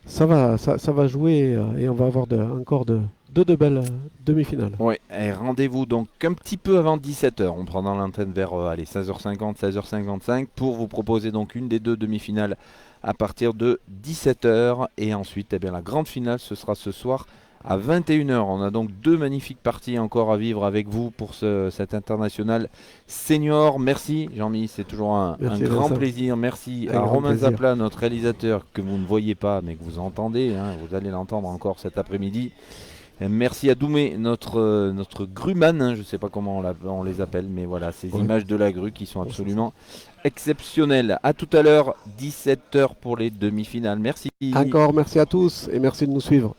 Speaker 2: ça va jouer et on va avoir encore deux belles demi-finales.
Speaker 1: Oui, et rendez-vous donc un petit peu avant 17h. On prend dans l'antenne vers 16h50, 16h55 pour vous proposer donc une des deux demi-finales à partir de 17h. Et ensuite, la grande finale, ce sera ce soir à 21h. On a donc deux magnifiques parties encore à vivre avec vous pour cet international senior. Merci Jean-Mi, c'est toujours un grand plaisir. Merci à Romain Zapla, notre réalisateur que vous ne voyez pas mais que vous entendez. Hein, vous allez l'entendre encore cet après-midi. Merci à Doumé, notre gruman, hein, je ne sais pas comment on les appelle, mais voilà, ces images de la grue qui sont absolument exceptionnelles. A tout à l'heure, 17h pour les demi-finales. Merci.
Speaker 2: Encore merci à tous et merci de nous suivre.